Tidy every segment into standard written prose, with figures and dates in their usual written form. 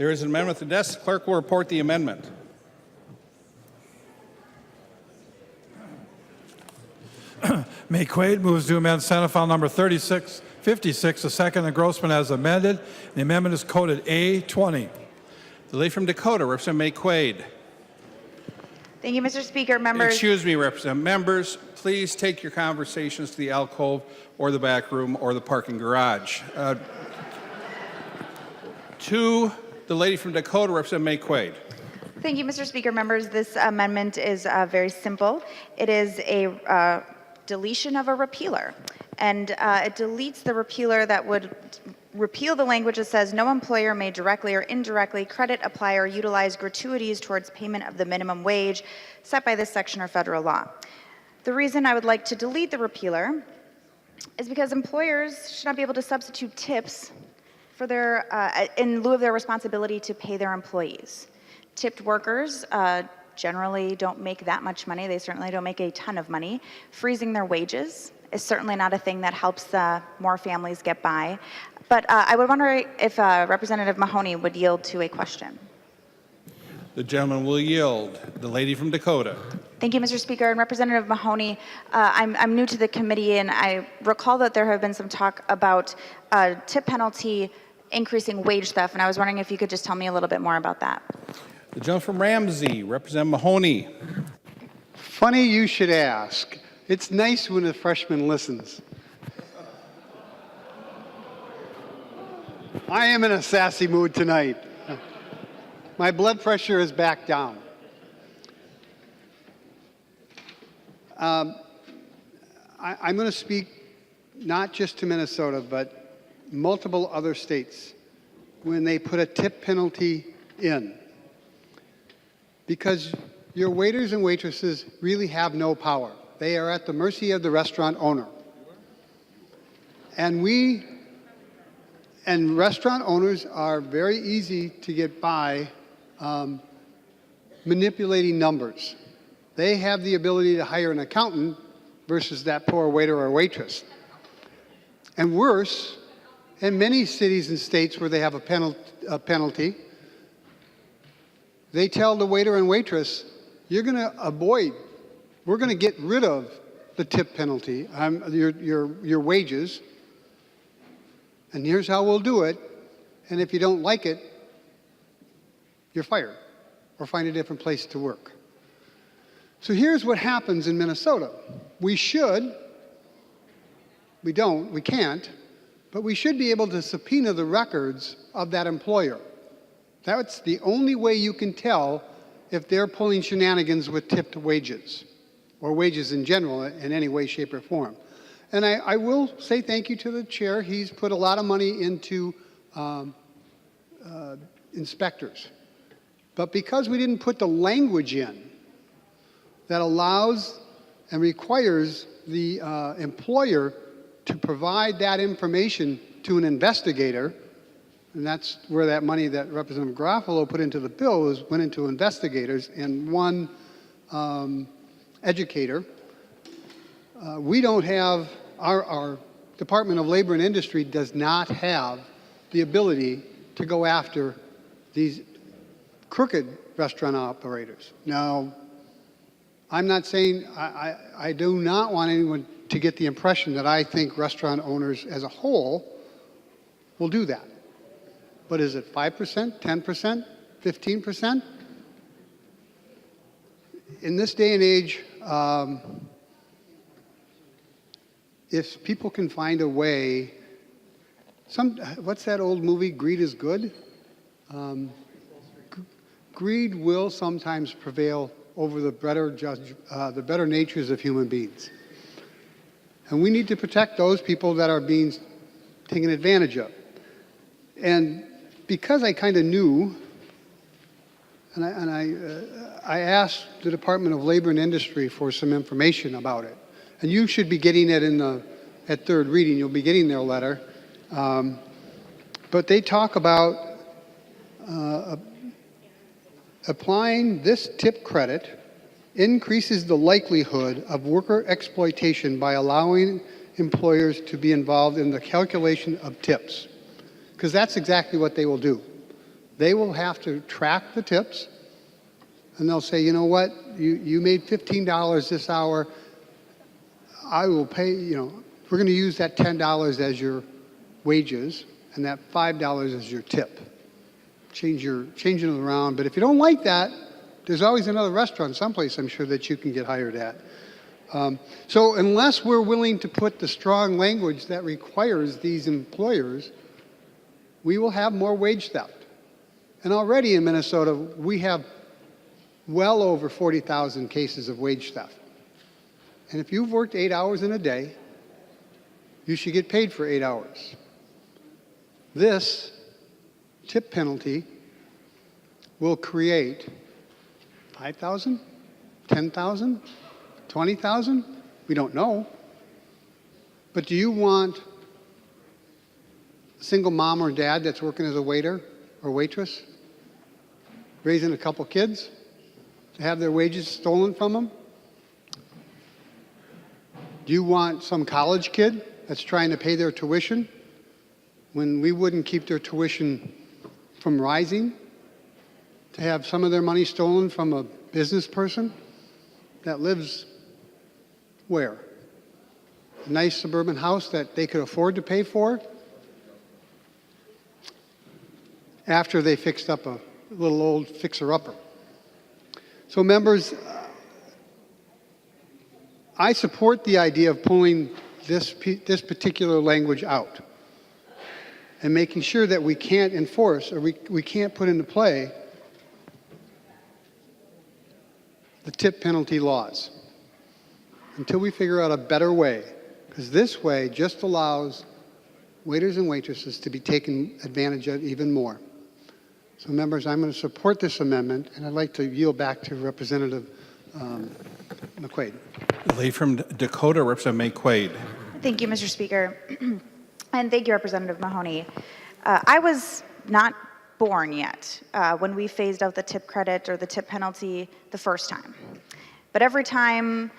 There is an amendment at the desk. The clerk will report the amendment. McQuaid moves to amend Senate File Number 3656, the second engrossment as amended. The amendment is coded A20. The lady from Dakota, Representative McQuaid. Thank you, Mr. Speaker. Members. Excuse me, Representative. Members, please take your conversations to the alcove or the back room or the parking garage. To the lady from Dakota, Representative McQuaid. Thank you, Mr. Speaker. Members, this amendment is very simple. It is a deletion of a repealer, and it deletes the repealer that would repeal the language that says no employer may directly or indirectly credit, apply, or utilize gratuities towards payment of the minimum wage set by this section or federal law. The reason I would like to delete the repealer is because employers should not be able to substitute tips for their in lieu of their responsibility to pay their employees. Tipped workers generally don't make that much money. They certainly don't make a ton of money. Freezing their wages is certainly not a thing that helps more families get by. But I would wonder if Representative Mahoney would yield to a question. The gentleman will yield. The lady from Dakota. Thank you, Mr. Speaker. And Representative Mahoney, I'm new to the committee, and I recall that there have been some talk about tip penalty increasing wage theft, and I was wondering if you could just tell me a little bit more about that. The gentleman from Ramsey, Representative Mahoney. Funny you should ask. It's nice when a freshman listens. I am in a sassy mood tonight. My blood pressure is back down. I'm going to speak not just to Minnesota, but multiple other states when they put a tip penalty in. Because your waiters and waitresses really have no power. They are at the mercy of the restaurant owner. And restaurant owners are very easy to get by manipulating numbers. They have the ability to hire an accountant versus that poor waiter or waitress. And worse, in many cities and states where they have a penalty, they tell the waiter and waitress, you're going to we're going to get rid of the tip penalty, your wages, and here's how we'll do it, and if you don't like it, you're fired or find a different place to work. So here's what happens in Minnesota. We can't, but we should be able to subpoena the records of that employer. That's the only way you can tell if they're pulling shenanigans with tipped wages, or wages in general in any way, shape, or form. And I will say thank you to the chair. He's put a lot of money into inspectors. But because we didn't put the language in that allows and requires the employer to provide that information to an investigator, and that's where that money that Representative Garofalo put into the bill went into investigators and one educator. We don't have, our Department of Labor and Industry does not have the ability to go after these crooked restaurant operators. Now, I'm not saying, I do not want anyone to get the impression that I think restaurant owners as a whole will do that. But is it 5%, 10%, 15%? In this day and age, if people can find a way, what's that old movie, Greed is Good? Greed will sometimes prevail over the better natures of human beings. And we need to protect those people that are being taken advantage of. And because I kind of knew, and I asked the Department of Labor and Industry for some information about it. And you should be getting it at third reading. You'll be getting their letter. But they talk about applying this tip credit increases the likelihood of worker exploitation by allowing employers to be involved in the calculation of tips. Because that's exactly what they will do. they will have to track the tips, and they'll say, you know what, you made $15 this hour, I will pay, we're going to use that $10 as your wages, and that $5 as your tip. Change it around, but if you don't like that, there's always another restaurant someplace, I'm sure, that you can get hired at. So unless we're willing to put the strong language that requires these employers, we will have more wage theft. And already in Minnesota, we have well over 40,000 cases of wage theft. And if you've worked 8 hours in a day, you should get paid for 8 hours. This tip penalty will create 5,000, 10,000, 20,000? We don't know. But do you want a single mom or dad that's working as a waiter or waitress, raising a couple kids, to have their wages stolen from them? Do you want some college kid that's trying to pay their tuition when we wouldn't keep their tuition from rising, to have some of their money stolen from a business person that lives where? A nice suburban house that they could afford to pay for after they fixed up a little old fixer-upper. So members, I support the idea of pulling this particular language out and making sure that we can't enforce, or we can't put into play the tip penalty laws until we figure out a better way, because this way just allows waiters and waitresses to be taken advantage of even more. So members, I'm going to support this amendment, and I'd like to yield back to Representative McQuaid. The lady from Dakota, Representative McQuaid. Thank you, Mr. Speaker. And thank you, Representative Mahoney. I was not born yet when we phased out the tip credit or the tip penalty the first time. But every time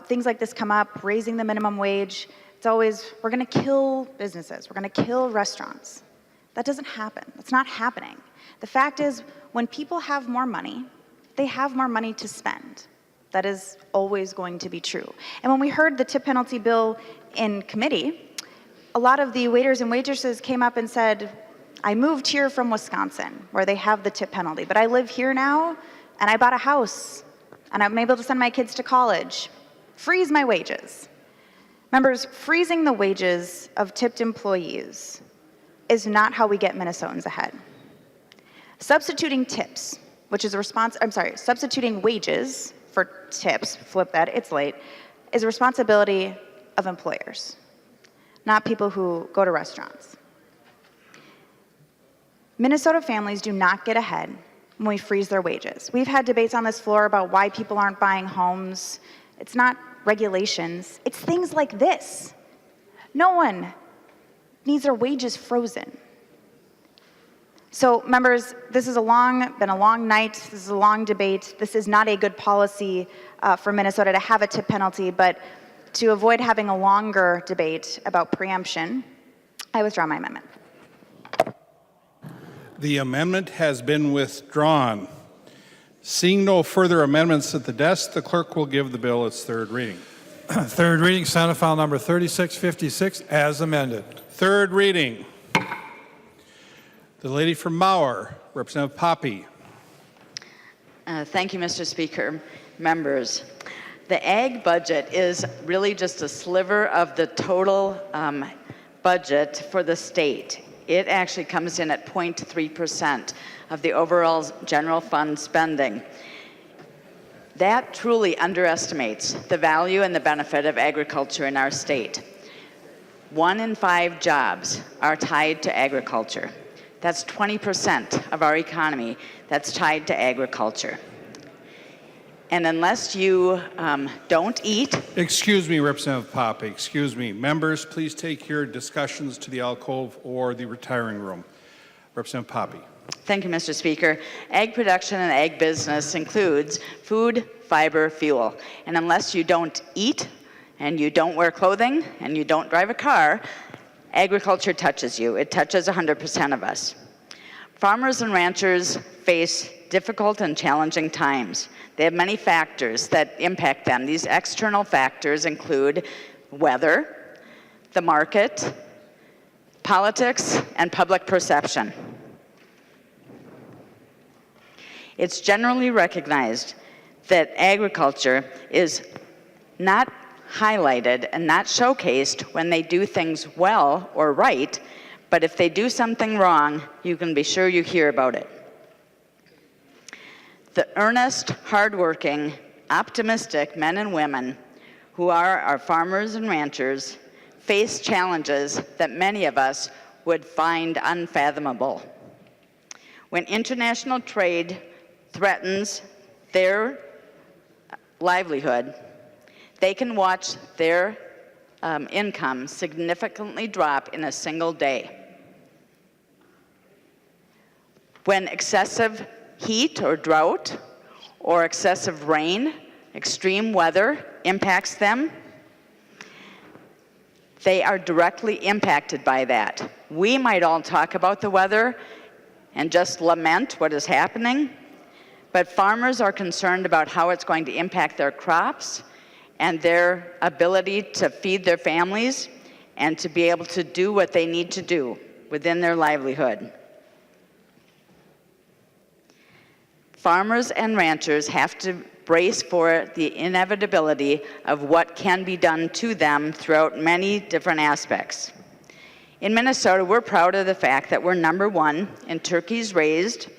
things like this come up, raising the minimum wage, it's always, we're going to kill businesses, we're going to kill restaurants. That doesn't happen. That's not happening. The fact is, when people have more money, they have more money to spend. That is always going to be true. And when we heard the tip penalty bill in committee, a lot of the waiters and waitresses came up and said, I moved here from Wisconsin, where they have the tip penalty, but I live here now, and I bought a house, and I'm able to send my kids to college. Freeze my wages. Members, freezing the wages of tipped employees is not how we get Minnesotans ahead. Substituting tips, which is substituting wages for tips, flip that, it's late, is a responsibility of employers, not people who go to restaurants. Minnesota families do not get ahead when we freeze their wages. We've had debates on this floor about why people aren't buying homes. It's not regulations, it's things like this. No one needs their wages frozen. So members, this has been a long night, this is a long debate. This is not a good policy for Minnesota to have a tip penalty, but to avoid having a longer debate about preemption, I withdraw my amendment. The amendment has been withdrawn. Seeing no further amendments at the desk, the clerk will give the bill its third reading. Third reading, Senate File Number 3656, as amended. Third reading. The lady from Mauer, Representative Poppy. Thank you, Mr. Speaker. Members, the ag budget is really just a sliver of the total budget for the state. It actually comes in at 0.3% of the overall general fund spending. That truly underestimates the value and the benefit of agriculture in our state. 1 in 5 jobs are tied to agriculture. That's 20% of our economy that's tied to agriculture. And unless you don't eat... Excuse me, Representative Poppy, excuse me. Members, please take your discussions to the alcove or the retiring room. Representative Poppy. Thank you, Mr. Speaker. Ag production and ag business includes food, fiber, fuel. And unless you don't eat, and you don't wear clothing, and you don't drive a car, agriculture touches you. It touches 100% of us. Farmers and ranchers face difficult and challenging times. They have many factors that impact them. These external factors include weather, the market, politics, and public perception. It's generally recognized that agriculture is not highlighted and not showcased when they do things well or right, but if they do something wrong, you can be sure you hear about it. The earnest, hardworking, optimistic men and women who are our farmers and ranchers face challenges that many of us would find unfathomable. When international trade threatens their livelihood, they can watch their income significantly drop in a single day. When excessive heat or drought or excessive rain, extreme weather impacts them, they are directly impacted by that. We might all talk about the weather and just lament what is happening, but farmers are concerned about how it's going to impact their crops and their ability to feed their families and to be able to do what they need to do within their livelihood. Farmers and ranchers have to brace for the inevitability of what can be done to them throughout many different aspects. In Minnesota, we're proud of the fact that we're #1 in turkeys raised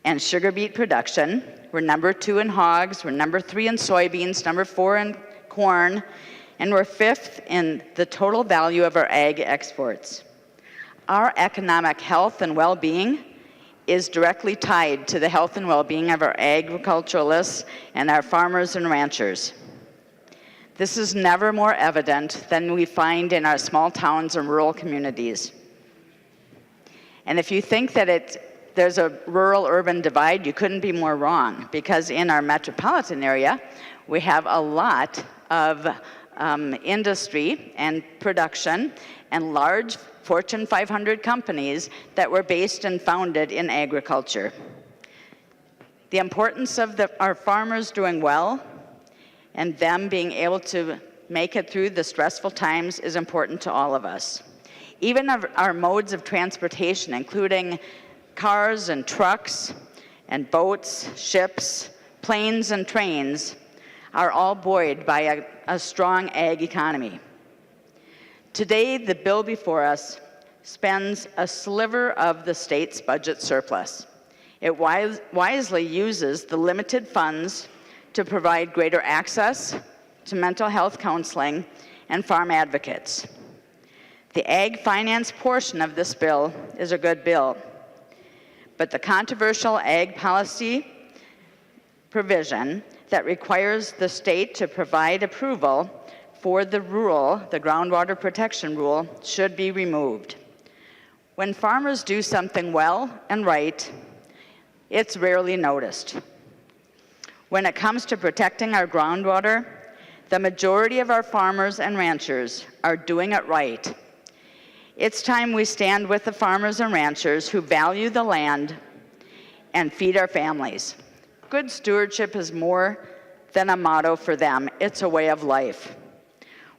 and sugar beet production. We're #2 in hogs, we're #3 in soybeans, #4 in corn, and we're 5th in the total value of our ag exports. Our economic health and well-being is directly tied to the health and well-being of our agriculturalists and our farmers and ranchers. This is never more evident than we find in our small towns and rural communities. And if you think that there's a rural-urban divide, you couldn't be more wrong, because in our metropolitan area, we have a lot of industry and production and large Fortune 500 companies that were based and founded in agriculture. The importance of our farmers doing well and them being able to make it through the stressful times is important to all of us. Even our modes of transportation, including cars and trucks and boats, ships, planes and trains, are all buoyed by a strong ag economy. Today, the bill before us spends a sliver of the state's budget surplus. It wisely uses the limited funds to provide greater access to mental health counseling and farm advocates. The ag finance portion of this bill is a good bill, but the controversial ag policy provision that requires the state to provide approval for the groundwater protection rule, should be removed. When farmers do something well and right, it's rarely noticed. When it comes to protecting our groundwater, the majority of our farmers and ranchers are doing it right. It's time we stand with the farmers and ranchers who value the land and feed our families. Good stewardship is more than a motto for them, it's a way of life.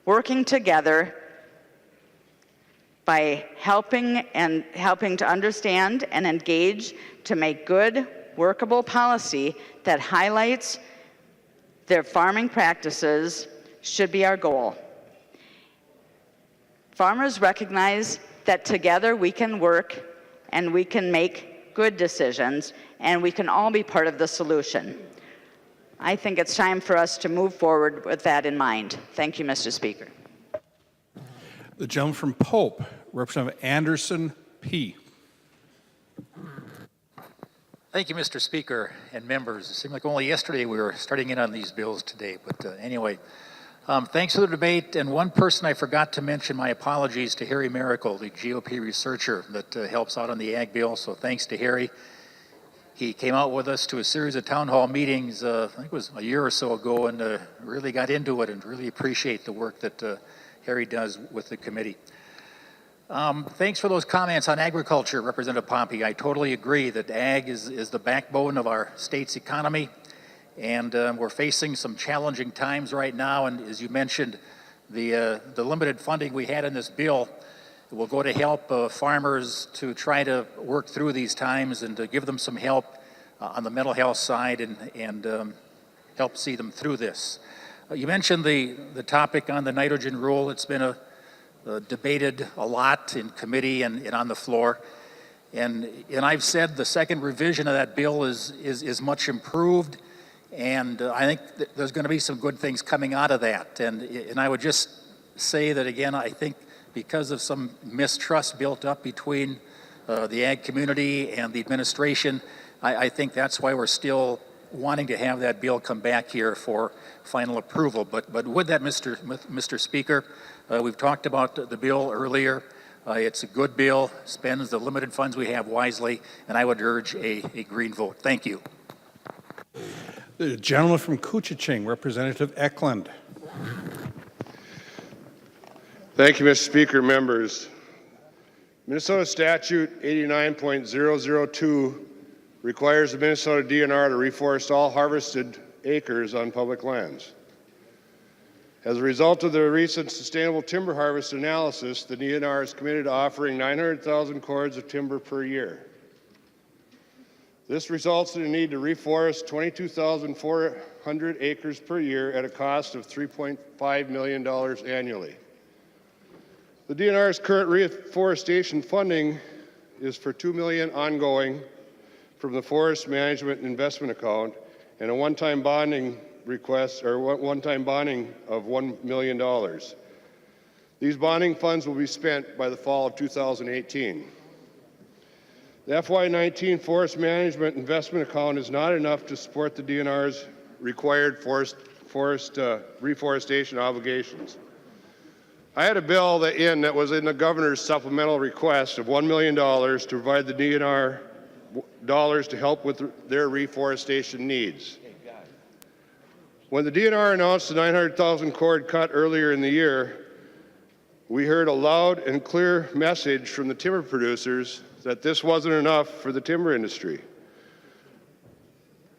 Working together by helping to understand and engage to make good, workable policy that highlights their farming practices should be our goal. Farmers recognize that together we can work and we can make good decisions and we can all be part of the solution. I think it's time for us to move forward with that in mind. Thank you, Mr. Speaker. The gentleman from Pope, Representative Anderson P. Thank you, Mr. Speaker and members. It seemed like only yesterday we were starting in on these bills today, but anyway. Thanks for the debate, and one person I forgot to mention, my apologies to Harry Miracle, the GOP researcher that helps out on the ag bill, so thanks to Harry. He came out with us to a series of town hall meetings, I think it was a year or so ago, and really got into it and really appreciate the work that Harry does with the committee. Thanks for those comments on agriculture, Representative Pompey. I totally agree that ag is the backbone of our state's economy, and we're facing some challenging times right now. And as you mentioned, the limited funding we had in this bill will go to help farmers to try to work through these times and to give them some help on the mental health side and help see them through this. You mentioned the topic on the nitrogen rule. It's been debated a lot in committee and on the floor. And I've said the second revision of that bill is much improved, and I think there's going to be some good things coming out of that. And I would just say that again, I think because of some mistrust built up between the ag community and the administration, I think that's why we're still wanting to have that bill come back here for final approval. But with that, Mr. Speaker, we've talked about the bill earlier. It's a good bill, spends the limited funds we have wisely, and I would urge a green vote. Thank you. The gentleman from Kuchiching, Representative Eklund. Thank you, Mr. Speaker, members. Minnesota Statute 89.002 requires the Minnesota DNR to reforest all harvested acres on public lands. As a result of the recent sustainable timber harvest analysis, the DNR is committed to offering 900,000 cords of timber per year. This results in a need to reforest 22,400 acres per year at a cost of $3.5 million annually. The DNR's current reforestation funding is for $2 million ongoing from the Forest Management Investment Account and a one-time bonding request or one-time bonding of $1 million. These bonding funds will be spent by the fall of 2018. The FY19 Forest Management Investment Account is not enough to support the DNR's required forest reforestation obligations. I had a bill that was in the governor's supplemental request of $1 million to provide the DNR dollars to help with their reforestation needs. When the DNR announced the 900,000 cord cut earlier in the year, we heard a loud and clear message from the timber producers that this wasn't enough for the timber industry.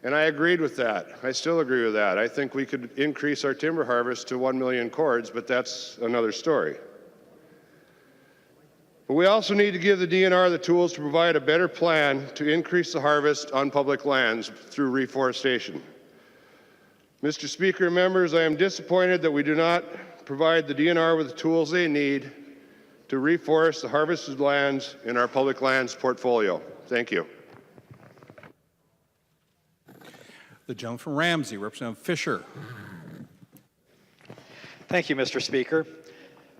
And I agreed with that. I still agree with that. I think we could increase our timber harvest to 1 million cords, but that's another story. But we also need to give the DNR the tools to provide a better plan to increase the harvest on public lands through reforestation. Mr. Speaker and members, I am disappointed that we do not provide the DNR with the tools they need to reforest the harvested lands in our public lands portfolio. Thank you. The gentleman from Ramsey, Representative Fisher. Thank you, Mr. Speaker.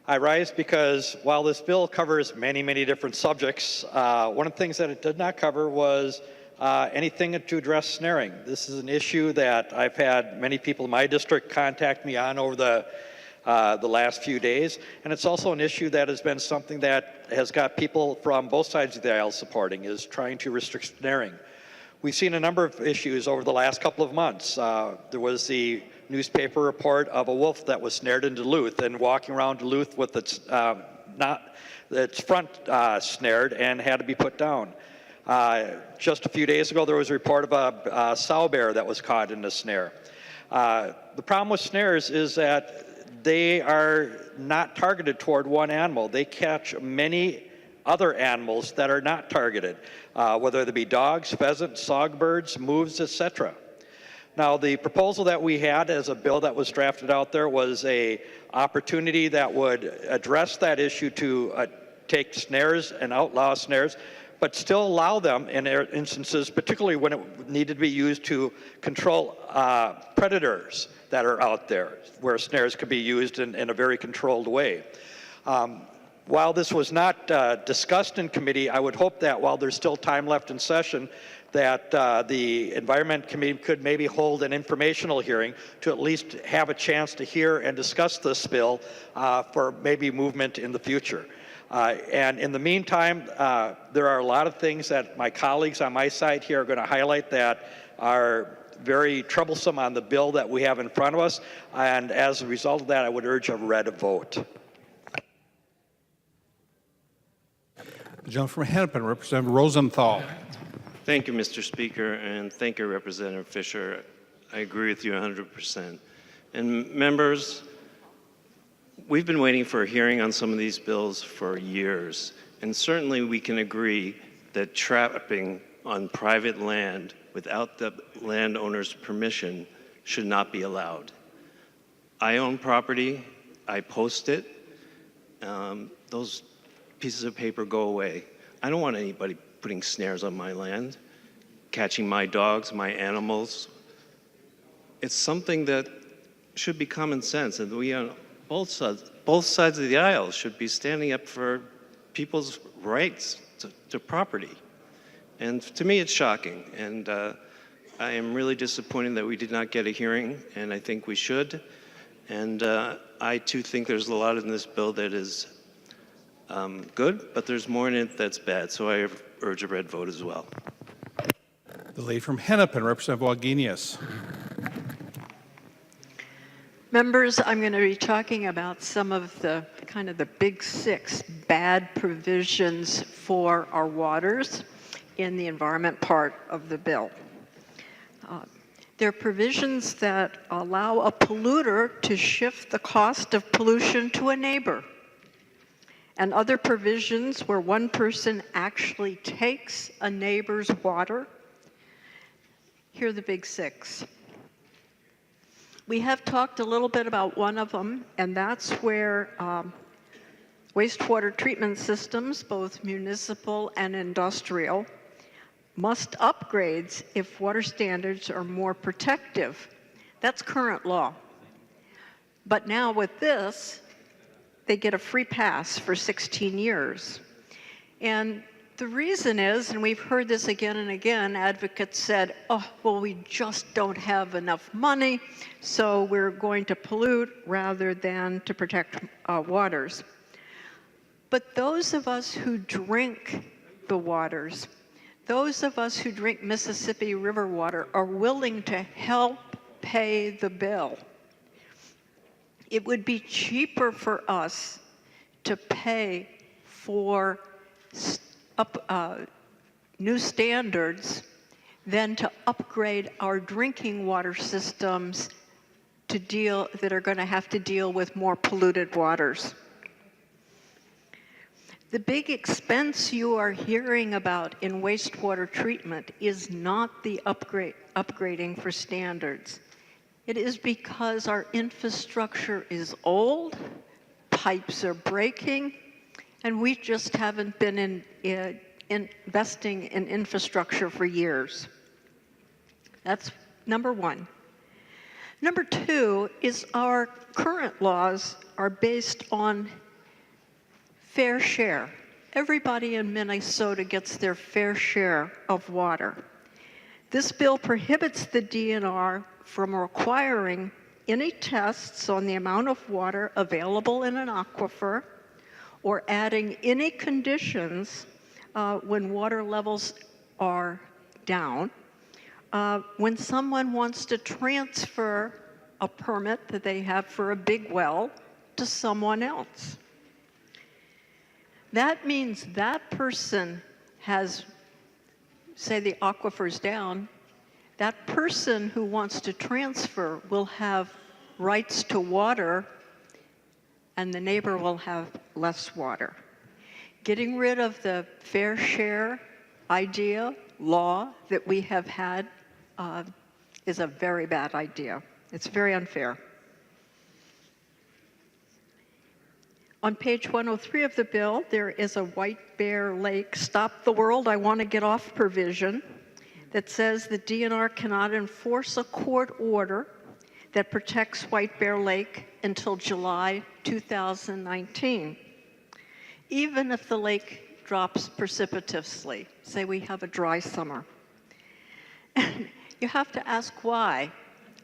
I rise because while this bill covers many, many different subjects, one of the things that it did not cover was anything to address snaring. This is an issue that I've had many people in my district contact me on over the last few days, and it's also an issue that has been something that has got people from both sides of the aisle supporting, is trying to restrict snaring. We've seen a number of issues over the last couple of months. There was the newspaper report of a wolf that was snared in Duluth and walking around Duluth with its front snared and had to be put down. Just a few days ago, there was a report of a sow bear that was caught in a snare. The problem with snares is that they are not targeted toward one animal. They catch many other animals that are not targeted, whether they be dogs, pheasants, songbirds, moves, etc. Now, the proposal that we had as a bill that was drafted out there was a opportunity that would address that issue to take snares and outlaw snares, but still allow them in instances, particularly when it needed to be used to control predators that are out there, where snares could be used in a very controlled way. While this was not discussed in committee, I would hope that while there's still time left in session, that the Environment Committee could maybe hold an informational hearing to at least have a chance to hear and discuss this bill for maybe movement in the future. And in the meantime, there are a lot of things that my colleagues on my side here are going to highlight that are very troublesome on the bill that we have in front of us. And as a result of that, I would urge a red vote. The gentleman from Hennepin, Representative Rosenthal. Thank you, Mr. Speaker, and thank you, Representative Fisher. I agree with you 100%. And members, we've been waiting for a hearing on some of these bills for years, and certainly we can agree that trapping on private land without the landowner's permission should not be allowed. I own property, I post it, those pieces of paper go away. I don't want anybody putting snares on my land, catching my dogs, my animals. It's something that should be common sense, and we on both sides of the aisle should be standing up for people's rights to property. And to me, it's shocking, and I am really disappointed that we did not get a hearing, and I think we should. And I too think there's a lot in this bill that is good, but there's more in it that's bad, so I urge a red vote as well. The lady from Hennepin, Representative Wagenius. Members, I'm going to be talking about some of the kind of the big six bad provisions for our waters in the environment part of the bill. There are provisions that allow a polluter to shift the cost of pollution to a neighbor, and other provisions where one person actually takes a neighbor's water. Here are the big six. We have talked a little bit about one of them, and that's where wastewater treatment systems, both municipal and industrial, must upgrades if water standards are more protective. That's current law. But now with this, they get a free pass for 16 years. And the reason is, and we've heard this again and again, advocates said, oh, well, we just don't have enough money, so we're going to pollute rather than to protect waters. But those of us who drink the waters, those of us who drink Mississippi River water are willing to help pay the bill. It would be cheaper for us to pay for new standards than to upgrade our drinking water systems that are going to have to deal with more polluted waters. The big expense you are hearing about in wastewater treatment is not the upgrading for standards. It is because our infrastructure is old, pipes are breaking, and we just haven't been investing in infrastructure for years. That's number one. Number two is our current laws are based on fair share. Everybody in Minnesota gets their fair share of water. This bill prohibits the DNR from requiring any tests on the amount of water available in an aquifer or adding any conditions when water levels are down. When someone wants to transfer a permit that they have for a big well to someone else. That means that person has, say the aquifer's down, that person who wants to transfer will have rights to water and the neighbor will have less water. Getting rid of the fair share idea, law that we have had is a very bad idea. It's very unfair. On page 103 of the bill, there is a White Bear Lake Stop the World, I Want to Get Off provision that says the DNR cannot enforce a court order that protects White Bear Lake until July 2019, even if the lake drops precipitously. Say we have a dry summer. And you have to ask why. I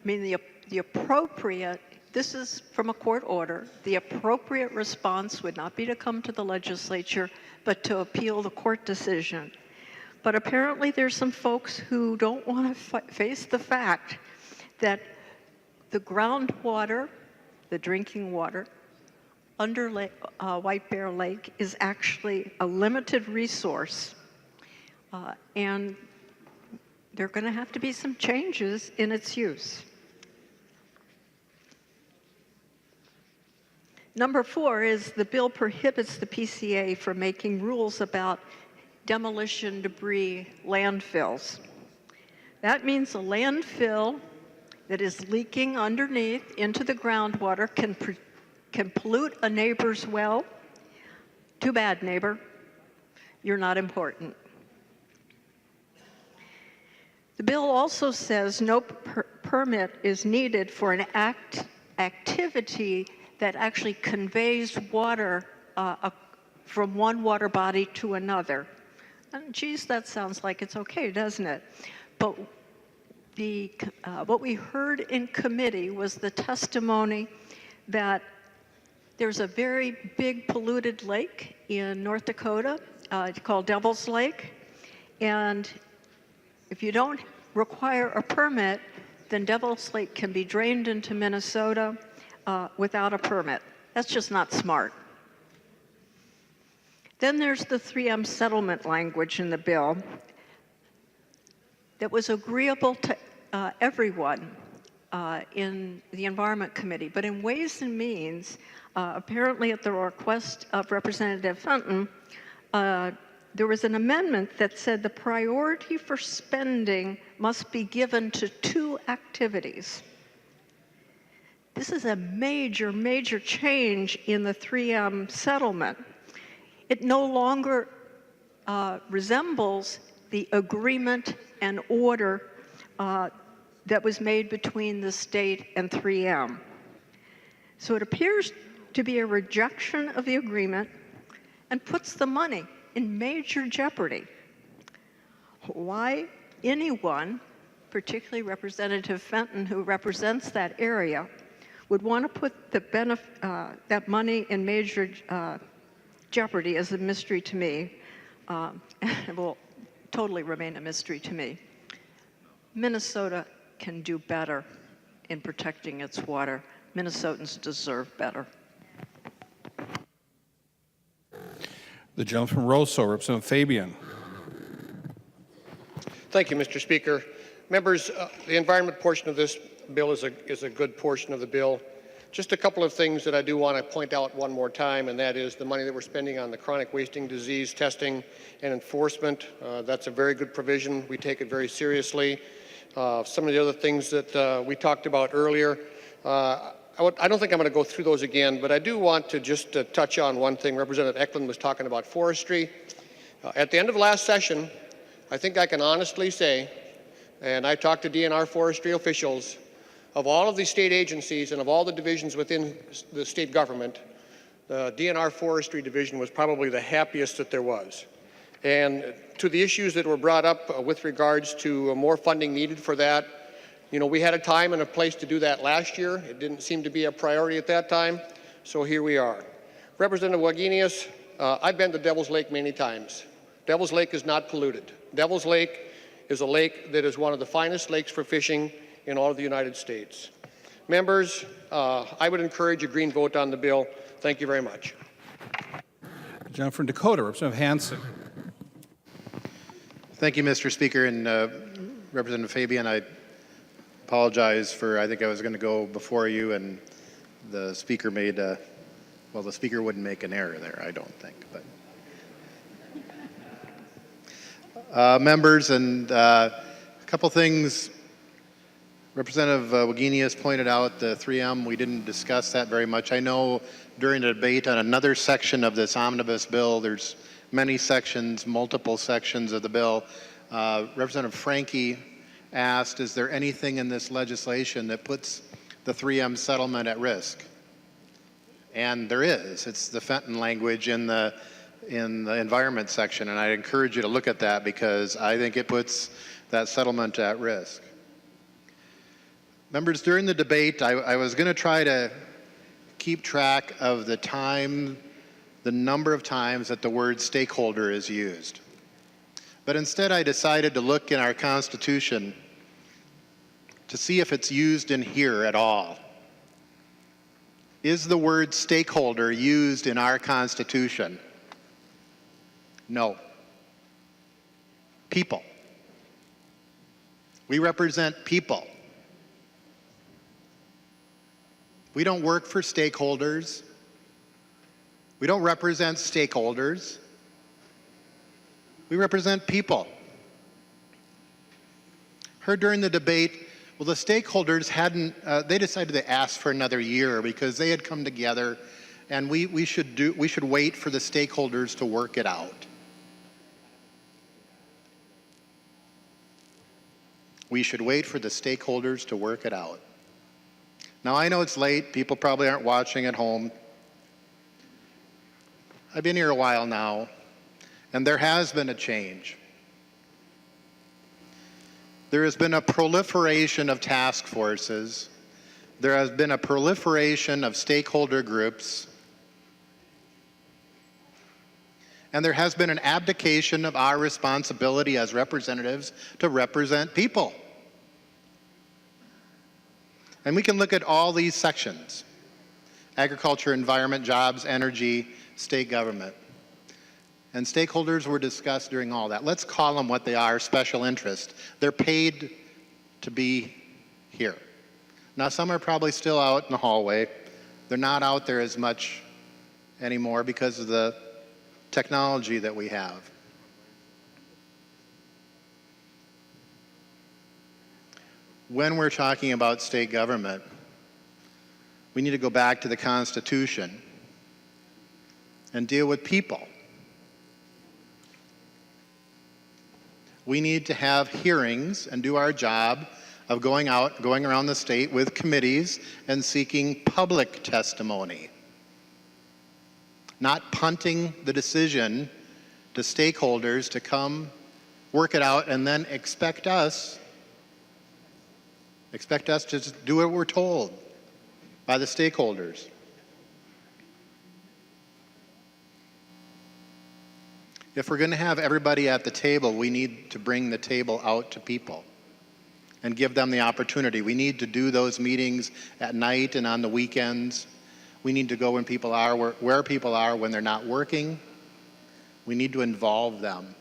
mean, the appropriate, this is from a court order, the appropriate response would not be to come to the legislature, but to appeal the court decision. But apparently there's some folks who don't want to face the fact that the groundwater, the drinking water, White Bear Lake is actually a limited resource, and there are going to have to be some changes in its use. Number 4 is the bill prohibits the PCA from making rules about demolition debris landfills. That means a landfill that is leaking underneath into the groundwater can pollute a neighbor's well. Too bad, neighbor. You're not important. The bill also says no permit is needed for an activity that actually conveys water from one water body to another. And geez, that sounds like it's okay, doesn't it? But what we heard in committee was the testimony that there's a very big polluted lake in North Dakota called Devil's Lake. And if you don't require a permit, then Devil's Lake can be drained into Minnesota without a permit. That's just not smart. Then there's the 3M settlement language in the bill that was agreeable to everyone in the Environment Committee, but in Ways and Means, apparently at the request of Representative Fenton, there was an amendment that said the priority for spending must be given to 2 activities. This is a major, major change in the 3M settlement. It no longer resembles the agreement and order that was made between the state and 3M. So it appears to be a rejection of the agreement and puts the money in major jeopardy. Why anyone, particularly Representative Fenton, who represents that area, would want to put that money in major jeopardy is a mystery to me. It will totally remain a mystery to me. Minnesota can do better in protecting its water. Minnesotans deserve better. The gentleman from Rosso, Representative Fabian. Thank you, Mr. Speaker. Members, the environment portion of this bill is a good portion of the bill. Just a couple of things that I do want to point out one more time, and that is the money that we're spending on the chronic wasting disease testing and enforcement. That's a very good provision. We take it very seriously. Some of the other things that we talked about earlier, I don't think I'm going to go through those again, but I do want to just touch on one thing. Representative Eklund was talking about forestry. At the end of last session, I think I can honestly say, and I talked to DNR forestry officials, of all of the state agencies and of all the divisions within the state government, the DNR forestry division was probably the happiest that there was. And to the issues that were brought up with regards to more funding needed for that, you know, we had a time and a place to do that last year. It didn't seem to be a priority at that time, so here we are. Representative Wagenius, I've been to Devil's Lake many times. Devil's Lake is not polluted. Devil's Lake is a lake that is one of the finest lakes for fishing in all of the United States. Members, I would encourage a green vote on the bill. Thank you very much. The gentleman from Dakota, Representative Hansen. Thank you, Mr. Speaker. And Representative Fabian, I apologize for, I think I was going to go before you, and the speaker made well, the speaker wouldn't make an error there, I don't think. But members, and a couple things. Representative Wagenius pointed out the 3M. We didn't discuss that very much. I know during the debate on another section of this omnibus bill, there's many sections, multiple sections of the bill. Representative Franke asked, is there anything in this legislation that puts the 3M settlement at risk? And there is. It's the Fenton language in the environment section, and I encourage you to look at that because I think it puts that settlement at risk. Members, during the debate, I was going to try to keep track of the number of times that the word stakeholder is used. But instead, I decided to look in our Constitution to see if it's used in here at all. Is the word stakeholder used in our Constitution? No. People. We represent people. We don't work for stakeholders. We don't represent stakeholders. We represent people. Heard during the debate, well, the stakeholders hadn't, they decided to ask for another year because they had come together and we should wait for the stakeholders to work it out. We should wait for the stakeholders to work it out. Now, I know it's late. People probably aren't watching at home. I've been here a while now, and there has been a change. There has been a proliferation of task forces. There has been a proliferation of stakeholder groups. And there has been an abdication of our responsibility as representatives to represent people. And we can look at all these sections: agriculture, environment, jobs, energy, state government. And stakeholders were discussed during all that. Let's call them what they are: special interest. They're paid to be here. Now, some are probably still out in the hallway. They're not out there as much anymore because of the technology that we have. When we're talking about state government, we need to go back to the Constitution and deal with people. We need to have hearings and do our job of going around the state with committees and seeking public testimony. Not punting the decision to stakeholders to come work it out and then expect us to just do what we're told by the stakeholders. If we're going to have everybody at the table, we need to bring the table out to people and give them the opportunity. We need to do those meetings at night and on the weekends. We need to go when people are, where people are when they're not working. We need to involve them.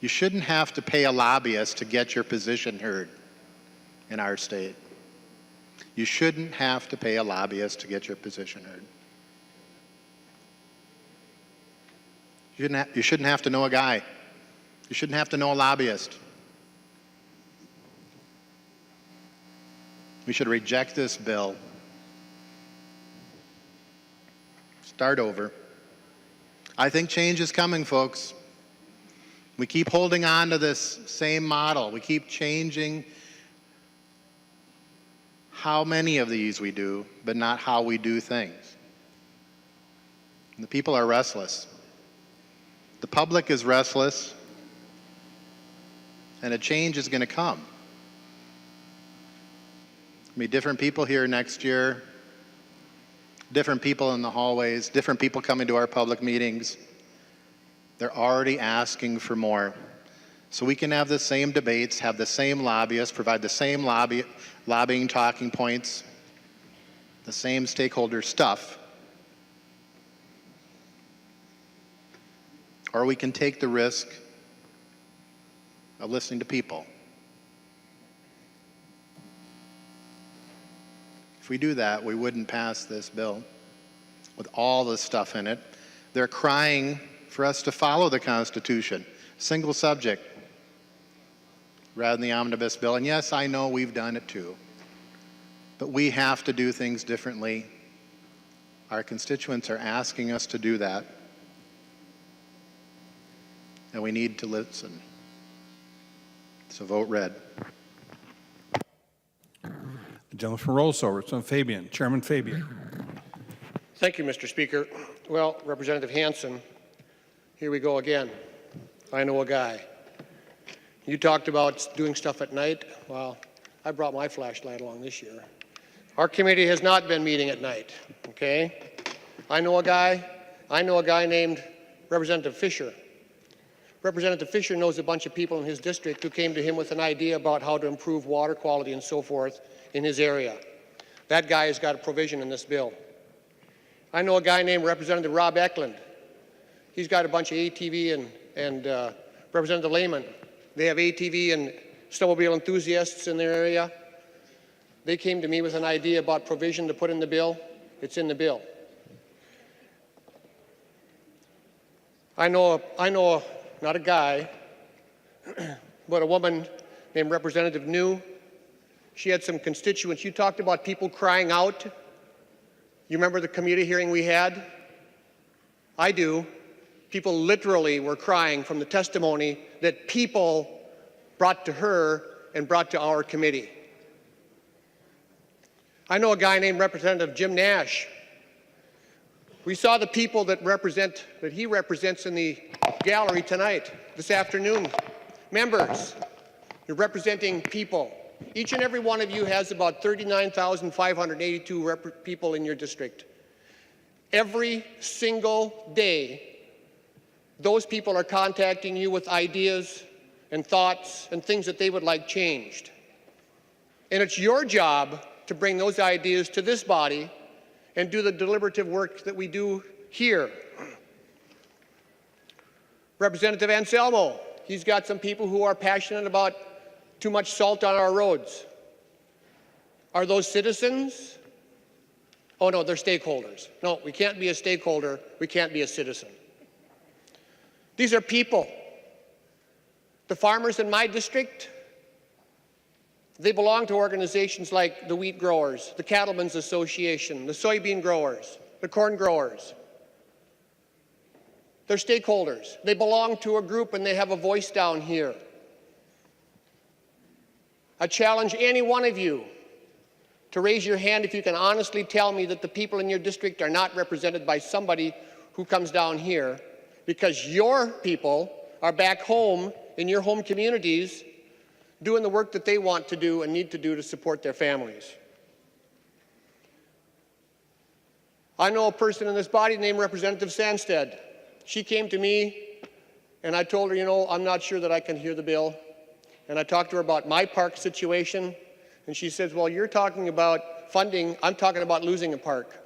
You shouldn't have to pay a lobbyist to get your position heard in our state. You shouldn't have to pay a lobbyist to get your position heard. You shouldn't have to know a guy. You shouldn't have to know a lobbyist. We should reject this bill. Start over. I think change is coming, folks. We keep holding on to this same model. We keep changing how many of these we do, but not how we do things. And the people are restless. The public is restless, and a change is going to come. There'll be different people here next year, different people in the hallways, different people coming to our public meetings. They're already asking for more. So we can have the same debates, have the same lobbyists, provide the same lobbying talking points, the same stakeholder stuff. Or we can take the risk of listening to people. If we do that, we wouldn't pass this bill with all the stuff in it. They're crying for us to follow the Constitution, single subject, rather than the Omnibus bill. And yes, I know we've done it too. But we have to do things differently. Our constituents are asking us to do that. And we need to listen. So vote red. The gentleman from Roseau, Representative Fabian. Chairman Fabian. Thank you, Mr. Speaker. Well, Representative Hansen, here we go again. I know a guy. You talked about doing stuff at night. Well, I brought my flashlight along this year. Our committee has not been meeting at night, okay? I know a guy named Representative Fisher. Representative Fisher knows a bunch of people in his district who came to him with an idea about how to improve water quality and so forth in his area. That guy has got a provision in this bill. I know a guy named Representative Rob Eklund. He's got a bunch of ATV and Representative Lehman. They have ATV and snowmobile enthusiasts in their area. They came to me with an idea about provision to put in the bill. It's in the bill. I know not a guy, but a woman named Representative New. She had some constituents. You talked about people crying out. You remember the committee hearing we had? I do. People literally were crying from the testimony that people brought to her and brought to our committee. I know a guy named Representative Jim Nash. We saw the people that he represents in the gallery tonight, this afternoon. Members, you're representing people. Each and every one of you has about 39,582 people in your district. Every single day, those people are contacting you with ideas and thoughts and things that they would like changed. And it's your job to bring those ideas to this body and do the deliberative work that we do here. Representative Anselmo, he's got some people who are passionate about too much salt on our roads. Are those citizens? Oh no, they're stakeholders. No, we can't be a stakeholder, we can't be a citizen. These are people. The farmers in my district, they belong to organizations like the wheat growers, the Cattlemen's Association, the soybean growers, the corn growers. They're stakeholders. They belong to a group and they have a voice down here. I challenge any one of you to raise your hand if you can honestly tell me that the people in your district are not represented by somebody who comes down here, because your people are back home in your home communities doing the work that they want to do and need to do to support their families. I know a person in this body named Representative Sandstead. She came to me and I told her, you know, I'm not sure that I can hear the bill. And I talked to her about my park situation, and she says, well, you're talking about funding, I'm talking about losing a park.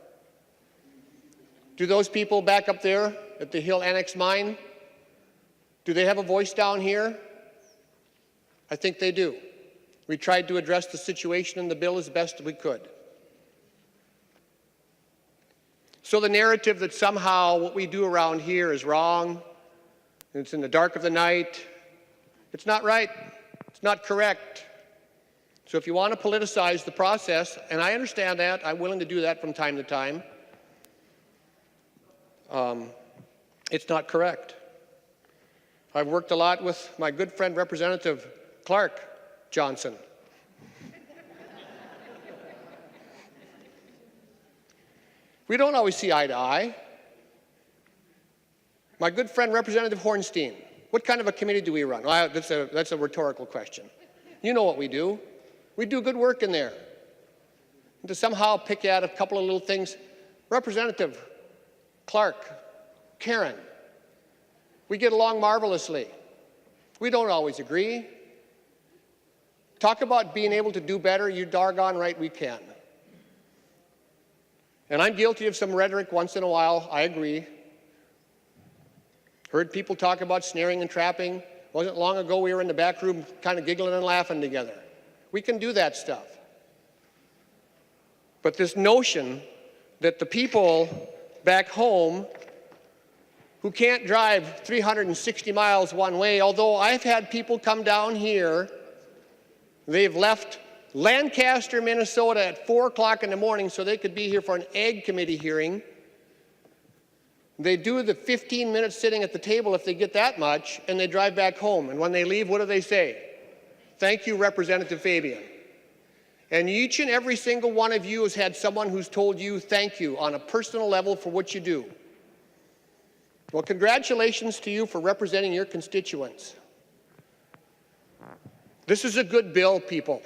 Do those people back up there at the Hill Annex Mine, do they have a voice down here? I think they do. We tried to address the situation in the bill as best we could. So the narrative that somehow what we do around here is wrong, and it's in the dark of the night, it's not right. It's not correct. So if you want to politicize the process, and I understand that, I'm willing to do that from time to time, it's not correct. I've worked a lot with my good friend Representative Clark Johnson. We don't always see eye to eye. My good friend Representative Hornstein, what kind of a committee do we run? Well, that's a rhetorical question. You know what we do. We do good work in there. And to somehow pick at a couple of little things, Representative Clark, Karen, we get along marvelously. We don't always agree. Talk about being able to do better, you doggone right we can. And I'm guilty of some rhetoric once in a while, I agree. Heard people talk about snaring and trapping. Wasn't long ago we were in the back room kind of giggling and laughing together. We can do that stuff. But this notion that the people back home who can't drive 360 miles one way, although I've had people come down here, they've left Lancaster, Minnesota at 4 o'clock in the morning so they could be here for an Ag Committee hearing. They do the 15 minutes sitting at the table if they get that much, and they drive back home. And when they leave, what do they say? Thank you, Representative Fabian. And each and every single one of you has had someone who's told you thank you on a personal level for what you do. Well, congratulations to you for representing your constituents. This is a good bill, people.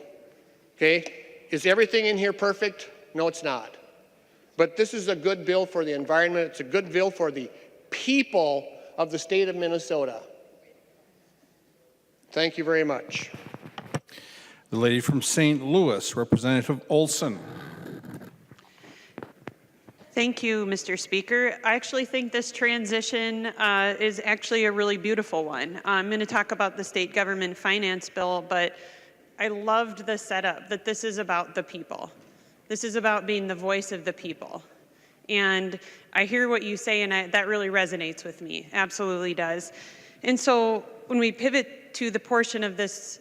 Okay? Is everything in here perfect? No, it's not. But this is a good bill for the environment. It's a good bill for the people of the state of Minnesota. Thank you very much. The lady from St. Louis, Representative Olson. Thank you, Mr. Speaker. I actually think this transition is actually a really beautiful one. I'm going to talk about the state government finance bill, but I loved the setup that this is about the people. This is about being the voice of the people. And I hear what you say, and that really resonates with me, absolutely does. And so when we pivot to the portion of this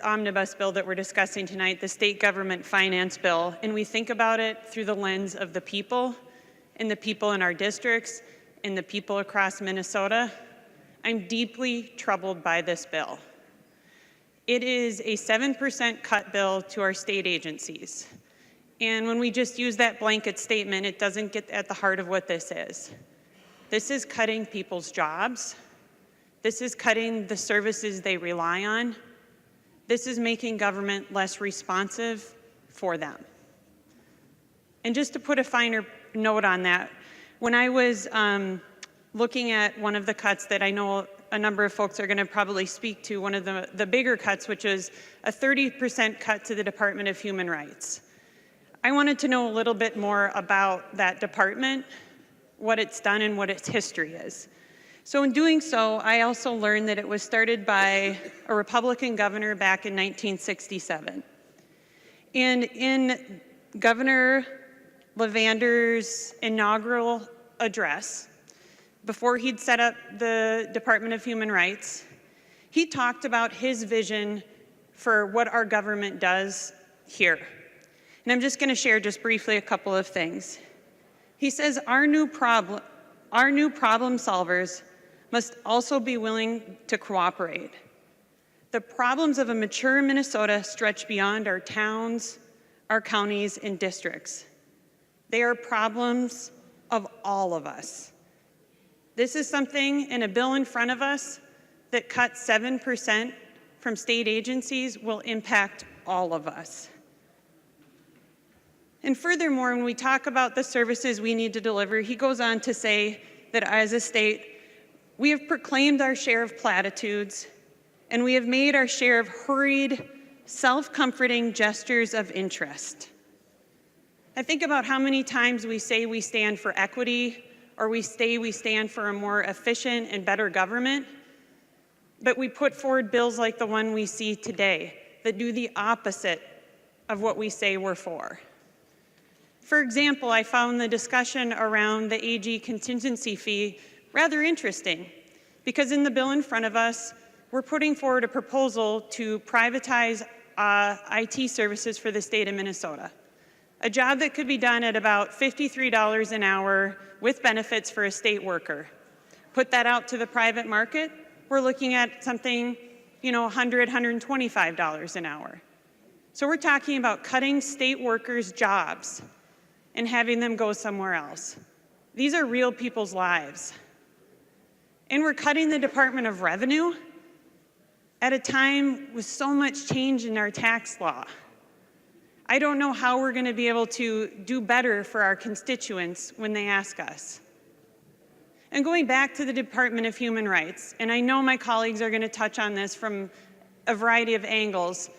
omnibus bill that we're discussing tonight, the state government finance bill, and we think about it through the lens of the people and the people in our districts and the people across Minnesota, I'm deeply troubled by this bill. It is a 7% cut bill to our state agencies. And when we just use that blanket statement, it doesn't get at the heart of what this is. This is cutting people's jobs. This is cutting the services they rely on. This is making government less responsive for them. And just to put a finer note on that, when I was looking at one of the cuts that I know a number of folks are going to probably speak to, one of the bigger cuts, which is a 30% cut to the Department of Human Rights. I wanted to know a little bit more about that department, what it's done and what its history is. So in doing so, I also learned that it was started by a Republican governor back in 1967. And in Governor Lavander's inaugural address, before he'd set up the Department of Human Rights, he talked about his vision for what our government does here. And I'm just going to share just briefly a couple of things. He says our new problem solvers must also be willing to cooperate. The problems of a mature Minnesota stretch beyond our towns, our counties, and districts. They are problems of all of us. This is something in a bill in front of us that cuts 7% from state agencies will impact all of us. And furthermore, when we talk about the services we need to deliver, he goes on to say that as a state, we have proclaimed our share of platitudes, and we have made our share of hurried, self-comforting gestures of interest. I think about how many times we say we stand for equity, or we stand for a more efficient and better government, but we put forward bills like the one we see today that do the opposite of what we say we're for. For example, I found the discussion around the AG contingency fee rather interesting, because in the bill in front of us, we're putting forward a proposal to privatize IT services for the state of Minnesota, a job that could be done at about $53 an hour with benefits for a state worker. Put that out to the private market, we're looking at something, $100, $125 an hour. So we're talking about cutting state workers' jobs and having them go somewhere else. These are real people's lives. And we're cutting the Department of Revenue at a time with so much change in our tax law. I don't know how we're going to be able to do better for our constituents when they ask us. And going back to the Department of Human Rights, and I know my colleagues are going to touch on this from a variety of angles,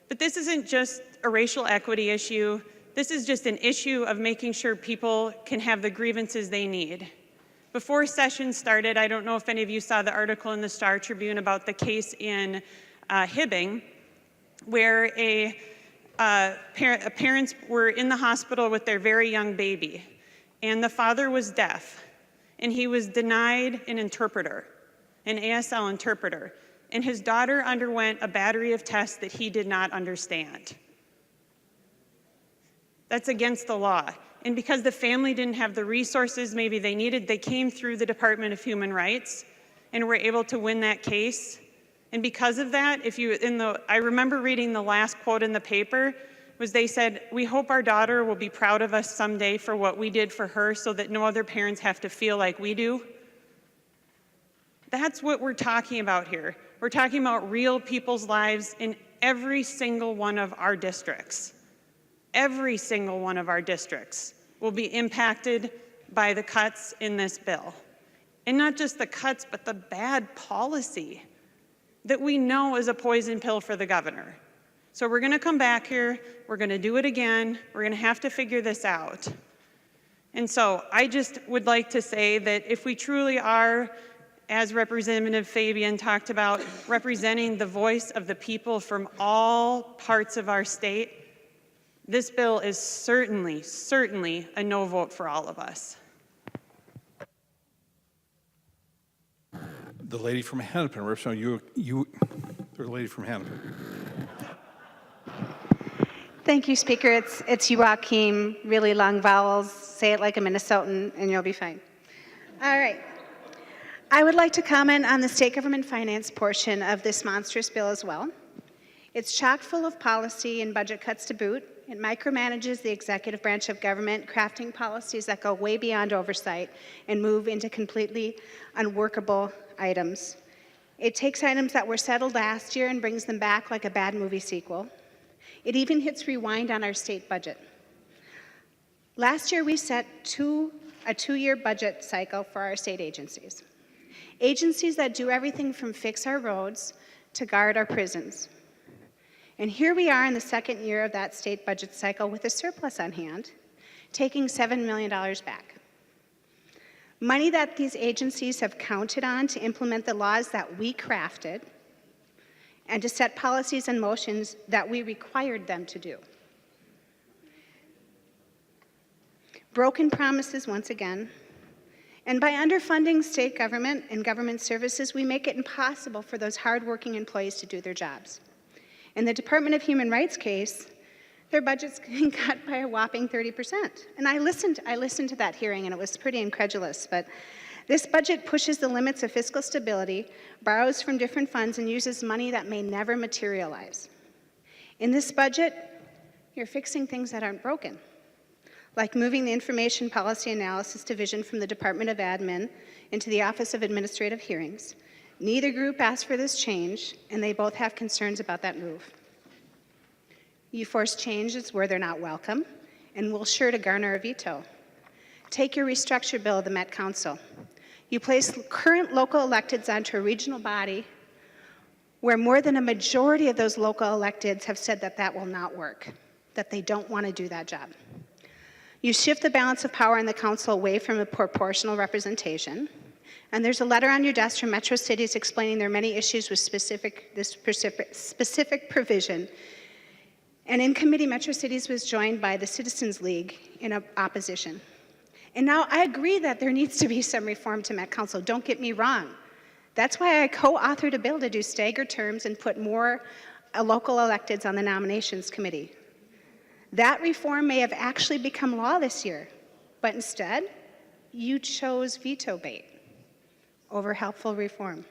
but this isn't just a racial equity issue. This is just an issue of making sure people can have the grievances they need. Before session started, I don't know if any of you saw the article in the Star Tribune about the case in Hibbing, where parents were in the hospital with their very young baby, and the father was deaf, and he was denied an interpreter, an ASL interpreter, and his daughter underwent a battery of tests that he did not understand. That's against the law. And because the family didn't have the resources maybe they needed, they came through the Department of Human Rights and were able to win that case. And because of that, I remember reading the last quote in the paper was they said, "We hope our daughter will be proud of us someday for what we did for her so that no other parents have to feel like we do." That's what we're talking about here. We're talking about real people's lives in every single one of our districts. Every single one of our districts will be impacted by the cuts in this bill. And not just the cuts, but the bad policy that we know is a poison pill for the governor. So we're going to come back here, we're going to do it again, we're going to have to figure this out. And so I just would like to say that if we truly are, as Representative Fabian talked about, representing the voice of the people from all parts of our state, this bill is certainly, certainly a no vote for all of us. The lady from Hennepin, Representative, the lady from Hennepin. Thank you, Speaker. It's Joachim, really long vowels. Say it like a Minnesotan and you'll be fine. All right. I would like to comment on the state government finance portion of this monstrous bill as well. It's chock full of policy and budget cuts to boot. It micromanages the executive branch of government, crafting policies that go way beyond oversight and move into completely unworkable items. It takes items that were settled last year and brings them back like a bad movie sequel. It even hits rewind on our state budget. Last year, we set a two-year budget cycle for our state agencies. Agencies that do everything from fix our roads to guard our prisons. And here we are in the second year of that state budget cycle with a surplus on hand, taking $7 million back. Money that these agencies have counted on to implement the laws that we crafted and to set policies and motions that we required them to do. Broken promises once again. And by underfunding state government and government services, we make it impossible for those hardworking employees to do their jobs. In the Department of Human Rights case, their budget's getting cut by a whopping 30%. And I listened to that hearing, and it was pretty incredulous. But this budget pushes the limits of fiscal stability, borrows from different funds, and uses money that may never materialize. In this budget, you're fixing things that aren't broken, like moving the Information Policy Analysis Division from the Department of Admin into the Office of Administrative Hearings. Neither group asked for this change, and they both have concerns about that move. You force changes where they're not welcome, and will sure to garner a veto. Take your restructure bill of the Met Council. You place current local electeds onto a regional body where more than a majority of those local electeds have said that that will not work, that they don't want to do that job. You shift the balance of power in the council away from a proportional representation. And there's a letter on your desk from Metro Cities explaining there are many issues with this specific provision. And in committee, Metro Cities was joined by the Citizens League in opposition. And now I agree that there needs to be some reform to Met Council. Don't get me wrong. That's why I co-authored a bill to do staggered terms and put more local electeds on the nominations committee. That reform may have actually become law this year, but instead, you chose veto bait over helpful reform.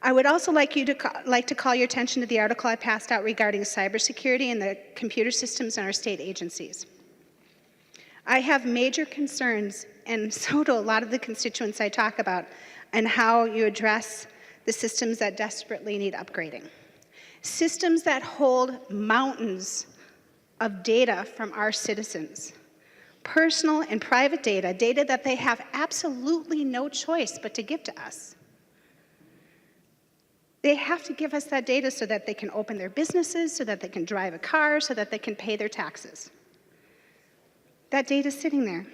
I would also like to call your attention to the article I passed out regarding cybersecurity and the computer systems in our state agencies. I have major concerns, and so do a lot of the constituents I talk about, on how you address the systems that desperately need upgrading. Systems that hold mountains of data from our citizens. Personal and private data, data that they have absolutely no choice but to give to us. They have to give us that data so that they can open their businesses, so that they can drive a car, so that they can pay their taxes. That data's sitting there.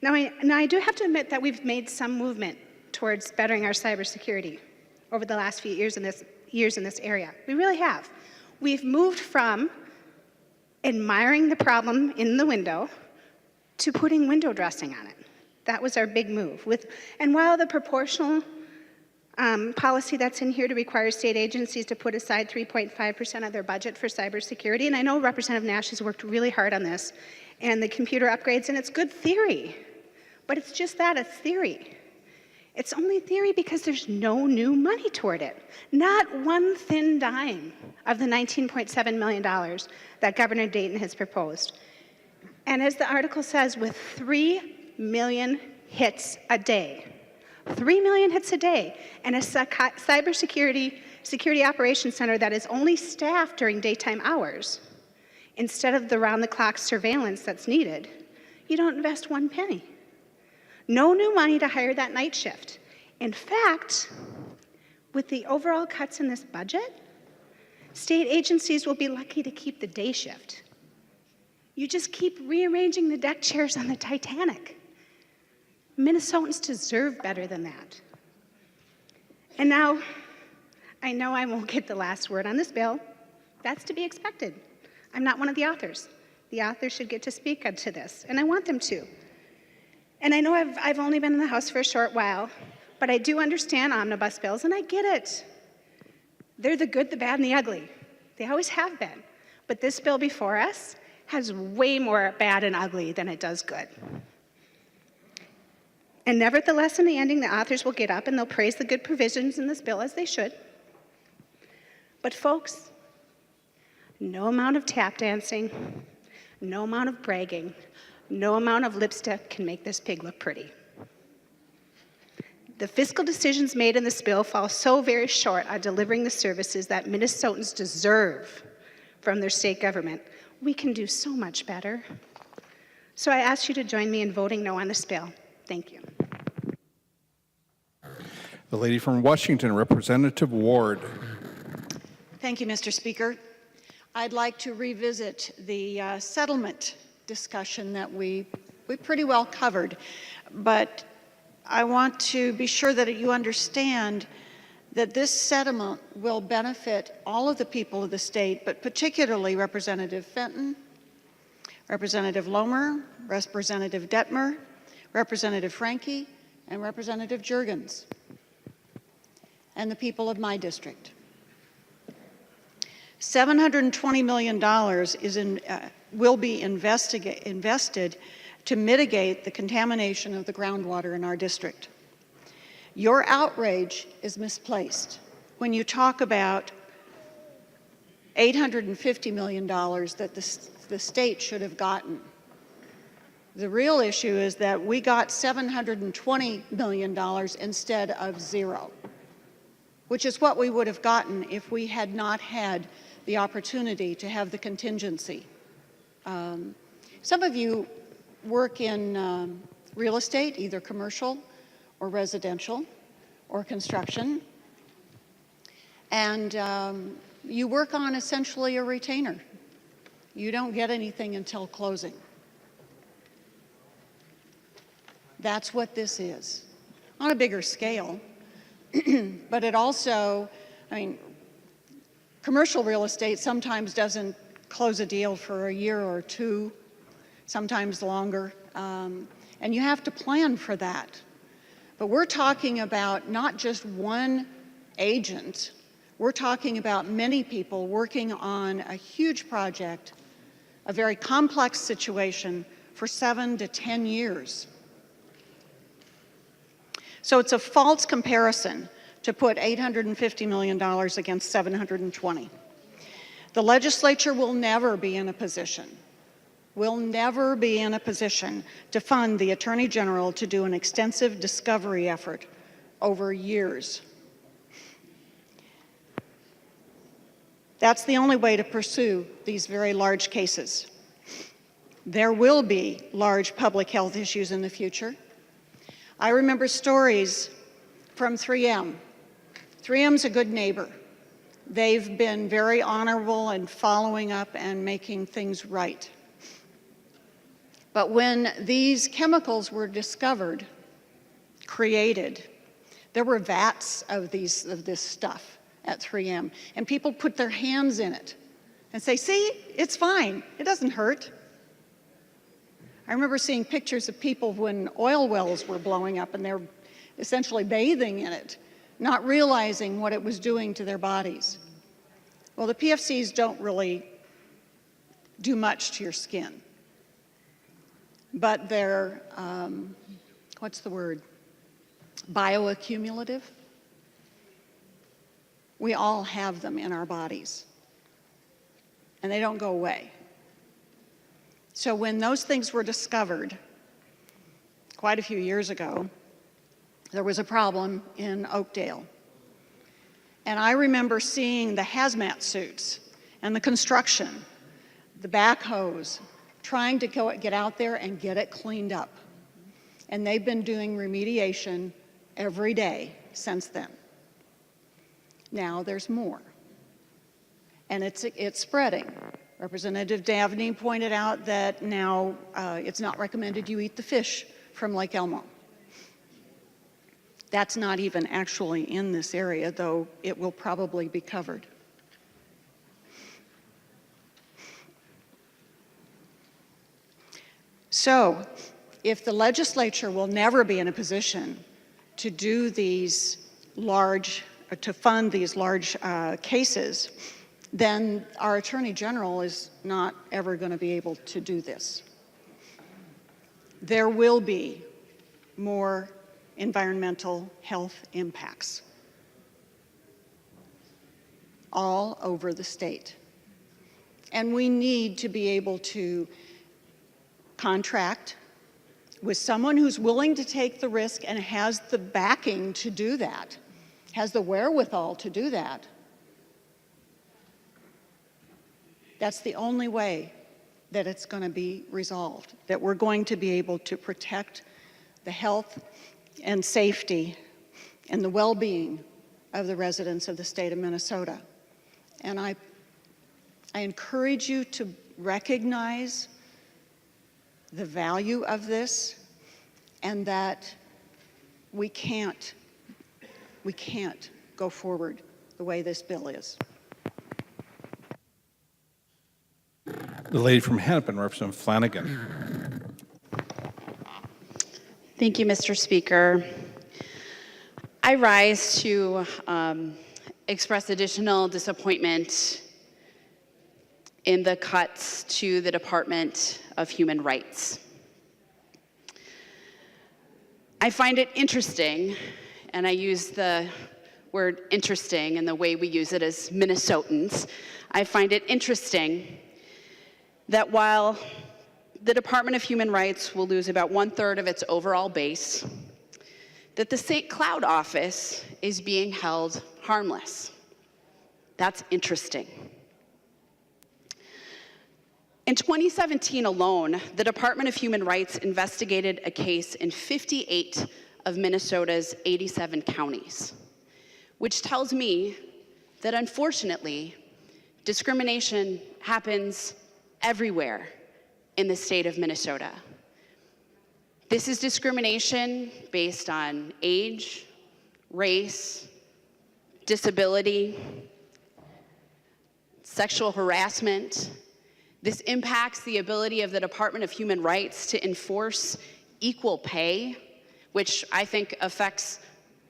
Now I do have to admit that we've made some movement towards bettering our cybersecurity over the last few years in this area. We really have. We've moved from admiring the problem in the window to putting window dressing on it. That was our big move. And while the proportional policy that's in here to require state agencies to put aside 3.5% of their budget for cybersecurity, and I know Representative Nash has worked really hard on this, and the computer upgrades, and it's good theory, but it's just that, it's theory. It's only theory because there's no new money toward it. Not one thin dime of the $19.7 million that Governor Dayton has proposed. And as the article says, with 3 million hits a day, 3 million hits a day, and a cybersecurity operations center that is only staffed during daytime hours, instead of the round-the-clock surveillance that's needed, you don't invest one penny. No new money to hire that night shift. In fact, with the overall cuts in this budget, state agencies will be lucky to keep the day shift. You just keep rearranging the deck chairs on the Titanic. Minnesotans deserve better than that. And now, I know I won't get the last word on this bill. That's to be expected. I'm not one of the authors. The authors should get to speak to this, and I want them to. And I know I've only been in the House for a short while, but I do understand omnibus bills, and I get it. They're the good, the bad, and the ugly. They always have been. But this bill before us has way more bad and ugly than it does good. And nevertheless, in the ending, the authors will get up and they'll praise the good provisions in this bill, as they should. But folks, no amount of tap dancing, no amount of bragging, no amount of lipstick can make this pig look pretty. The fiscal decisions made in this bill fall so very short on delivering the services that Minnesotans deserve from their state government. We can do so much better. So I ask you to join me in voting no on this bill. Thank you. The lady from Washington, Representative Ward. Thank you, Mr. Speaker. I'd like to revisit the settlement discussion that we pretty well covered, but I want to be sure that you understand that this settlement will benefit all of the people of the state, but particularly Representative Fenton, Representative Lomer, Representative Detmer, Representative Franke, and Representative Juergens, and the people of my district. $720 million will be invested to mitigate the contamination of the groundwater in our district. Your outrage is misplaced when you talk about $850 million that the state should have gotten. The real issue is that we got $720 million instead of zero, which is what we would have gotten if we had not had the opportunity to have the contingency. Some of you work in real estate, either commercial or residential or construction, and you work on essentially a retainer. You don't get anything until closing. That's what this is. On a bigger scale, but it also, commercial real estate sometimes doesn't close a deal for a year or two, sometimes longer, and you have to plan for that. But we're talking about not just one agent, we're talking about many people working on a huge project, a very complex situation for 7 to 10 years. So it's a false comparison to put $850 million against $720. The legislature will never be in a position to fund the Attorney General to do an extensive discovery effort over years. That's the only way to pursue these very large cases. There will be large public health issues in the future. I remember stories from 3M. 3M's a good neighbor. They've been very honorable in following up and making things right. But when these chemicals were discovered, created, there were vats of this stuff at 3M, and people put their hands in it and say, see, it's fine, it doesn't hurt. I remember seeing pictures of people when oil wells were blowing up and they're essentially bathing in it, not realizing what it was doing to their bodies. Well, the PFCs don't really do much to your skin, but they're, bioaccumulative. We all have them in our bodies, and they don't go away. So when those things were discovered quite a few years ago, there was a problem in Oakdale. And I remember seeing the hazmat suits and the construction, the backhoes, trying to get out there and get it cleaned up. And they've been doing remediation every day since then. Now there's more. And it's spreading. Representative Davney pointed out that now it's not recommended you eat the fish from Lake Elmo. That's not even actually in this area, though it will probably be covered. So, if the legislature will never be in a position to do these large, or to fund these large cases, then our Attorney General is not ever going to be able to do this. There will be more environmental health impacts all over the state. And we need to be able to contract with someone who's willing to take the risk and has the backing to do that, has the wherewithal to do that. That's the only way that it's going to be resolved, that we're going to be able to protect the health and safety and the well-being of the residents of the state of Minnesota. And I encourage you to recognize the value of this and that we can't go forward the way this bill is. The lady from Hennepin, Representative Flanagan. Thank you, Mr. Speaker. I rise to express additional disappointment in the cuts to the Department of Human Rights. I find it interesting, and I use the word interesting in the way we use it as Minnesotans. I find it interesting that while the Department of Human Rights will lose about 1/3 of its overall base, that the State Cloud Office is being held harmless. That's interesting. In 2017 alone, the Department of Human Rights investigated a case in 58 of Minnesota's 87 counties, which tells me that unfortunately, discrimination happens everywhere in the state of Minnesota. This is discrimination based on age, race, disability, sexual harassment. This impacts the ability of the Department of Human Rights to enforce equal pay, which I think affects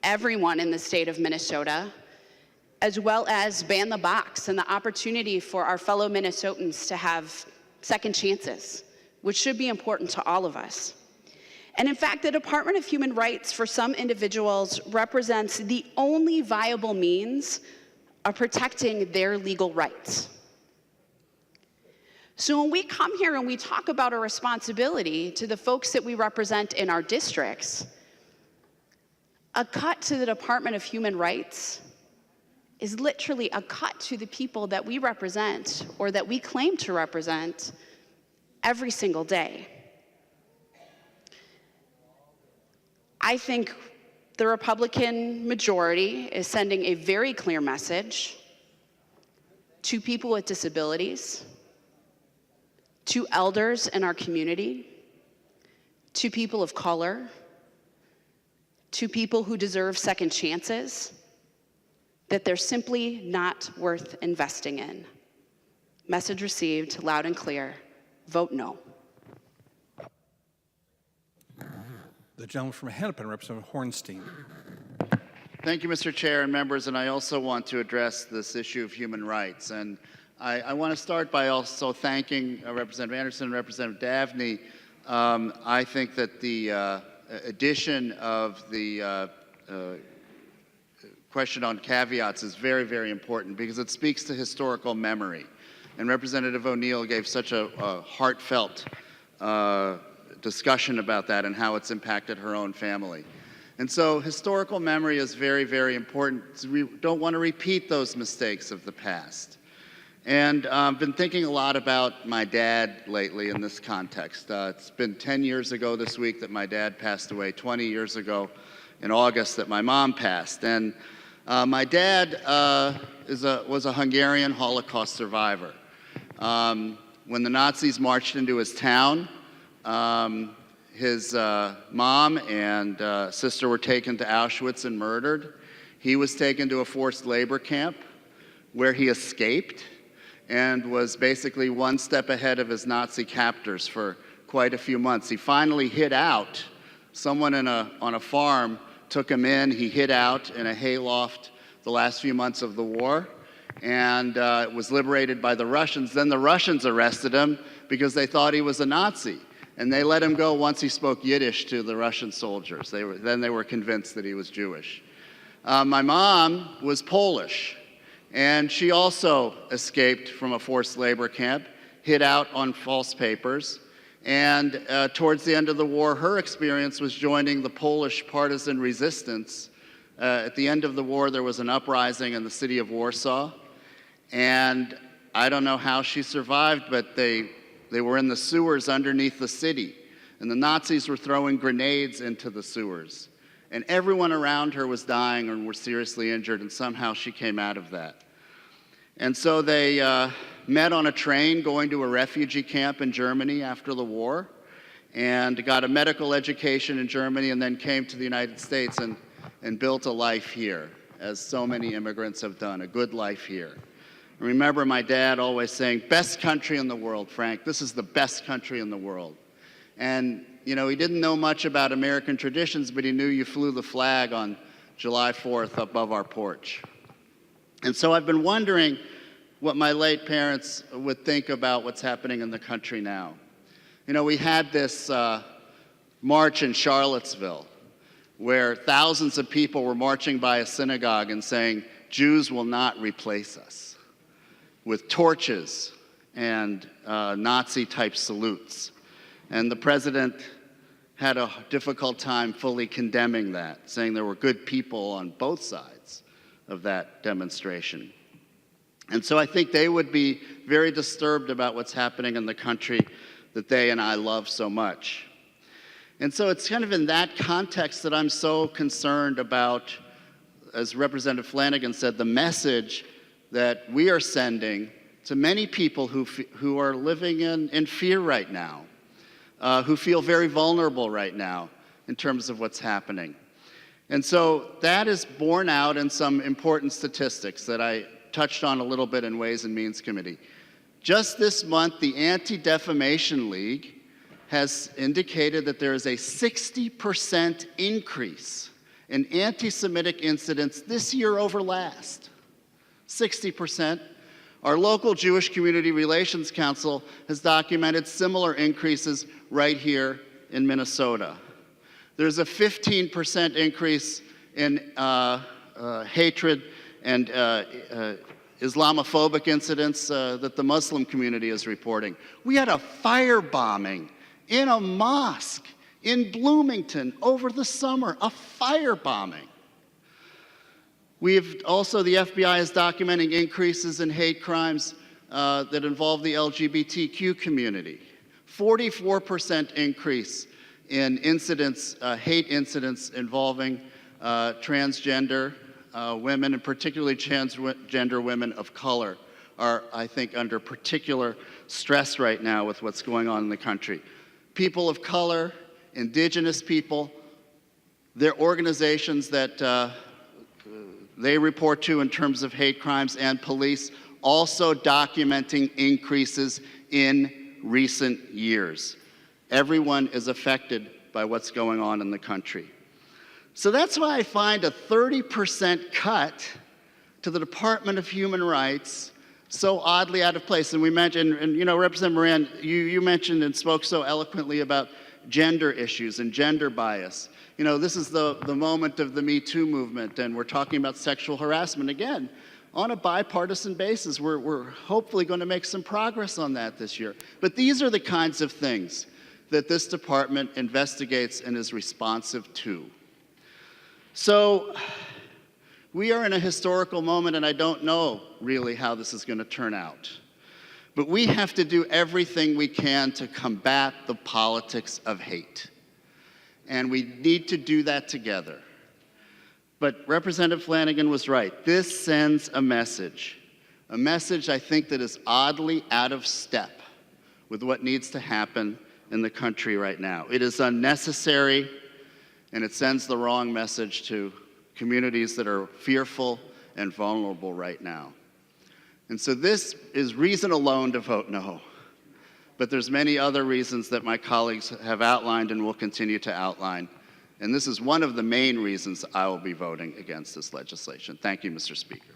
everyone in the state of Minnesota, as well as ban the box and the opportunity for our fellow Minnesotans to have second chances, which should be important to all of us. And in fact, the Department of Human Rights for some individuals represents the only viable means of protecting their legal rights. So when we come here and we talk about our responsibility to the folks that we represent in our districts, a cut to the Department of Human Rights is literally a cut to the people that we represent or that we claim to represent every single day. I think the Republican majority is sending a very clear message to people with disabilities, to elders in our community, to people of color, to people who deserve second chances, that they're simply not worth investing in. Message received, loud and clear. Vote no. The gentleman from Hennepin, Representative Hornstein. Thank you, Mr. Chair and members, and I also want to address this issue of human rights. And I want to start by also thanking Representative Anderson and Representative Davney. I think that the addition of the question on caveats is very, very important because it speaks to historical memory. And Representative O'Neill gave such a heartfelt discussion about that and how it's impacted her own family. And so historical memory is very, very important. We don't want to repeat those mistakes of the past. And I've been thinking a lot about my dad lately in this context. It's been 10 years ago this week that my dad passed away, 20 years ago in August that my mom passed. And my dad was a Hungarian Holocaust survivor. When the Nazis marched into his town, his mom and sister were taken to Auschwitz and murdered. He was taken to a forced labor camp where he escaped and was basically one step ahead of his Nazi captors for quite a few months. He finally hid out. Someone on a farm took him in. He hid out in a hayloft the last few months of the war and was liberated by the Russians. Then the Russians arrested him because they thought he was a Nazi. And they let him go once he spoke Yiddish to the Russian soldiers. Then they were convinced that he was Jewish. My mom was Polish, and she also escaped from a forced labor camp, hid out on false papers, and towards the end of the war, her experience was joining the Polish partisan resistance. At the end of the war, there was an uprising in the city of Warsaw, and I don't know how she survived, but they were in the sewers underneath the city, and the Nazis were throwing grenades into the sewers. And everyone around her was dying or were seriously injured, and somehow she came out of that. And so they met on a train going to a refugee camp in Germany after the war, and got a medical education in Germany, and then came to the United States and built a life here, as so many immigrants have done, a good life here. I remember my dad always saying, "Best country in the world, Frank. This is the best country in the world." And, you know, he didn't know much about American traditions, but he knew you flew the flag on July 4th above our porch. And so I've been wondering what my late parents would think about what's happening in the country now. You know, we had this march in Charlottesville where thousands of people were marching by a synagogue and saying, "Jews will not replace us," with torches and Nazi-type salutes. And the president had a difficult time fully condemning that, saying there were good people on both sides of that demonstration. And so I think they would be very disturbed about what's happening in the country that they and I love so much. And so it's kind of in that context that I'm so concerned about, as Representative Flanagan said, the message that we are sending to many people who are living in fear right now, who feel very vulnerable right now in terms of what's happening. And so that is borne out in some important statistics that I touched on a little bit in Ways and Means Committee. Just this month, the Anti-Defamation League has indicated that there is a 60% increase in anti-Semitic incidents this year over last. 60%. Our local Jewish Community Relations Council has documented similar increases right here in Minnesota. There's a 15% increase in hatred and Islamophobic incidents that the Muslim community is reporting. We had a firebombing in a mosque in Bloomington over the summer, a firebombing. We've also, the FBI is documenting increases in hate crimes that involve the LGBTQ community. 44% increase in incidents, hate incidents involving transgender women, and particularly transgender women of color, are, I think, under particular stress right now with what's going on in the country. People of color, indigenous people, their organizations that they report to in terms of hate crimes, and police also documenting increases in recent years. Everyone is affected by what's going on in the country. So that's why I find a 30% cut to the Department of Human Rights so oddly out of place. And we mentioned, and you know, Representative Moran, you mentioned and spoke so eloquently about gender issues and gender bias. You know, this is the moment of the Me Too movement, and we're talking about sexual harassment again on a bipartisan basis. We're hopefully going to make some progress on that this year. But these are the kinds of things that this department investigates and is responsive to. So we are in a historical moment, and I don't know really how this is going to turn out. But we have to do everything we can to combat the politics of hate. And we need to do that together. But Representative Flanagan was right. This sends a message. A message I think that is oddly out of step with what needs to happen in the country right now. It is unnecessary, and it sends the wrong message to communities that are fearful and vulnerable right now. And so this is reason alone to vote no. But there's many other reasons that my colleagues have outlined and will continue to outline. And this is one of the main reasons I will be voting against this legislation. Thank you, Mr. Speaker.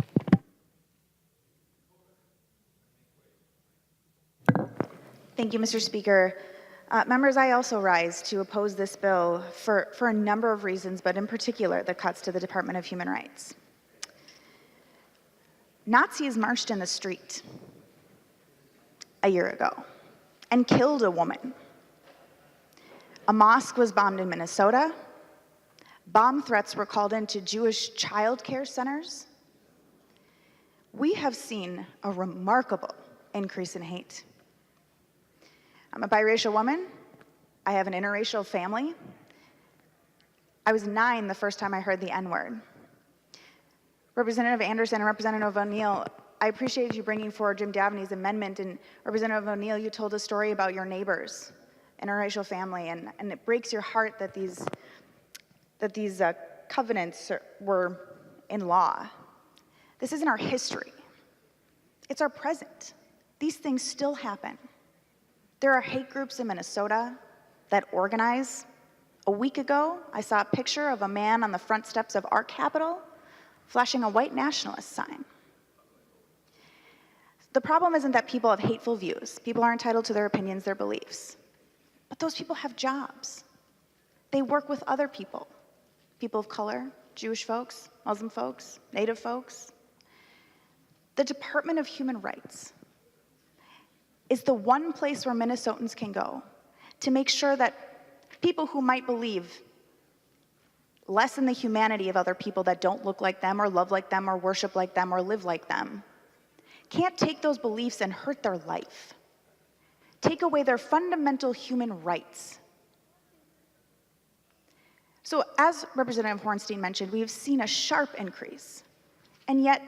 Thank you, Mr. Speaker. Members, I also rise to oppose this bill for a number of reasons, but in particular, the cuts to the Department of Human Rights. Nazis marched in the street a year ago and killed a woman. A mosque was bombed in Minnesota. Bomb threats were called into Jewish child care centers. We have seen a remarkable increase in hate. I'm a biracial woman. I have an interracial family. I was 9 the first time I heard the N-word. Representative Anderson and Representative O'Neill, I appreciate you bringing forward Jim Dabney's amendment. And Representative O'Neill, you told a story about your neighbors, interracial family, and it breaks your heart that these covenants were in law. This isn't our history. It's our present. These things still happen. There are hate groups in Minnesota that organize. A week ago, I saw a picture of a man on the front steps of our Capitol flashing a white nationalist sign. The problem isn't that people have hateful views. People are entitled to their opinions, their beliefs. But those people have jobs. They work with other people, people of color, Jewish folks, Muslim folks, Native folks. The Department of Human Rights is the one place where Minnesotans can go to make sure that people who might believe less in the humanity of other people that don't look like them or love like them or worship like them or live like them can't take those beliefs and hurt their life, take away their fundamental human rights. So as Representative Hornstein mentioned, we've seen a sharp increase, and yet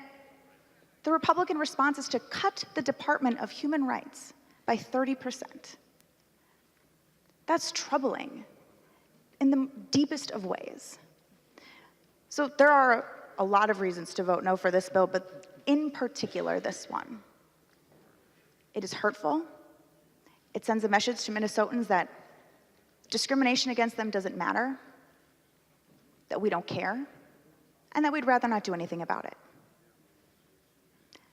the Republican response is to cut the Department of Human Rights by 30%. That's troubling in the deepest of ways. So there are a lot of reasons to vote no for this bill, but in particular this one. It is hurtful. It sends a message to Minnesotans that discrimination against them doesn't matter, that we don't care, and that we'd rather not do anything about it.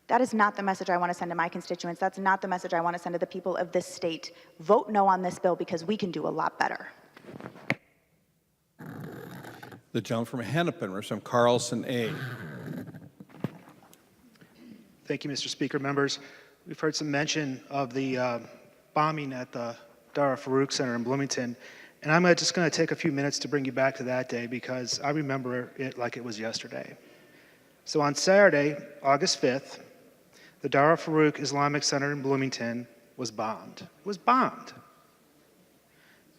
That is not the message I want to send to my constituents. That's not the message I want to send to the people of this state. Vote no on this bill because we can do a lot better. The gentleman from Hennepin, Representative Carlson A. Thank you, Mr. Speaker. Members, we've heard some mention of the bombing at the Dara Farouk Center in Bloomington, and I'm just going to take a few minutes to bring you back to that day because I remember it like it was yesterday. So on Saturday, August 5th, the Dara Farouk Islamic Center in Bloomington was bombed. It was bombed.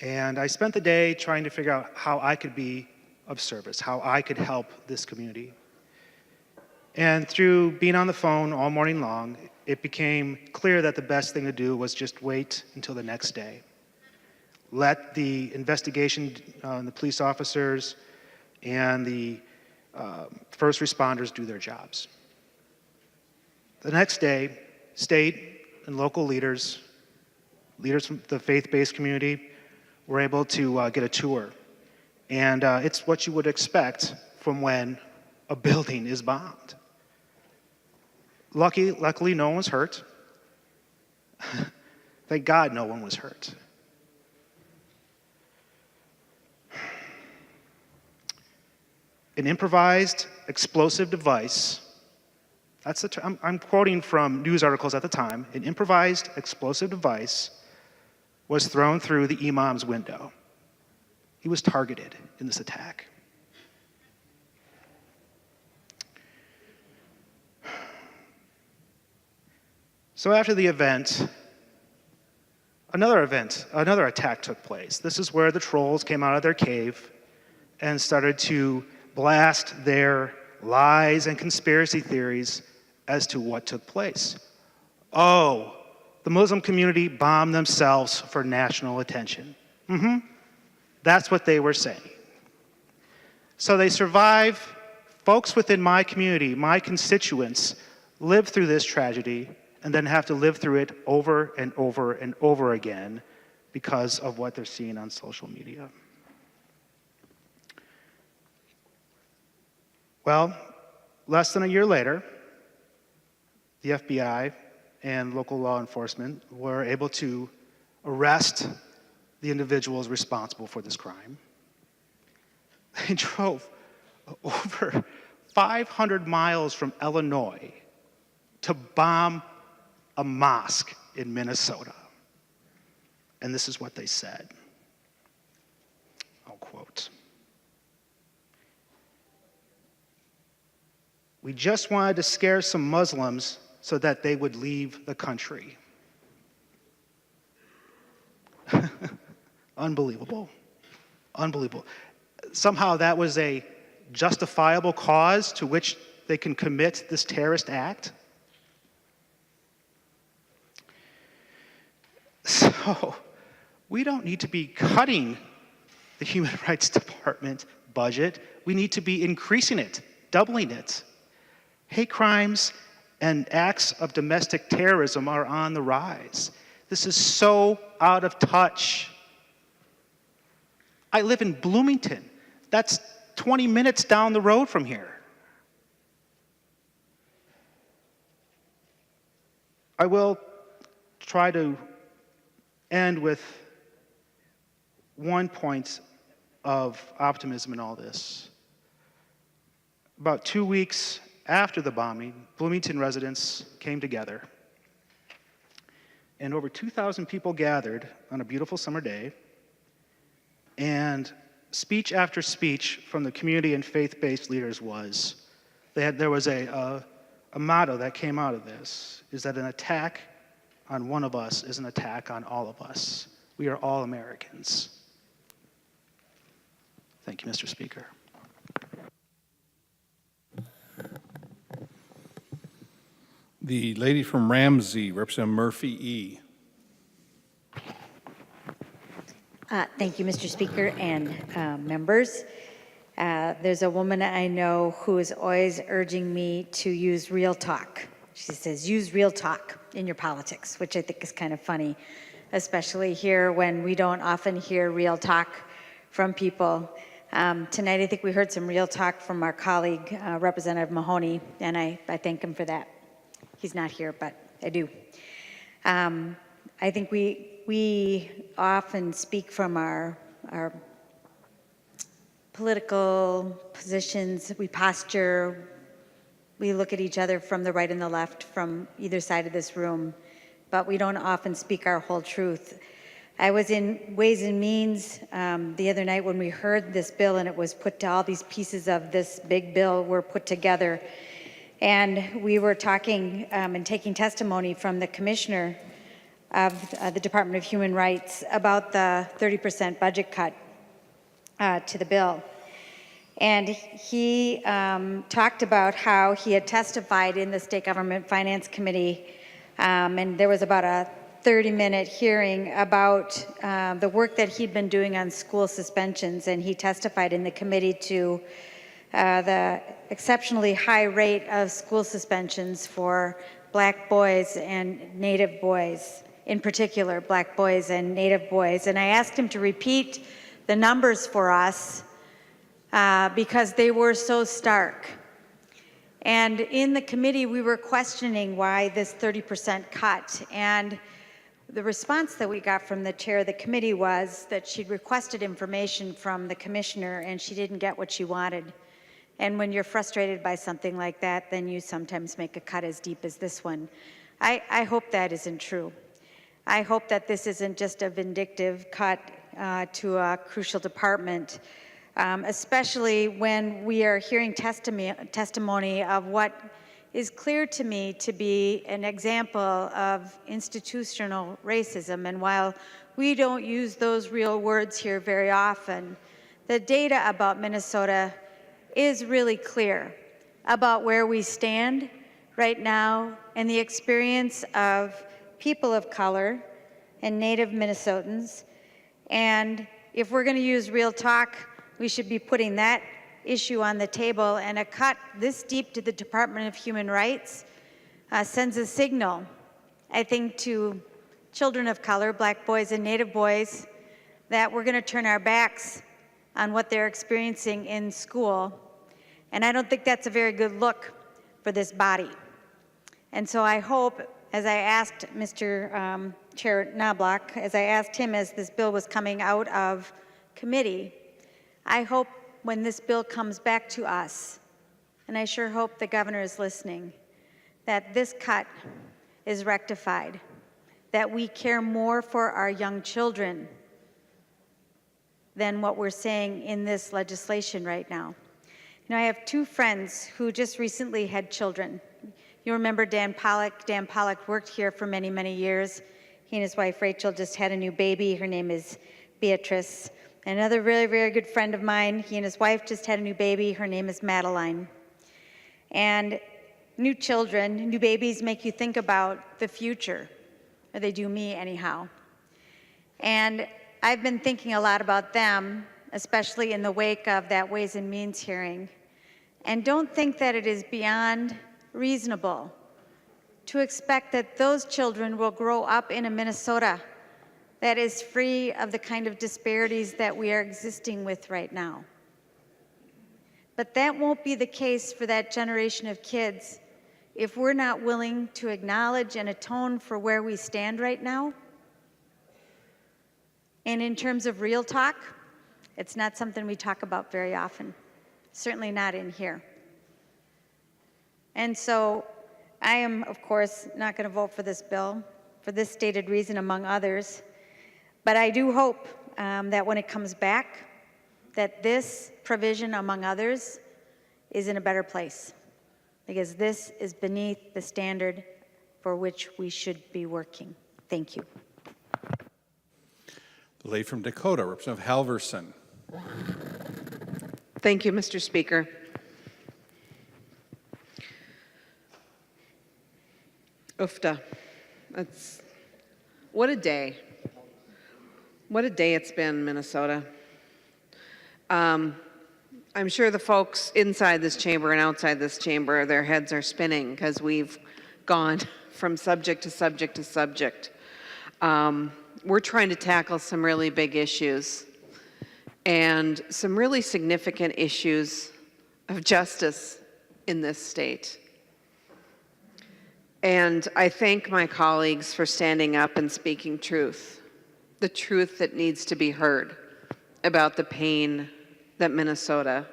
And I spent the day trying to figure out how I could be of service, how I could help this community. And through being on the phone all morning long, it became clear that the best thing to do was just wait until the next day. Let the investigation, the police officers and the first responders do their jobs. The next day, state and local leaders from the faith-based community were able to get a tour. And it's what you would expect from when a building is bombed. Luckily, no one was hurt. Thank God no one was hurt. An improvised explosive device, that's the term, I'm quoting from news articles at the time, an improvised explosive device was thrown through the imam's window. He was targeted in this attack. So after the event, another attack took place. This is where the trolls came out of their cave and started to blast their lies and conspiracy theories as to what took place. Oh, the Muslim community bombed themselves for national attention. That's what they were saying. So they survive. Folks within my community, my constituents, live through this tragedy and then have to live through it over and over and over again because of what they're seeing on social media. Well, less than a year later, the FBI and local law enforcement were able to arrest the individuals responsible for this crime. They drove over 500 miles from Illinois to bomb a mosque in Minnesota. And this is what they said. I'll quote. "We just wanted to scare some Muslims so that they would leave the country." Unbelievable. Unbelievable. Somehow that was a justifiable cause to which they can commit this terrorist act. So we don't need to be cutting the Human Rights Department budget. We need to be increasing it, doubling it. Hate crimes and acts of domestic terrorism are on the rise. This is so out of touch. I live in Bloomington. That's 20 minutes down the road from here. I will try to end with one point of optimism in all this. About 2 weeks after the bombing, Bloomington residents came together, and over 2,000 people gathered on a beautiful summer day, and speech after speech from the community and faith-based leaders was, there was a motto that came out of this, is that an attack on one of us is an attack on all of us. We are all Americans. Thank you, Mr. Speaker. The lady from Ramsey, Representative Murphy E. Thank you, Mr. Speaker and members. There's a woman I know who is always urging me to use real talk. She says, use real talk in your politics, which I think is kind of funny, especially here when we don't often hear real talk from people. Tonight, I think we heard some real talk from our colleague, Representative Mahoney, and I thank him for that. He's not here, but I do. I think we often speak from our political positions. We posture. We look at each other from the right and the left, from either side of this room, but we don't often speak our whole truth. I was in Ways and Means the other night when we heard this bill, and it was put to all these pieces of this big bill were put together. And we were talking and taking testimony from the commissioner of the Department of Human Rights about the 30% budget cut to the bill. And he talked about how he had testified in the State Government Finance Committee, and there was about a 30-minute hearing about the work that he'd been doing on school suspensions, and he testified in the committee to the exceptionally high rate of school suspensions for Black boys and Native boys, in particular Black boys and Native boys. And I asked him to repeat the numbers for us because they were so stark. And in the committee, we were questioning why this 30% cut. And the response that we got from the chair of the committee was that she'd requested information from the commissioner and she didn't get what she wanted. And when you're frustrated by something like that, then you sometimes make a cut as deep as this one. I hope that isn't true. I hope that this isn't just a vindictive cut to a crucial department, especially when we are hearing testimony of what is clear to me to be an example of institutional racism. And while we don't use those real words here very often, the data about Minnesota is really clear about where we stand right now and the experience of people of color and Native Minnesotans. And if we're going to use real talk, we should be putting that issue on the table. And a cut this deep to the Department of Human Rights sends a signal, I think, to children of color, Black boys and Native boys, that we're going to turn our backs on what they're experiencing in school. And I don't think that's a very good look for this body. And so I hope, as I asked Mr. Chair Knoblach, as I asked him as this bill was coming out of committee, I hope when this bill comes back to us, and I sure hope the governor is listening, that this cut is rectified, that we care more for our young children than what we're saying in this legislation right now. You know, I have two friends who just recently had children. You remember Dan Pollock. Dan Pollock worked here for many, many years. He and his wife Rachel just had a new baby. Her name is Beatrice. Another really, very good friend of mine, he and his wife just had a new baby. Her name is Madeline. And new children, new babies make you think about the future, or they do me anyhow. And I've been thinking a lot about them, especially in the wake of that Ways and Means hearing, and don't think that it is beyond reasonable to expect that those children will grow up in a Minnesota that is free of the kind of disparities that we are existing with right now. But that won't be the case for that generation of kids if we're not willing to acknowledge and atone for where we stand right now. And in terms of real talk, it's not something we talk about very often, certainly not in here. And so I am, of course, not going to vote for this bill for this stated reason, among others. But I do hope that when it comes back, that this provision, among others, is in a better place, because this is beneath the standard for which we should be working. Thank you. The lady from Dakota, Representative Halverson. Thank you, Mr. Speaker. Oofta. What a day. What a day it's been, Minnesota. I'm sure the folks inside this chamber and outside this chamber, their heads are spinning because we've gone from subject to subject to subject. We're trying to tackle some really big issues and some really significant issues of justice in this state. And I thank my colleagues for standing up and speaking truth, the truth that needs to be heard about the pain that Minnesota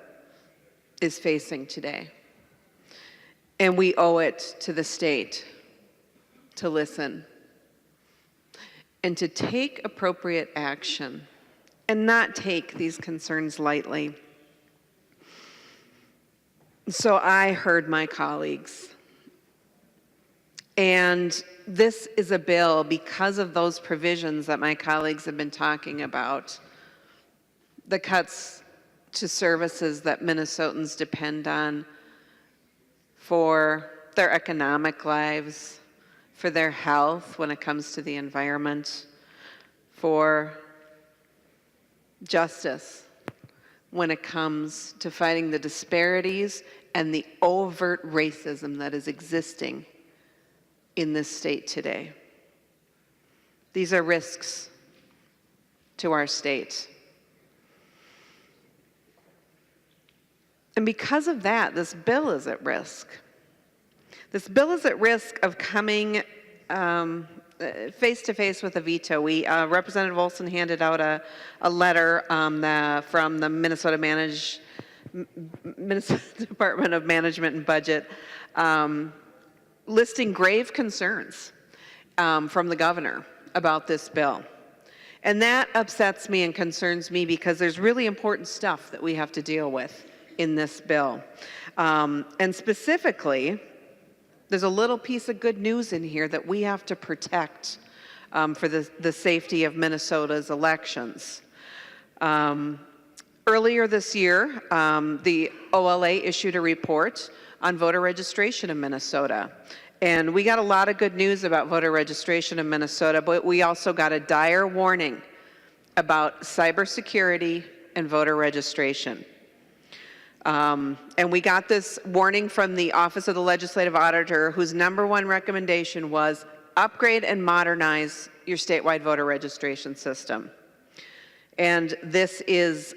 is facing today. And we owe it to the state to listen and to take appropriate action and not take these concerns lightly. So I heard my colleagues. And this is a bill, because of those provisions that my colleagues have been talking about, the cuts to services that Minnesotans depend on for their economic lives, for their health when it comes to the environment, for justice when it comes to fighting the disparities and the overt racism that is existing in this state today. These are risks to our state. And because of that, this bill is at risk. This bill is at risk of coming face to face with a veto. Representative Olson handed out a letter from the Minnesota Department of Management and Budget listing grave concerns from the governor about this bill. And that upsets me and concerns me because there's really important stuff that we have to deal with in this bill. And specifically, there's a little piece of good news in here that we have to protect for the safety of Minnesota's elections. Earlier this year, the OLA issued a report on voter registration in Minnesota. And we got a lot of good news about voter registration in Minnesota, but we also got a dire warning about cybersecurity and voter registration. And we got this warning from the Office of the Legislative Auditor, whose #1 recommendation was upgrade and modernize your statewide voter registration system. And this is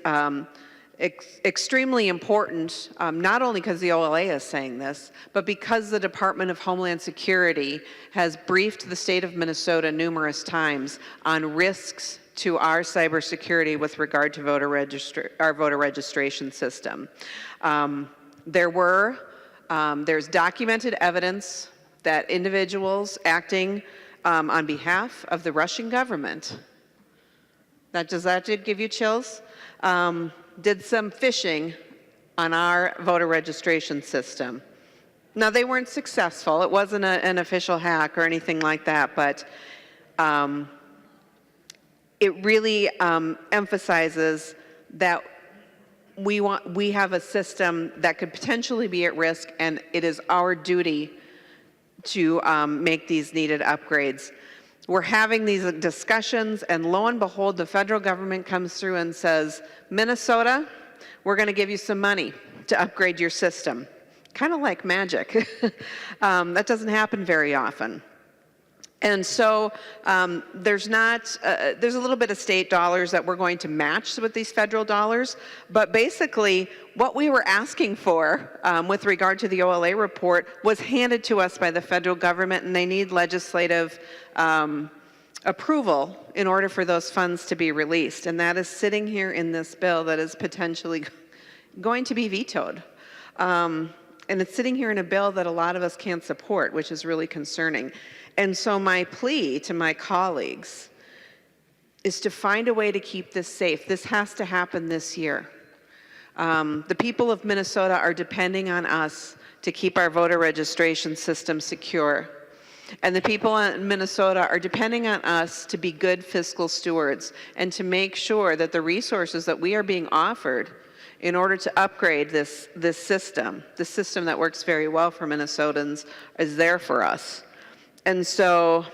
extremely important, not only because the OLA is saying this, but because the Department of Homeland Security has briefed the state of Minnesota numerous times on risks to our cybersecurity with regard to our voter registration system. There's documented evidence that individuals acting on behalf of the Russian government, does that give you chills? Did some phishing on our voter registration system. Now, they weren't successful. It wasn't an official hack or anything like that, but it really emphasizes that we have a system that could potentially be at risk, and it is our duty to make these needed upgrades. We're having these discussions, and lo and behold, the federal government comes through and says, Minnesota, we're going to give you some money to upgrade your system. Kind of like magic. That doesn't happen very often. And so there's a little bit of state dollars that we're going to match with these federal dollars, but basically what we were asking for with regard to the OLA report was handed to us by the federal government, and they need legislative approval in order for those funds to be released. And that is sitting here in this bill that is potentially going to be vetoed. And it's sitting here in a bill that a lot of us can't support, which is really concerning. And so my plea to my colleagues is to find a way to keep this safe. This has to happen this year. The people of Minnesota are depending on us to keep our voter registration system secure. And the people in Minnesota are depending on us to be good fiscal stewards and to make sure that the resources that we are being offered in order to upgrade this system, the system that works very well for Minnesotans, is there for us. And so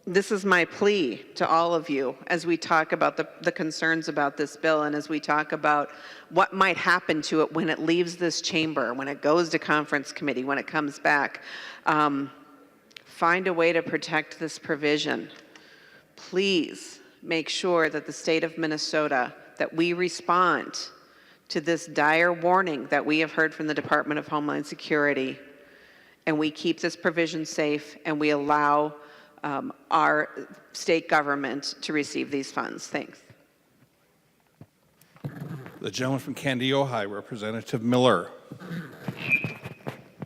this is my plea to all of you as we talk about the concerns about this bill, and as we talk about what might happen to it when it leaves this chamber, when it goes to conference committee, when it comes back. Find a way to protect this provision. Please make sure that the state of Minnesota, that we respond to this dire warning that we have heard from the Department of Homeland Security, and we keep this provision safe, and we allow our state government to receive these funds. Thanks. The gentleman from Candy, Ohio, Representative Miller.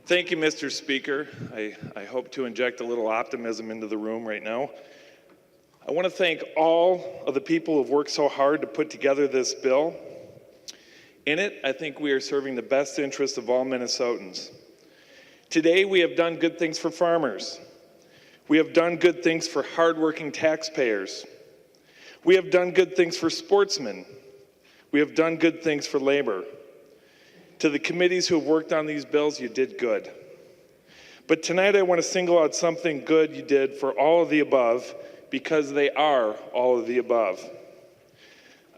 Thank you, Mr. Speaker. I hope to inject a little optimism into the room right now. I want to thank all of the people who have worked so hard to put together this bill. In it, I think we are serving the best interests of all Minnesotans. Today, we have done good things for farmers. We have done good things for hardworking taxpayers. We have done good things for sportsmen. We have done good things for labor. To the committees who have worked on these bills, you did good. But tonight I want to single out something good you did for all of the above, because they are all of the above.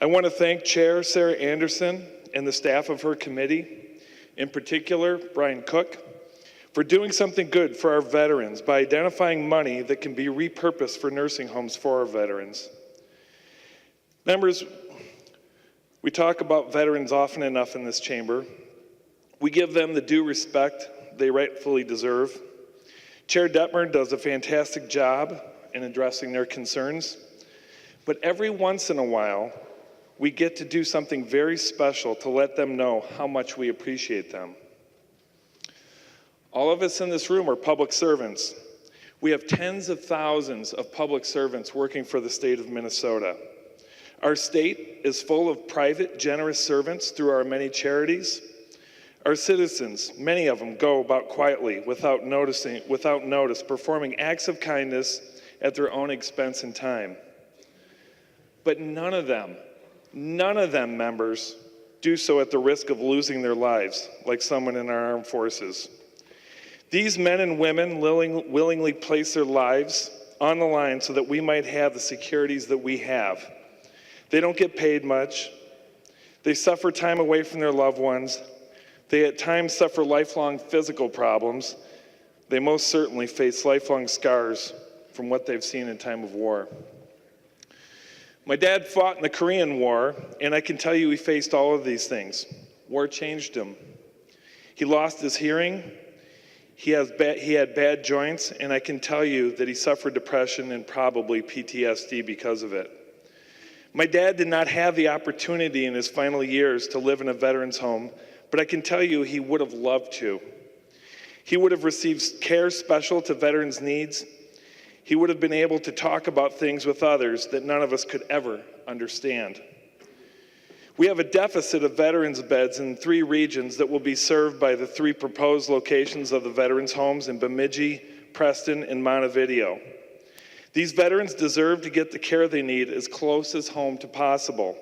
I want to thank Chair Sarah Anderson and the staff of her committee, in particular Brian Cook, for doing something good for our veterans by identifying money that can be repurposed for nursing homes for our veterans. Members, we talk about veterans often enough in this chamber. We give them the due respect they rightfully deserve. Chair Detmer does a fantastic job in addressing their concerns, but every once in a while, we get to do something very special to let them know how much we appreciate them. All of us in this room are public servants. We have tens of thousands of public servants working for the state of Minnesota. Our state is full of private, generous servants through our many charities. Our citizens, many of them, go about quietly, without notice, performing acts of kindness at their own expense and time. But none of them, members, do so at the risk of losing their lives, like someone in our armed forces. These men and women willingly place their lives on the line so that we might have the securities that we have. They don't get paid much. They suffer time away from their loved ones. They at times suffer lifelong physical problems. They most certainly face lifelong scars from what they've seen in time of war. My dad fought in the Korean War, and I can tell you he faced all of these things. War changed him. He lost his hearing. He had bad joints, and I can tell you that he suffered depression and probably PTSD because of it. My dad did not have the opportunity in his final years to live in a veteran's home, but I can tell you he would have loved to. He would have received care special to veterans' needs. He would have been able to talk about things with others that none of us could ever understand. We have a deficit of veterans beds in 3 regions that will be served by the 3 proposed locations of the veterans' homes in Bemidji, Preston, and Montevideo. These veterans deserve to get the care they need as close as home to possible.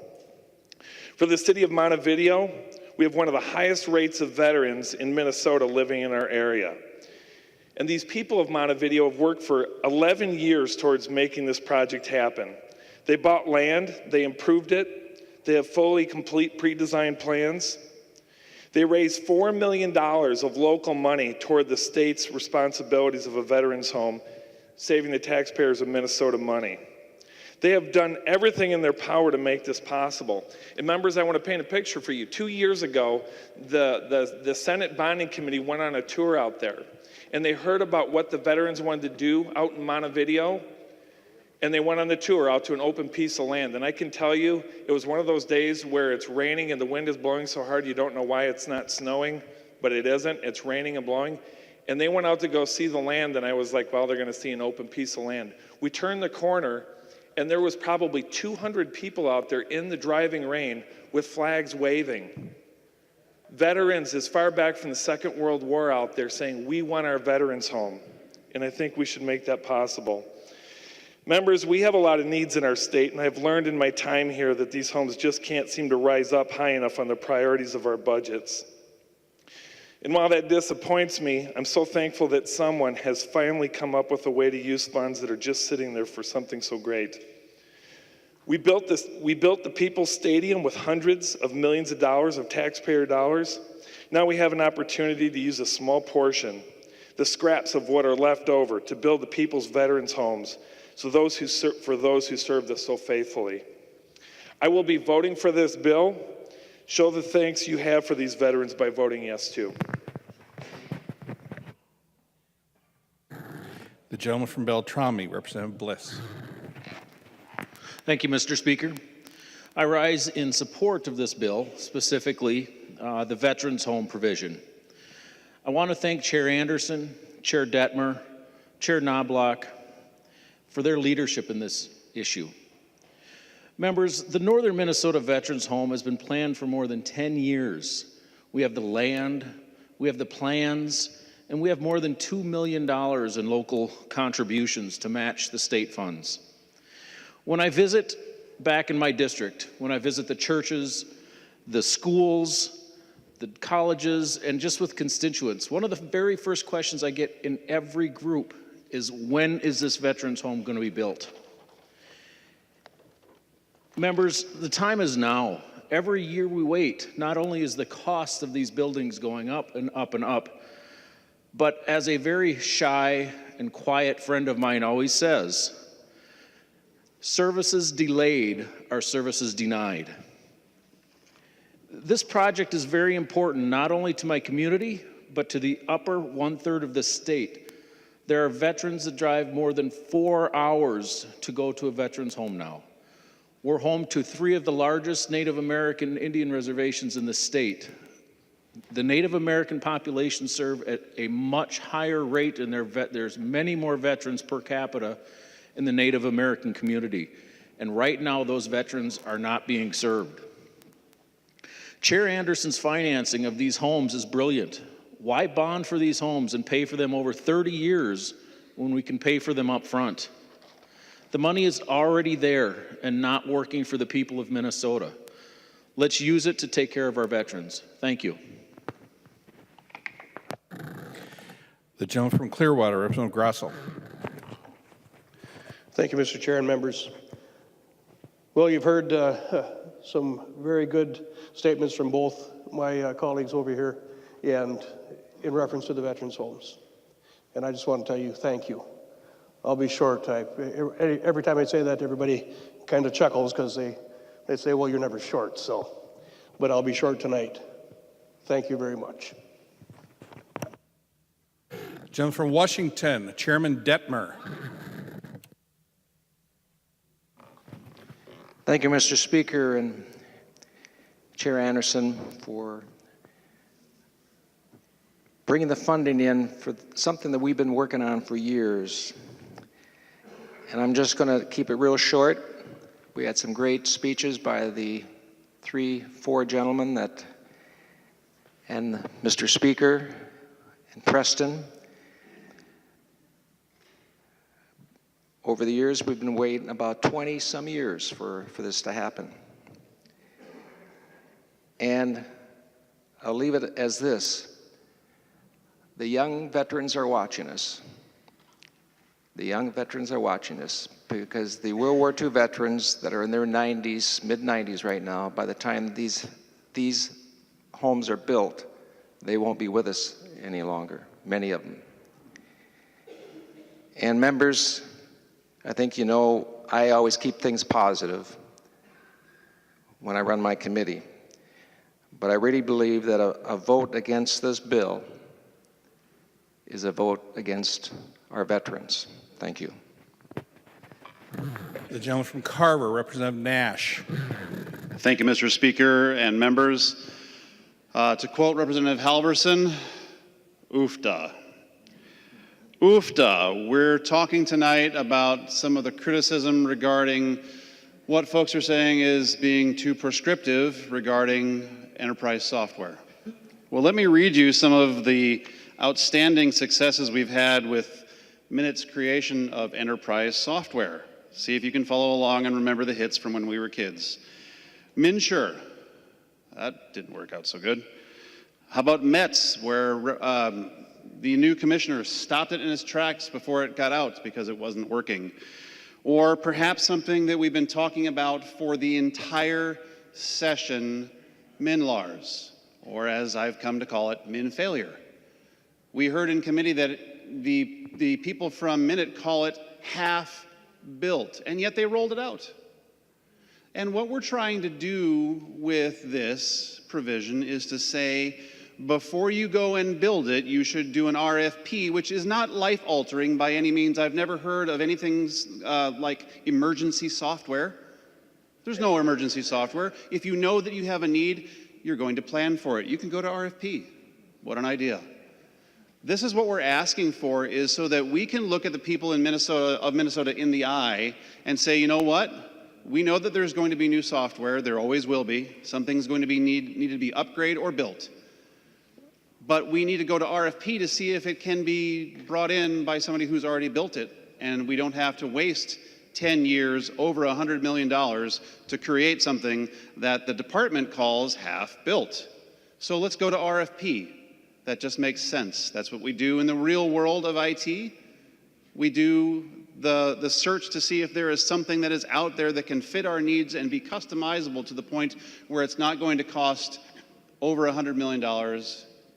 For the city of Montevideo, we have one of the highest rates of veterans in Minnesota living in our area. And these people of Montevideo have worked for 11 years towards making this project happen. They bought land, they improved it, they have fully complete pre-designed plans. They raised $4 million of local money toward the state's responsibilities of a veteran's home, saving the taxpayers of Minnesota money. They have done everything in their power to make this possible. And members, I want to paint a picture for you. 2 years ago, the Senate Bonding Committee went on a tour out there, and they heard about what the veterans wanted to do out in Montevideo, and they went on the tour out to an open piece of land. And I can tell you, it was one of those days where it's raining and the wind is blowing so hard you don't know why it's not snowing, but it isn't. It's raining and blowing. And they went out to go see the land, and I was like, well, they're going to see an open piece of land. We turned the corner, and there was probably 200 people out there in the driving rain with flags waving. Veterans as far back from the Second World War out there saying, we want our veterans home. And I think we should make that possible. Members, we have a lot of needs in our state, and I've learned in my time here that these homes just can't seem to rise up high enough on the priorities of our budgets. And while that disappoints me, I'm so thankful that someone has finally come up with a way to use funds that are just sitting there for something so great. We built the People's Stadium with hundreds of millions of dollars of taxpayer dollars. Now we have an opportunity to use a small portion, the scraps of what are left over, to build the people's veterans' homes, for those who served us so faithfully. I will be voting for this bill. Show the thanks you have for these veterans by voting yes, too. The gentleman from Beltrami, Representative Bliss. Thank you, Mr. Speaker. I rise in support of this bill, specifically the Veterans Home provision. I want to thank Chair Anderson, Chair Detmer, Chair Knoblach for their leadership in this issue. Members, the Northern Minnesota Veterans Home has been planned for more than 10 years. We have the land, we have the plans, and we have more than $2 million in local contributions to match the state funds. When I visit back in my district, when I visit the churches, the schools, the colleges, and just with constituents, one of the very first questions I get in every group is, when is this veterans home going to be built? Members, the time is now. Every year we wait, not only is the cost of these buildings going up and up and up, but as a very shy and quiet friend of mine always says, services delayed are services denied. This project is very important not only to my community, but to the upper 1/3 of the state. There are veterans that drive more than 4 hours to go to a veterans home now. We're home to 3 of the largest Native American Indian reservations in the state. The Native American population serve at a much higher rate, and there's many more veterans per capita in the Native American community. And right now, those veterans are not being served. Chair Anderson's financing of these homes is brilliant. Why bond for these homes and pay for them over 30 years when we can pay for them up front? The money is already there and not working for the people of Minnesota. Let's use it to take care of our veterans. Thank you. The gentleman from Clearwater, Representative Grosso. Thank you, Mr. Chair and members. Well, you've heard some very good statements from both my colleagues over here and in reference to the veterans' homes. And I just want to tell you thank you. I'll be short. Every time I say that, everybody kind of chuckles because they say, well, you're never short. But I'll be short tonight. Thank you very much. Gentleman from Washington, Chairman Detmer. Thank you, Mr. Speaker, and Chair Anderson for bringing the funding in for something that we've been working on for years. And I'm just going to keep it real short. We had some great speeches by the 4 gentlemen and Mr. Speaker and Preston. Over the years, we've been waiting about 20-some years for this to happen. And I'll leave it as this. The young veterans are watching us. The young veterans are watching us because the World War II veterans that are in their 90s, mid-90s right now, by the time these homes are built, they won't be with us any longer, many of them. And members, I think you know I always keep things positive when I run my committee. But I really believe that a vote against this bill is a vote against our veterans. Thank you. The gentleman from Carver, Representative Nash. Thank you, Mr. Speaker and members. To quote Representative Halverson, oofda. Oofda. We're talking tonight about some of the criticism regarding what folks are saying is being too prescriptive regarding enterprise software. Well, let me read you some of the outstanding successes we've had with Minute's creation of enterprise software. See if you can follow along and remember the hits from when we were kids. MNsure. That didn't work out so good. How about METS, where the new commissioner stopped it in its tracks before it got out because it wasn't working? Or perhaps something that we've been talking about for the entire session, MNLARS, or as I've come to call it, min failure. We heard in committee that the people from Minute call it half built, and yet they rolled it out. And what we're trying to do with this provision is to say, before you go and build it, you should do an RFP, which is not life-altering by any means. I've never heard of anything like emergency software. There's no emergency software. If you know that you have a need, you're going to plan for it. You can go to RFP. What an idea. This is what we're asking for, is so that we can look at the people in Minnesota in the eye and say, you know what? We know that there's going to be new software. There always will be. Something's going to be need to be upgraded or built. But we need to go to RFP to see if it can be brought in by somebody who's already built it. And we don't have to waste 10 years, over $100 million to create something that the department calls half-built. So let's go to RFP. That just makes sense. That's what we do in the real world of IT. We do the search to see if there is something that is out there that can fit our needs and be customizable to the point where it's not going to cost over $100 million,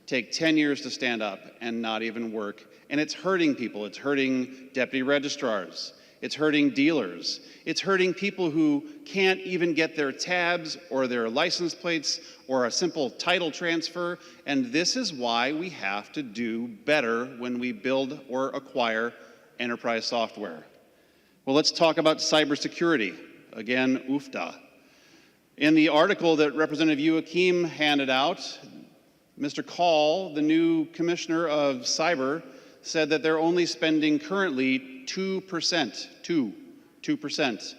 take 10 years to stand up, and not even work. And it's hurting people. It's hurting deputy registrars. It's hurting dealers. It's hurting people who can't even get their tabs or their license plates or a simple title transfer. And this is why we have to do better when we build or acquire enterprise software. Well, let's talk about cybersecurity. Again, oofda. In the article that Representative Joachim handed out, Mr. Call, the new commissioner of cyber, said that they're only spending currently 2%. 2%.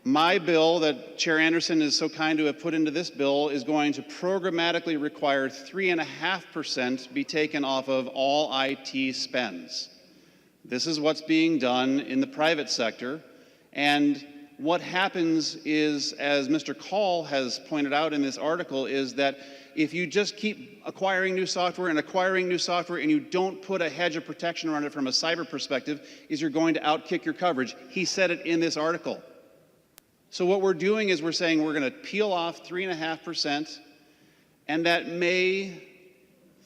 My bill that Chair Anderson is so kind to have put into this bill is going to programmatically require 3.5% be taken off of all IT spends. This is what's being done in the private sector, and what happens is, as Mr. Call has pointed out in this article, is that if you just keep acquiring new software and you don't put a hedge of protection around it from a cyber perspective, is you're going to outkick your coverage. He said it in this article. So what we're doing is we're saying we're going to peel off 3.5%, and that may,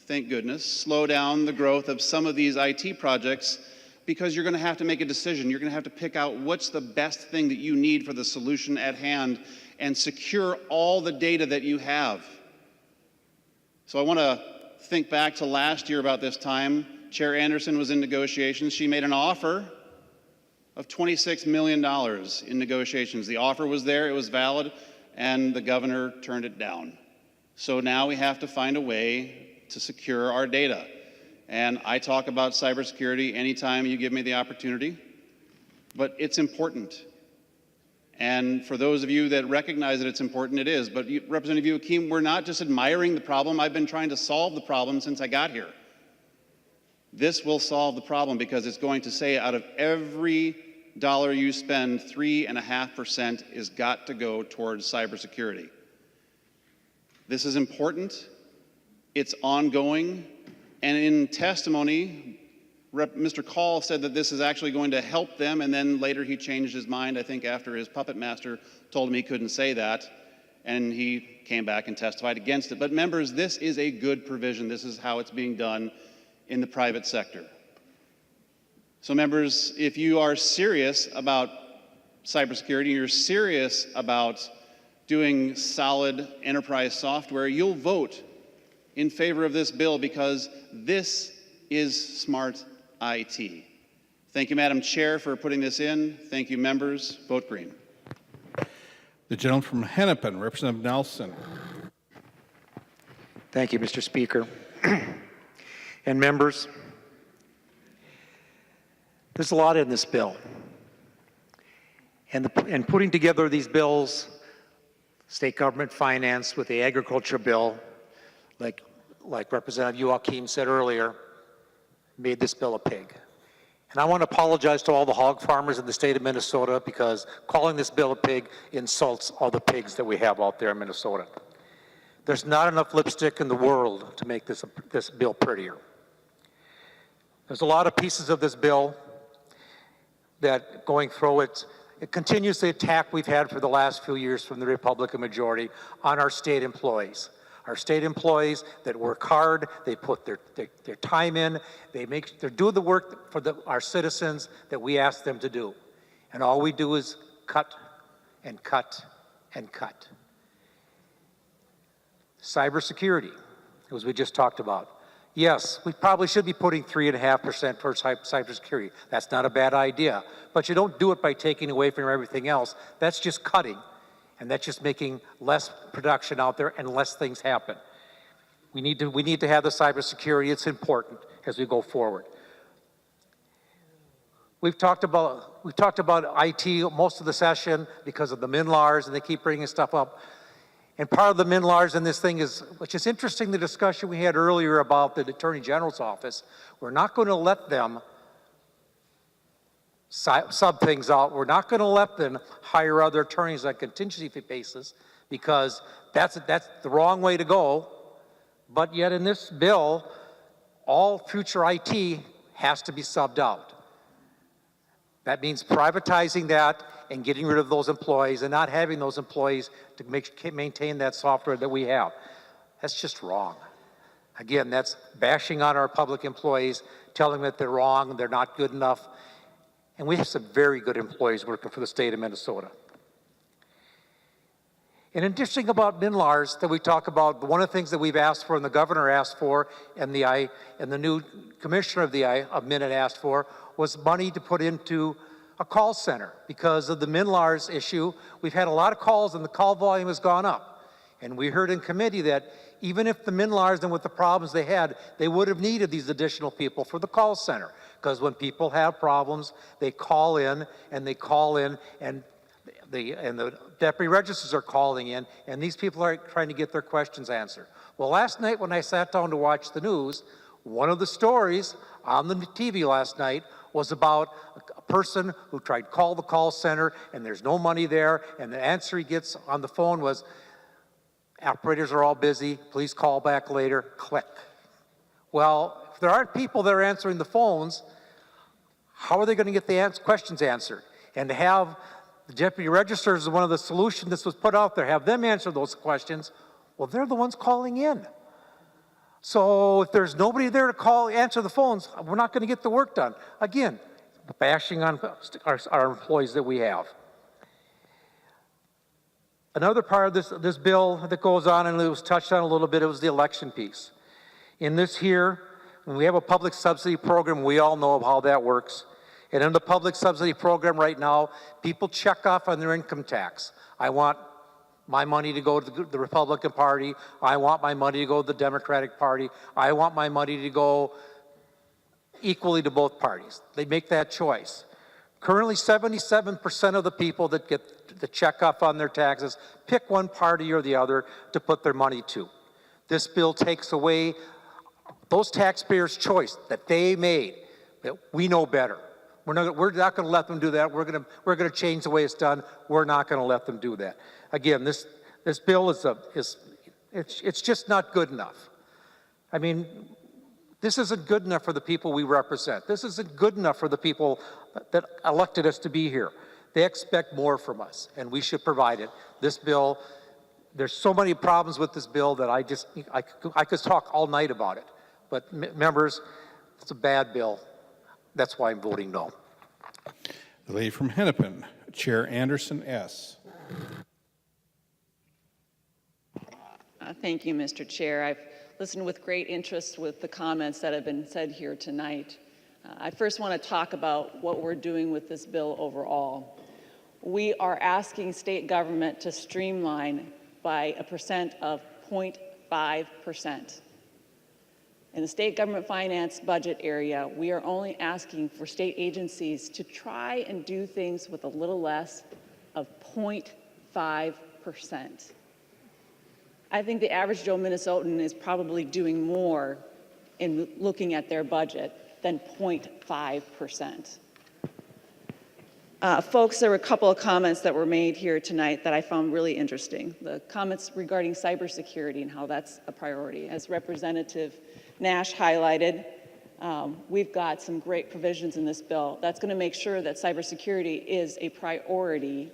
thank goodness, slow down the growth of some of these IT projects, because you're going to have to make a decision. You're going to have to pick out what's the best thing that you need for the solution at hand and secure all the data that you have. So I want to think back to last year about this time. Chair Anderson was in negotiations. She made an offer of $26 million in negotiations. The offer was there, it was valid, and the governor turned it down. So now we have to find a way to secure our data. And I talk about cybersecurity anytime you give me the opportunity, but it's important. And for those of you that recognize that it's important, it is. But Representative Joachim, we're not just admiring the problem. I've been trying to solve the problem since I got here. This will solve the problem because it's going to say out of every dollar you spend, 3.5% has got to go towards cybersecurity. This is important. It's ongoing. And in testimony, Mr. Call said that this is actually going to help them, and then later he changed his mind, I think after his puppet master told him he couldn't say that, and he came back and testified against it. But members, this is a good provision. This is how it's being done in the private sector. So members, if you are serious about cybersecurity, you're serious about doing solid enterprise software, you'll vote in favor of this bill because this is smart IT. Thank you, Madam Chair, for putting this in. Thank you, members. Vote green. The gentleman from Hennepin, Representative Nelson. Thank you, Mr. Speaker. And members, there's a lot in this bill. And putting together these bills, state government finance with the agriculture bill, like Representative Joachim said earlier, made this bill a pig. And I want to apologize to all the hog farmers in the state of Minnesota because calling this bill a pig insults all the pigs that we have out there in Minnesota. There's not enough lipstick in the world to make this bill prettier. There's a lot of pieces of this bill that going through it continues the attack we've had for the last few years from the Republican majority on our state employees. Our state employees that work hard, they put their time in, they do the work for our citizens that we ask them to do. And all we do is cut and cut and cut. Cybersecurity, as we just talked about. Yes, we probably should be putting 3.5% towards cybersecurity. That's not a bad idea. But you don't do it by taking away from everything else. That's just cutting. And that's just making less production out there and less things happen. We need to have the cybersecurity. It's important as we go forward. We've talked about IT most of the session because of the MNLARs, and they keep bringing stuff up. And part of the MNLARs in this thing is, which is interesting, the discussion we had earlier about the Attorney General's office. We're not going to let them sub things out. We're not going to let them hire other attorneys on a contingency basis because that's the wrong way to go. But yet in this bill, all future IT has to be subbed out. That means privatizing that and getting rid of those employees and not having those employees to maintain that software that we have. That's just wrong. Again, that's bashing on our public employees, telling them that they're wrong, they're not good enough. And we have some very good employees working for the state of Minnesota. And interesting about MNLARs that we talk about, one of the things that we've asked for and the governor asked for and the new commissioner of Minute asked for was money to put into a call center. Because of the MNLARs issue, we've had a lot of calls and the call volume has gone up. And we heard in committee that even if the MNLARs and with the problems they had, they would have needed these additional people for the call center. Because when people have problems, they call in and the deputy registers are calling in, and these people are trying to get their questions answered. Well, last night when I sat down to watch the news, one of the stories on the TV last night was about a person who tried to call the call center and there's no money there, and the answer he gets on the phone was, operators are all busy, please call back later, click. Well, if there aren't people that are answering the phones, how are they going to get the questions answered? And to have the deputy registrars as one of the solutions this was put out there, have them answer those questions, well, they're the ones calling in. So if there's nobody there to answer the phones, we're not going to get the work done. Again, bashing on our employees that we have. Another part of this bill that goes on, and it was touched on a little bit, it was the election piece. In this here, when we have a public subsidy program, we all know how that works. And in the public subsidy program right now, people check off on their income tax. I want my money to go to the Republican Party. I want my money to go to the Democratic Party. I want my money to go equally to both parties. They make that choice. Currently, 77% of the people that get the check off on their taxes pick one party or the other to put their money to. This bill takes away those taxpayers' choice that they made, that we know better. We're not going to let them do that. We're going to change the way it's done. We're not going to let them do that. Again, this bill it's just not good enough. I mean, this isn't good enough for the people we represent. This isn't good enough for the people that elected us to be here. They expect more from us, and we should provide it. This bill, there's so many problems with this bill that I could talk all night about it. But members, it's a bad bill. That's why I'm voting no. The lady from Hennepin, Chair Anderson S. Thank you, Mr. Chair. I've listened with great interest with the comments that have been said here tonight. I first want to talk about what we're doing with this bill overall. We are asking state government to streamline by a percent of 0.5%. In the state government finance budget area, we are only asking for state agencies to try and do things with a little less of 0.5%. I think the average Joe Minnesotan is probably doing more in looking at their budget than 0.5%. Folks, there were a couple of comments that were made here tonight that I found really interesting. The comments regarding cybersecurity and how that's a priority. As Representative Nash highlighted, we've got some great provisions in this bill that's going to make sure that cybersecurity is a priority,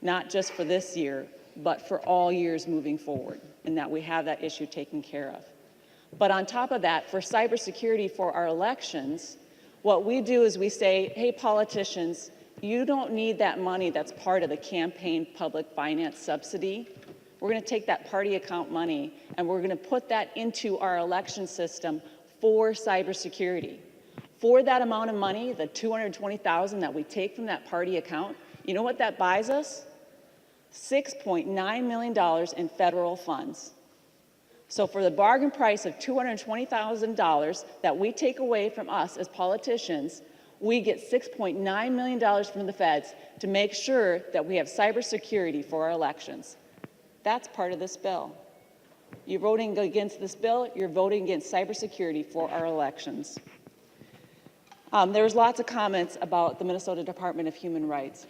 not just for this year, but for all years moving forward, and that we have that issue taken care of. But on top of that, for cybersecurity for our elections, what we do is we say, hey, politicians, you don't need that money that's part of the campaign public finance subsidy. We're going to take that party account money and we're going to put that into our election system for cybersecurity. For that amount of money, the $220,000 that we take from that party account, you know what that buys us? $6.9 million in federal funds. So for the bargain price of $220,000 that we take away from us as politicians, we get $6.9 million from the feds to make sure that we have cybersecurity for our elections. That's part of this bill. You're voting against this bill, you're voting against cybersecurity for our elections. There was lots of comments about the Minnesota Department of Human Rights.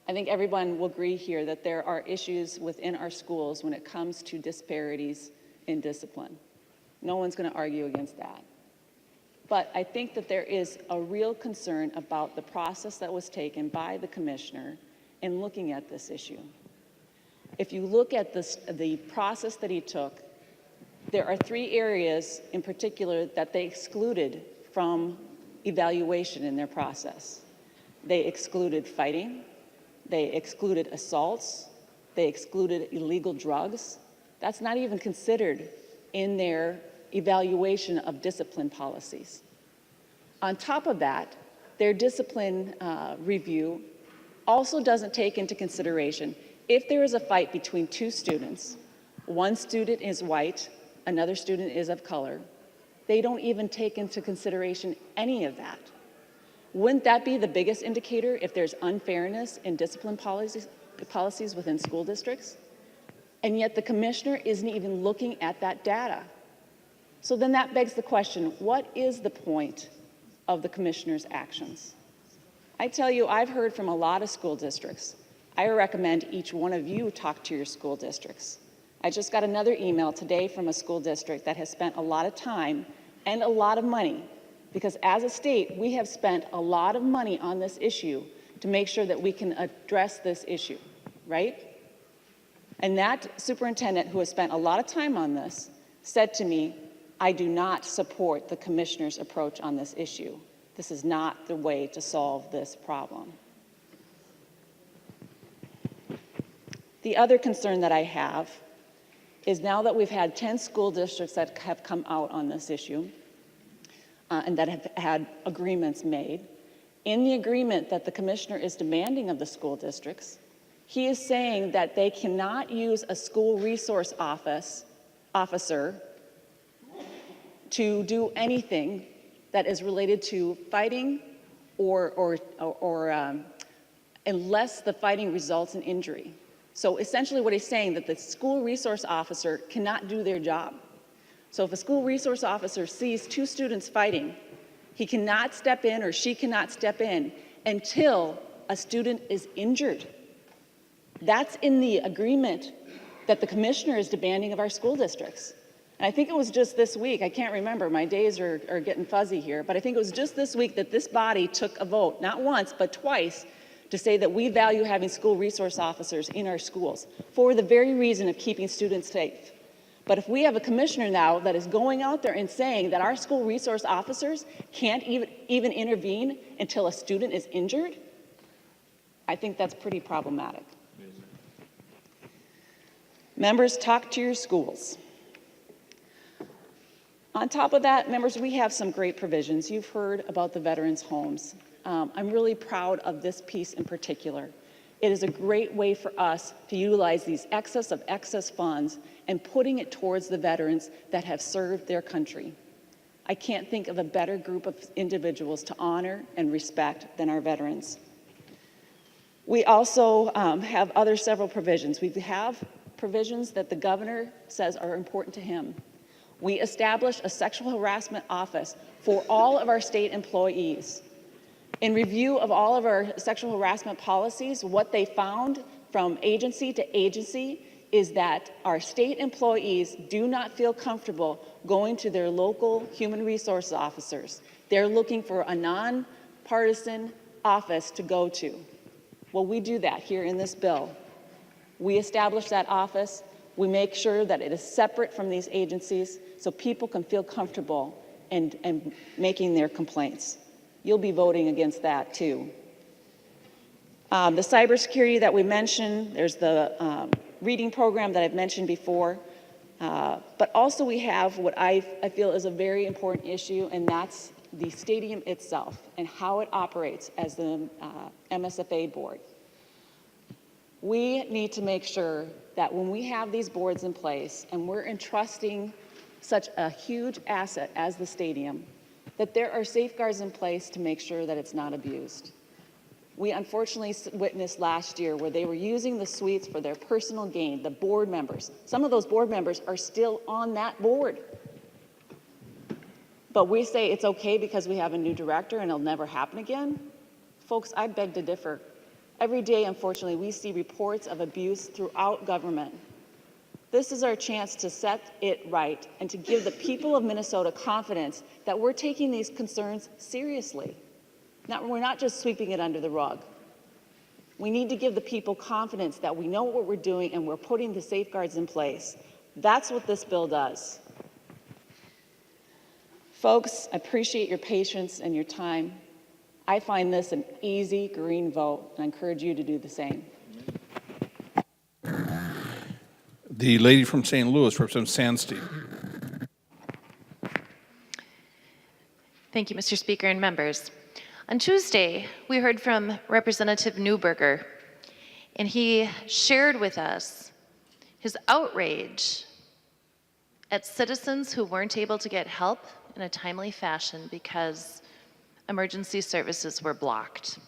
I think everyone will agree here that there are issues within our schools when it comes to disparities in discipline. No one's going to argue against that. But I think that there is a real concern about the process that was taken by the commissioner in looking at this issue. If you look at the process that he took, there are 3 areas in particular that they excluded from evaluation in their process. They excluded fighting, they excluded assaults, they excluded illegal drugs. That's not even considered in their evaluation of discipline policies. On top of that, their discipline review also doesn't take into consideration if there is a fight between 2 students, one student is white, another student is of color, they don't even take into consideration any of that. Wouldn't that be the biggest indicator if there's unfairness in discipline policies within school districts? And yet the commissioner isn't even looking at that data. So then that begs the question, what is the point of the commissioner's actions. I tell you, I've heard from a lot of school districts. I recommend each one of you talk to your school districts. I just got another email today from a school district that has spent a lot of time and a lot of money, because as a state, we have spent a lot of money on this issue to make sure that we can address this issue, right? And that superintendent, who has spent a lot of time on this, said to me, I do not support the commissioner's approach on this issue. This is not the way to solve this problem. The other concern that I have is, now that we've had 10 school districts that have come out on this issue and that have had agreements made, in the agreement that the commissioner is demanding of the school districts, he is saying that they cannot use a school resource officer to do anything that is related to fighting or unless the fighting results in injury. So essentially what he's saying, that the school resource officer cannot do their job. So if a school resource officer sees two students fighting, he cannot step in, or she cannot step in, until a student is injured. That's in the agreement that the commissioner is demanding of our school districts. And I think it was just this week, I can't remember, my days are getting fuzzy here, but I think it was just this week that this body took a vote, not once, but twice, to say that we value having school resource officers in our schools for the very reason of keeping students safe. But if we have a commissioner now that is going out there and saying that our school resource officers can't even intervene until a student is injured, I think that's pretty problematic. Members, talk to your schools. On top of that, members, we have some great provisions. You've heard about the veterans' homes. I'm really proud of this piece in particular. It is a great way for us to utilize these excess funds and putting it towards the veterans that have served their country. I can't think of a better group of individuals to honor and respect than our veterans. We also have several provisions. We have provisions that the governor says are important to him. We established a sexual harassment office for all of our state employees. In review of all of our sexual harassment policies, what they found from agency to agency is that our state employees do not feel comfortable going to their local human resource officers. They're looking for a nonpartisan office to go to. Well, we do that here in this bill. We establish that office. We make sure that it is separate from these agencies so people can feel comfortable and making their complaints. You'll be voting against that too. The cybersecurity that we mentioned, there's the reading program that I've mentioned before, but also we have what I feel is a very important issue, and that's the stadium itself and how it operates as the MSFA board. We need to make sure that when we have these boards in place and we're entrusting such a huge asset as the stadium, that there are safeguards in place to make sure that it's not abused. We unfortunately witnessed last year where they were using the suites for their personal gain, the board members. Some of those board members are still on that board. But we say it's okay because we have a new director and it'll never happen again. Folks, I beg to differ. Every day, unfortunately, we see reports of abuse throughout government. This is our chance to set it right and to give the people of Minnesota confidence that we're taking these concerns seriously. We're not just sweeping it under the rug. We need to give the people confidence that we know what we're doing and we're putting the safeguards in place. That's what this bill does. Folks, I appreciate your patience and your time. I find this an easy green vote, and I encourage you to do the same. The lady from St. Louis, Representative Sandstein. Thank you, Mr. Speaker and members. On Tuesday, we heard from Representative Neuberger, and he shared with us his outrage at citizens who weren't able to get help in a timely fashion because emergency services were blocked.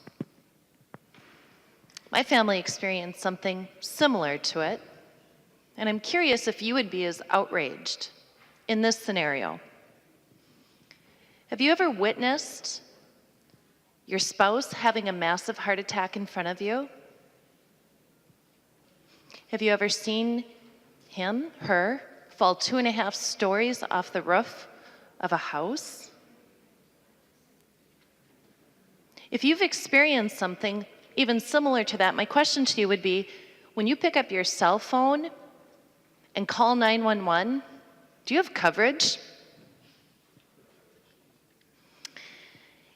My family experienced something similar to it, and I'm curious if you would be as outraged in this scenario. Have you ever witnessed Your spouse having a massive heart attack in front of you? Have you ever seen him, her, fall 2.5 stories off the roof of a house? If you've experienced something even similar to that, my question to you would be, when you pick up your cell phone and call 911, do you have coverage?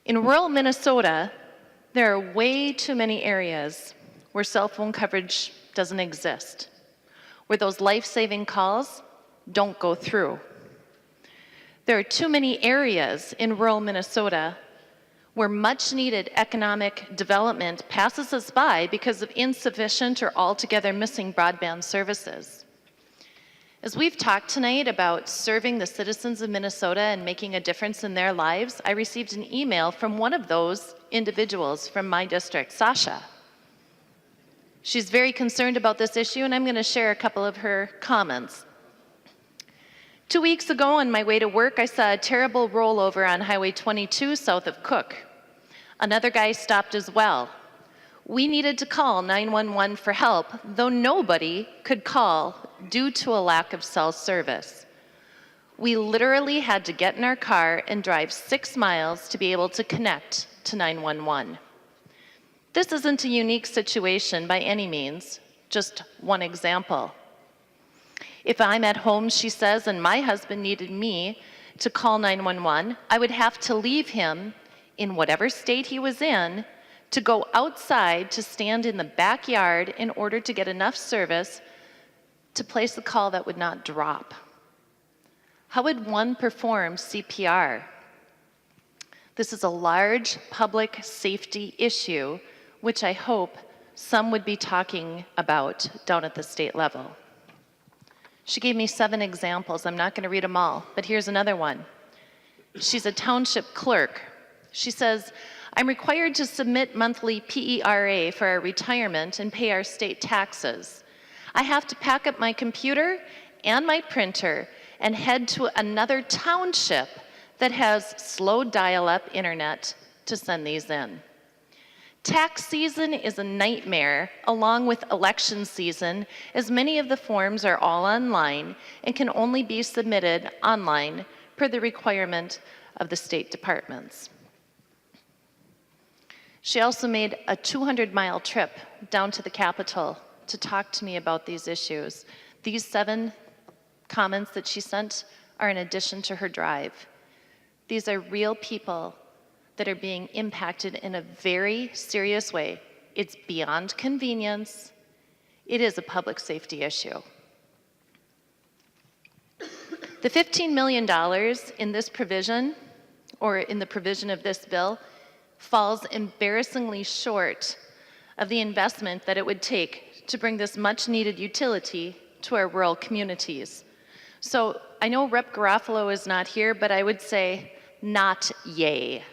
In rural Minnesota, there are way too many areas where cell phone coverage doesn't exist, where those life-saving calls don't go through. There are too many areas in rural Minnesota where much-needed economic development passes us by because of insufficient or altogether missing broadband services. As we've talked tonight about serving the citizens of Minnesota and making a difference in their lives, I received an email from one of those individuals from my district, Sasha. She's very concerned about this issue, and I'm going to share a couple of her comments. 2 weeks ago, on my way to work, I saw a terrible rollover on Highway 22 south of Cook. Another guy stopped as well. We needed to call 911 for help, though nobody could call due to a lack of cell service. We literally had to get in our car and drive 6 miles to be able to connect to 911. This isn't a unique situation by any means, just one example. If I'm at home, she says, and my husband needed me to call 911, I would have to leave him in whatever state he was in to go outside to stand in the backyard in order to get enough service to place a call that would not drop. How would one perform CPR? This is a large public safety issue, which I hope some would be talking about down at the state level. She gave me 7 examples. I'm not going to read them all, but here's another one. She's a township clerk. She says, I'm required to submit monthly PERA for our retirement and pay our state taxes. I have to pack up my computer and my printer and head to another township that has slow dial-up internet to send these in. Tax season is a nightmare along with election season, as many of the forms are all online and can only be submitted online per the requirement of the state departments. She also made a 200-mile trip down to the Capitol to talk to me about these issues. These 7 comments that she sent are in addition to her drive. These are real people that are being impacted in a very serious way. It's beyond convenience. It is a public safety issue. The $15 million in this provision, or in the provision of this bill, falls embarrassingly short of the investment that it would take to bring this much-needed utility to our rural communities. So I know Rep. Garofalo is not here, but I would say not yay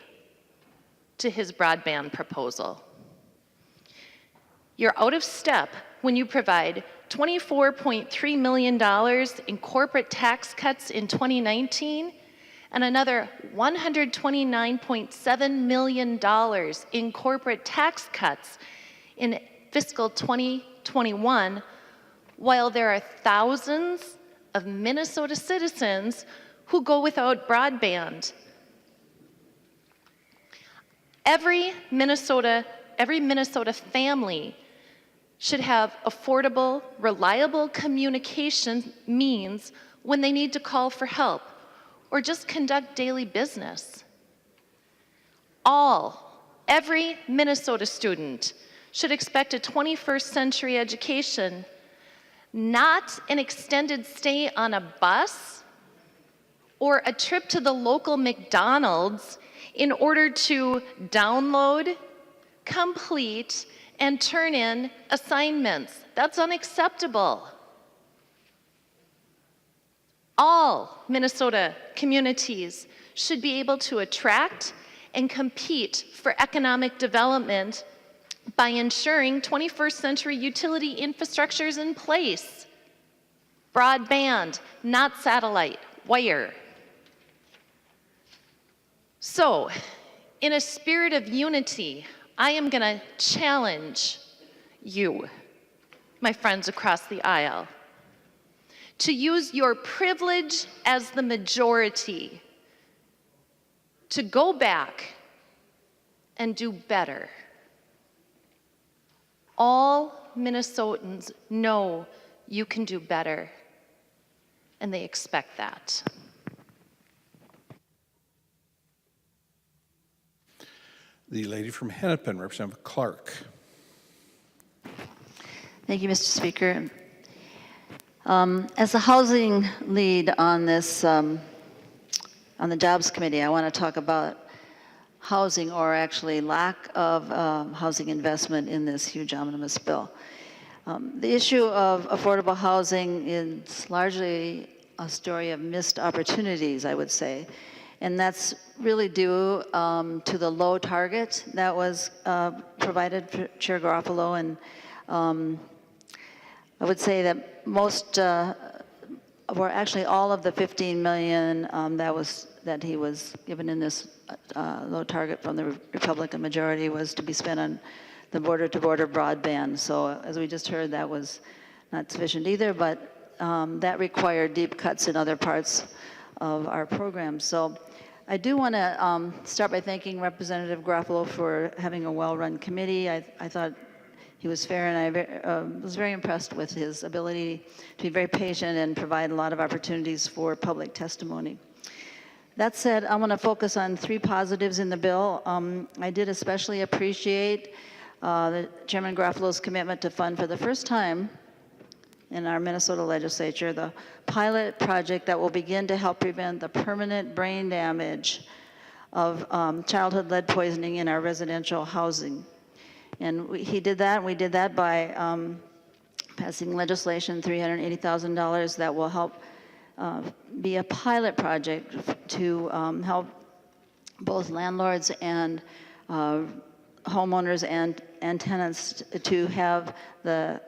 to his broadband proposal. You're out of step when you provide $24.3 million in corporate tax cuts in 2019 and another $129.7 million in corporate tax cuts in fiscal 2021, while there are thousands of Minnesota citizens who go without broadband. Every Minnesota family should have affordable, reliable communication means when they need to call for help or just conduct daily business. Every Minnesota student should expect a 21st century education, not an extended stay on a bus or a trip to the local McDonald's in order to download, complete, and turn in assignments. That's unacceptable. All Minnesota communities should be able to attract and compete for economic development by ensuring 21st century utility infrastructure is in place. Broadband, not satellite, wire. So, in a spirit of unity, I am going to challenge you, my friends across the aisle, to use your privilege as the majority to go back and do better. All Minnesotans know you can do better, and they expect that. The lady from Hennepin, Representative Clark. Thank you, Mr. Speaker. As the housing lead on this, on the Jobs Committee, I want to talk about housing, or actually lack of housing investment in this huge omnibus bill. The issue of affordable housing is largely a story of missed opportunities, I would say. And that's really due to the low target that was provided for Chair Garofalo. And I would say that most, or actually all of the 15 million that he was given in this low target from the Republican majority was to be spent on the border-to-border broadband. So as we just heard, that was not sufficient either, but that required deep cuts in other parts of our program. So I do want to start by thanking Representative Garofalo for having a well-run committee. I thought he was fair, and I was very impressed with his ability to be very patient and provide a lot of opportunities for public testimony. That said, I want to focus on three positives in the bill. I did especially appreciate Chairman Garofalo's commitment to fund for the first time in our Minnesota legislature the pilot project that will begin to help prevent the permanent brain damage of childhood lead poisoning in our residential housing. And he did that, and we did that by passing legislation, $380,000, that will help be a pilot project to help both landlords and homeowners and tenants to have the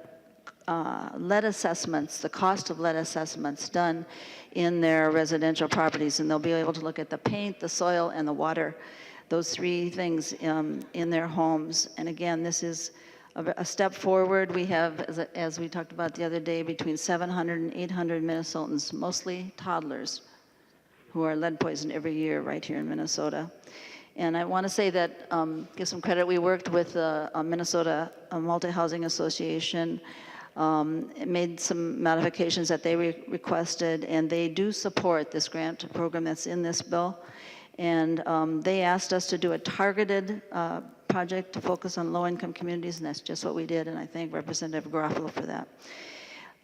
lead assessments, the cost of lead assessments done in their residential properties. And they'll be able to look at the paint, the soil, and the water, those three things in their homes. And again, this is a step forward. We have, as we talked about the other day, between 700 and 800 Minnesotans, mostly toddlers, who are lead poisoned every year right here in Minnesota. And I want to say that, give some credit, we worked with the Minnesota Multi-Housing Association, made some modifications that they requested, and they do support this grant program that's in this bill. And they asked us to do a targeted project to focus on low-income communities, and that's just what we did, and I thank Representative Garofalo for that.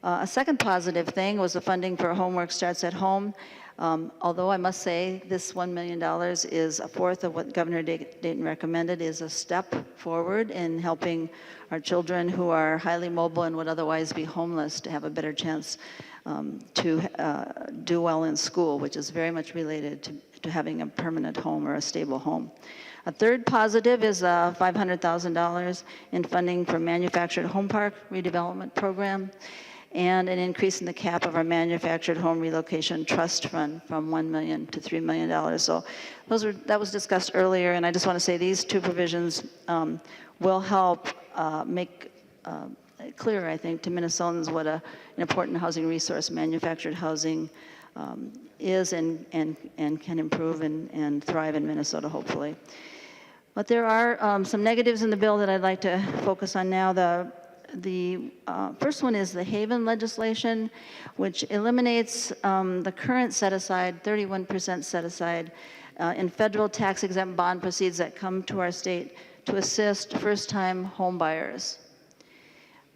A second positive thing was the funding for Homework Starts at Home. Although I must say this $1 million is a fourth of what Governor Dayton recommended, is a step forward in helping our children who are highly mobile and would otherwise be homeless to have a better chance to do well in school, which is very much related to having a permanent home or a stable home. A third positive is $500,000 in funding for manufactured home park redevelopment program, and an increase in the cap of our manufactured home relocation trust fund from $1 million to $3 million. So that was discussed earlier, and I just want to say these two provisions will help make clear, I think, to Minnesotans what an important housing resource manufactured housing is and can improve and thrive in Minnesota, hopefully. But there are some negatives in the bill that I'd like to focus on now. The first one is the Haven legislation, which eliminates the current set-aside, 31% set-aside, in federal tax-exempt bond proceeds that come to our state to assist first-time home buyers.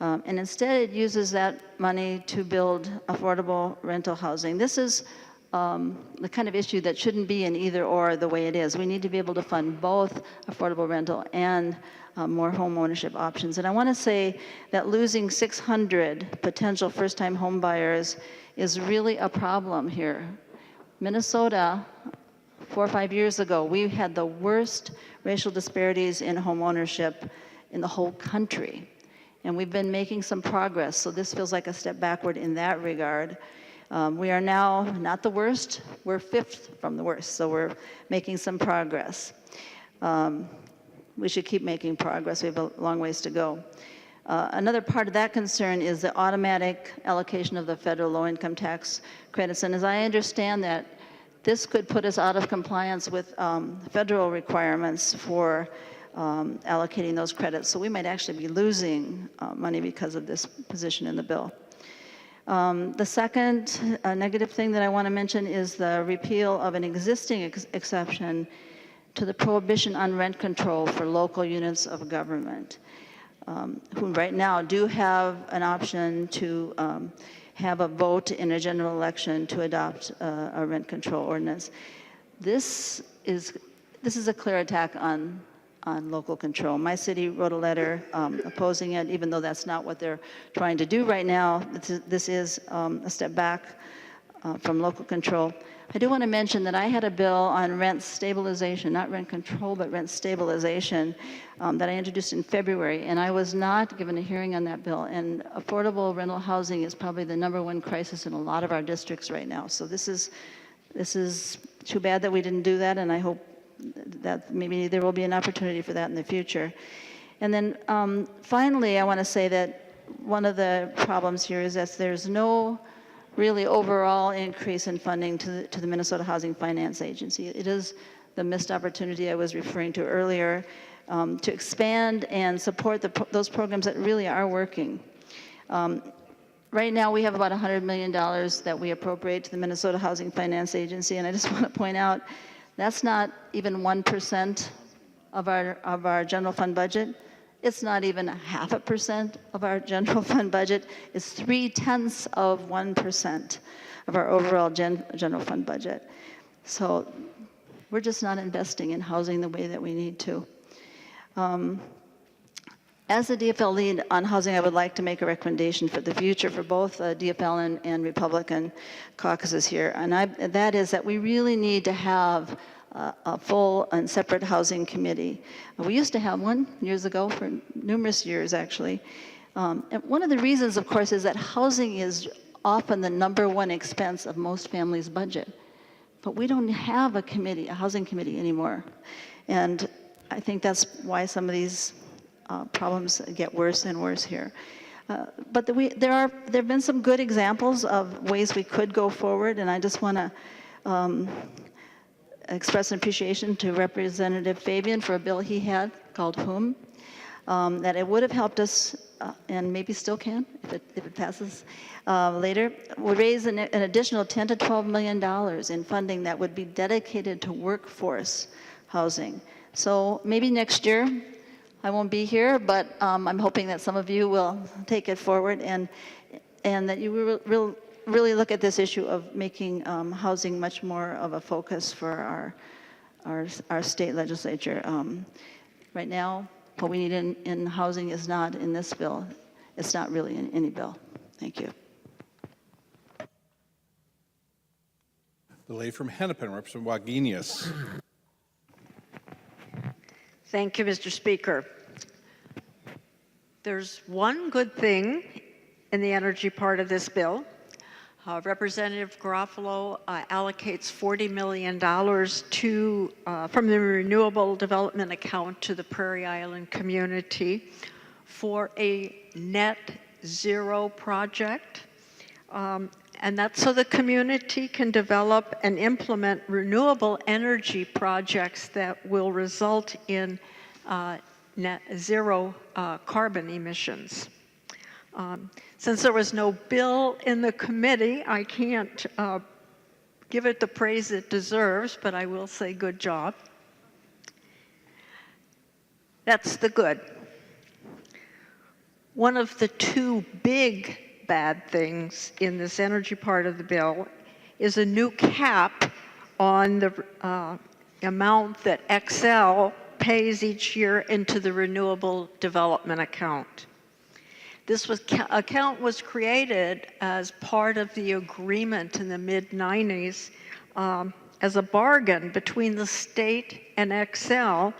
And instead, it uses that money to build affordable rental housing. This is the kind of issue that shouldn't be an either-or the way it is. We need to be able to fund both affordable rental and more home ownership options. And I want to say that losing 600 potential first-time home buyers is really a problem here. Minnesota, 4 or 5 years ago, we had the worst racial disparities in home ownership in the whole country. And we've been making some progress, so this feels like a step backward in that regard. We are now not the worst, we're 5th from the worst, so we're making some progress. we should keep making progress. We have a long ways to go. Another part of that concern is the automatic allocation of the federal low-income tax credits. And as I understand that, this could put us out of compliance with federal requirements for allocating those credits. So we might actually be losing money because of this position in the bill. The second negative thing that I want to mention is the repeal of an existing exception to the prohibition on rent control for local units of government, who right now do have an option to have a vote in a general election to adopt a rent control ordinance. This is a clear attack on local control. My city wrote a letter opposing it, even though that's not what they're trying to do right now. This is a step back from local control. I do want to mention that I had a bill on rent stabilization, not rent control, but rent stabilization that I introduced in February, and I was not given a hearing on that bill. And affordable rental housing is probably the #1 crisis in a lot of our districts right now. So this is too bad that we didn't do that, and I hope that maybe there will be an opportunity for that in the future. And then finally, I want to say that one of the problems here is that there's no really overall increase in funding to the Minnesota Housing Finance Agency. It is the missed opportunity I was referring to earlier to expand and support those programs that really are working. Right now, we have about $100 million that we appropriate to the Minnesota Housing Finance Agency, and I just want to point out that's not even 1% of our general fund budget. It's not even 0.5% of our general fund budget. It's 0.3% of our overall general fund budget. So we're just not investing in housing the way that we need to. As the DFL lead on housing, I would like to make a recommendation for the future for both DFL and Republican caucuses here, and that is that we really need to have a full and separate housing committee. We used to have one years ago, for numerous years actually. And one of the reasons, of course, is that housing is often the #1 expense of most families' budget. But we don't have a committee, a housing committee anymore. And I think that's why some of these problems get worse and worse here. But there have been some good examples of ways we could go forward, and I just want to express an appreciation to Representative Fabian for a bill he had called WHOM, that it would have helped us, and maybe still can if it passes later, would raise an additional $10 to $12 million in funding that would be dedicated to workforce housing. So maybe next year, I won't be here, but I'm hoping that some of you will take it forward and that you will really look at this issue of making housing much more of a focus for our state legislature. Right now, what we need in housing is not in this bill. It's not really in any bill. Thank you. The lady from Hennepin, Representative Wagenius. Thank you, Mr. Speaker. There's one good thing in the energy part of this bill. Representative Garofalo allocates $40 million from the Renewable Development Account to the Prairie Island community for a net zero project. And that's so the community can develop and implement renewable energy projects that will result in net zero carbon emissions. Since there was no bill in the committee, I can't give it the praise it deserves, but I will say good job. That's the good. One of the two big bad things in this energy part of the bill is a new cap on the amount that Xcel pays each year into the Renewable Development Account. This account was created as part of the agreement in the mid-90s as a bargain between the state and Xcel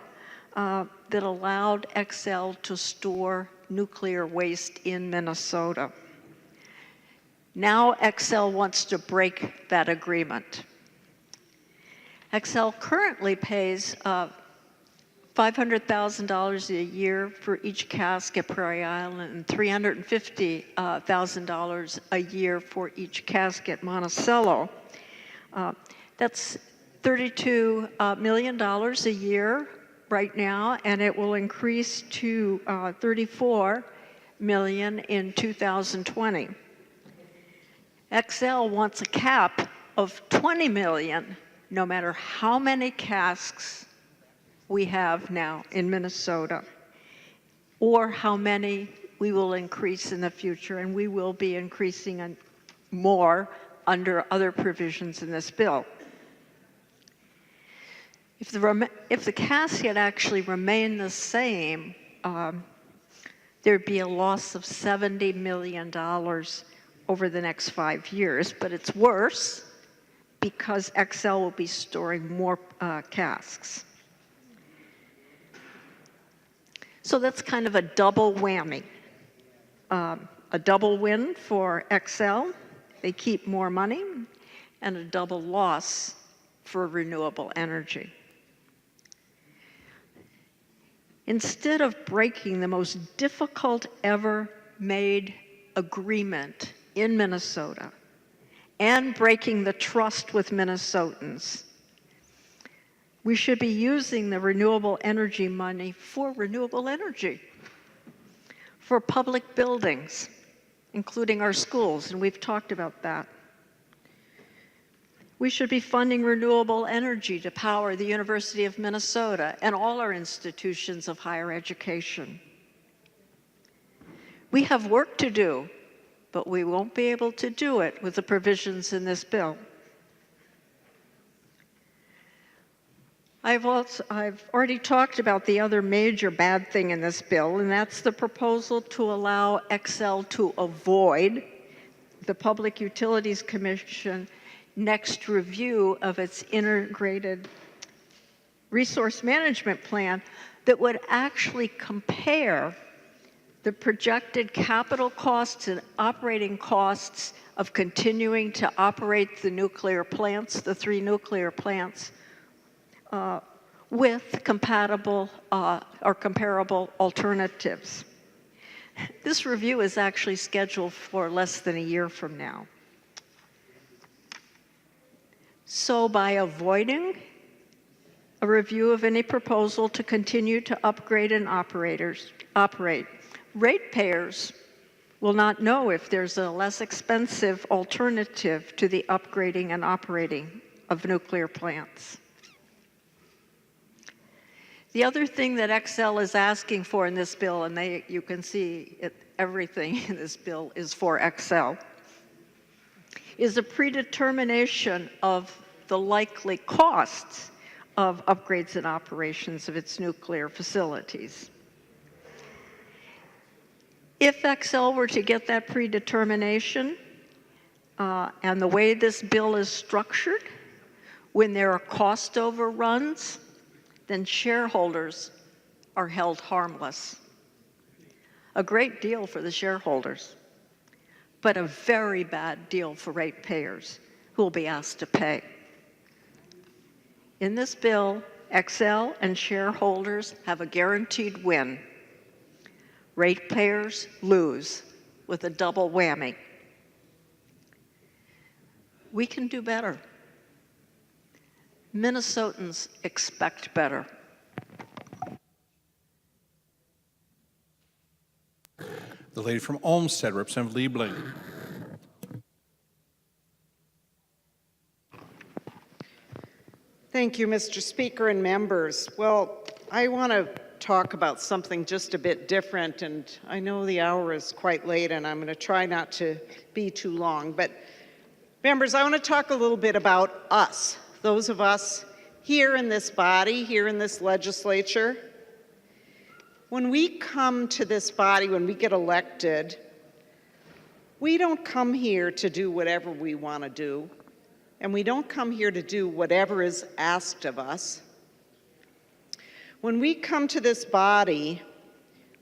that allowed Xcel to store nuclear waste in Minnesota. Now Xcel wants to break that agreement. Xcel currently pays $500,000 a year for each cask at Prairie Island and $350,000 a year for each cask at Monticello. That's $32 million a year right now, and it will increase to $34 million in 2020. XL wants a cap of $20 million, no matter how many casks we have now in Minnesota, or how many we will increase in the future, and we will be increasing more under other provisions in this bill. If the cask had actually remained the same, there'd be a loss of $70 million over the next 5 years, but it's worse because XL will be storing more casks. So that's kind of a double whammy. A double win for XL, they keep more money, and a double loss for renewable energy. Instead of breaking the most difficult ever made agreement in Minnesota and breaking the trust with Minnesotans, we should be using the renewable energy money for renewable energy, for public buildings, including our schools, and we've talked about that. We should be funding renewable energy to power the University of Minnesota and all our institutions of higher education. We have work to do, but we won't be able to do it with the provisions in this bill. I've already talked about the other major bad thing in this bill, and that's the proposal to allow XL to avoid the Public Utilities Commission next review of its integrated resource management plan that would actually compare the projected capital costs and operating costs of continuing to operate the nuclear plants, the 3 nuclear plants, with compatible or comparable alternatives. This review is actually scheduled for less than a year from now. So by avoiding a review of any proposal to continue to upgrade and operate, ratepayers will not know if there's a less expensive alternative to the upgrading and operating of nuclear plants. The other thing that XL is asking for in this bill, and you can see everything in this bill is for XL, is a predetermination of the likely costs of upgrades and operations of its nuclear facilities. If XL were to get that predetermination, and the way this bill is structured, when there are cost overruns, then shareholders are held harmless. A great deal for the shareholders, but a very bad deal for ratepayers who will be asked to pay. In this bill, XL and shareholders have a guaranteed win. Ratepayers lose with a double whammy. We can do better. Minnesotans expect better. The lady from Olmsted, Representative Liebling. Thank you, Mr. Speaker and members. Well, I want to talk about something just a bit different, and I know the hour is quite late, and I'm going to try not to be too long. But members, I want to talk a little bit about us, those of us here in this body, here in this legislature. When we come to this body, when we get elected, we don't come here to do whatever we want to do, and we don't come here to do whatever is asked of us. When we come to this body,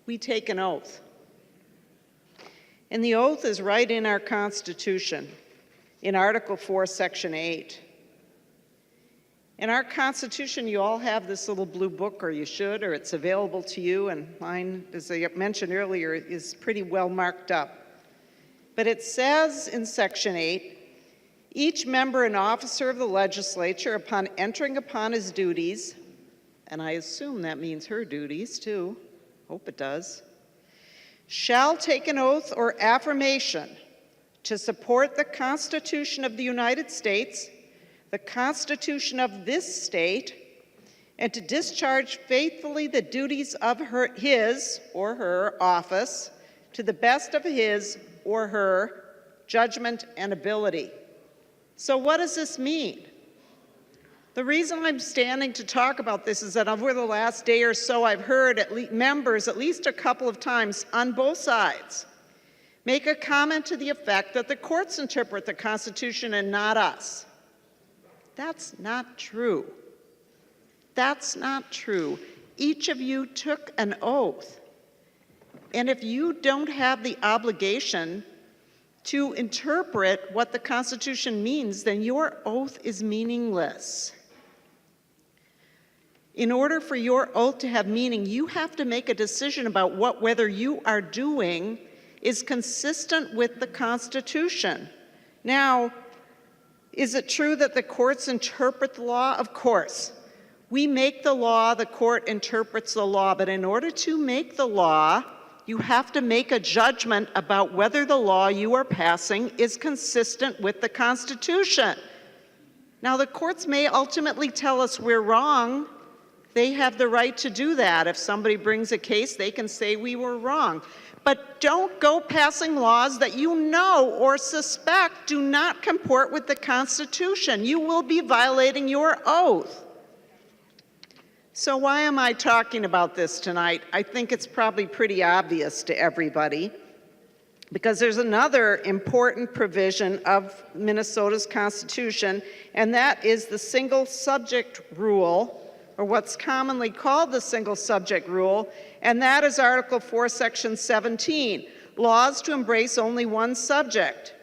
we take an oath. And the oath is right in our Constitution, in Article 4, Section 8. In our Constitution, you all have this little blue book, or you should, or it's available to you, and mine, as I mentioned earlier, is pretty well marked up. But it says in Section 8, each member and officer of the legislature, upon entering upon his duties, and I assume that means her duties too, hope it does, shall take an oath or affirmation to support the Constitution of the United States, the Constitution of this state, and to discharge faithfully the duties of his or her office to the best of his or her judgment and ability. So what does this mean? The reason I'm standing to talk about this is that over the last day or so, I've heard members at least a couple of times on both sides make a comment to the effect that the courts interpret the Constitution and not us. That's not true. That's not true. Each of you took an oath. And if you don't have the obligation to interpret what the Constitution means, then your oath is meaningless. In order for your oath to have meaning, you have to make a decision about whether you are doing is consistent with the Constitution. Now, is it true that the courts interpret the law? Of course. We make the law, the court interprets the law, but in order to make the law, you have to make a judgment about whether the law you are passing is consistent with the Constitution. Now, the courts may ultimately tell us we're wrong. They have the right to do that. If somebody brings a case, they can say we were wrong. But don't go passing laws that you know or suspect do not comport with the Constitution. You will be violating your oath. So why am I talking about this tonight? I think it's probably pretty obvious to everybody, because there's another important provision of Minnesota's Constitution, and that is the single subject rule, or what's commonly called the single subject rule, and that is Article 4, Section 17, laws to embrace only one subject.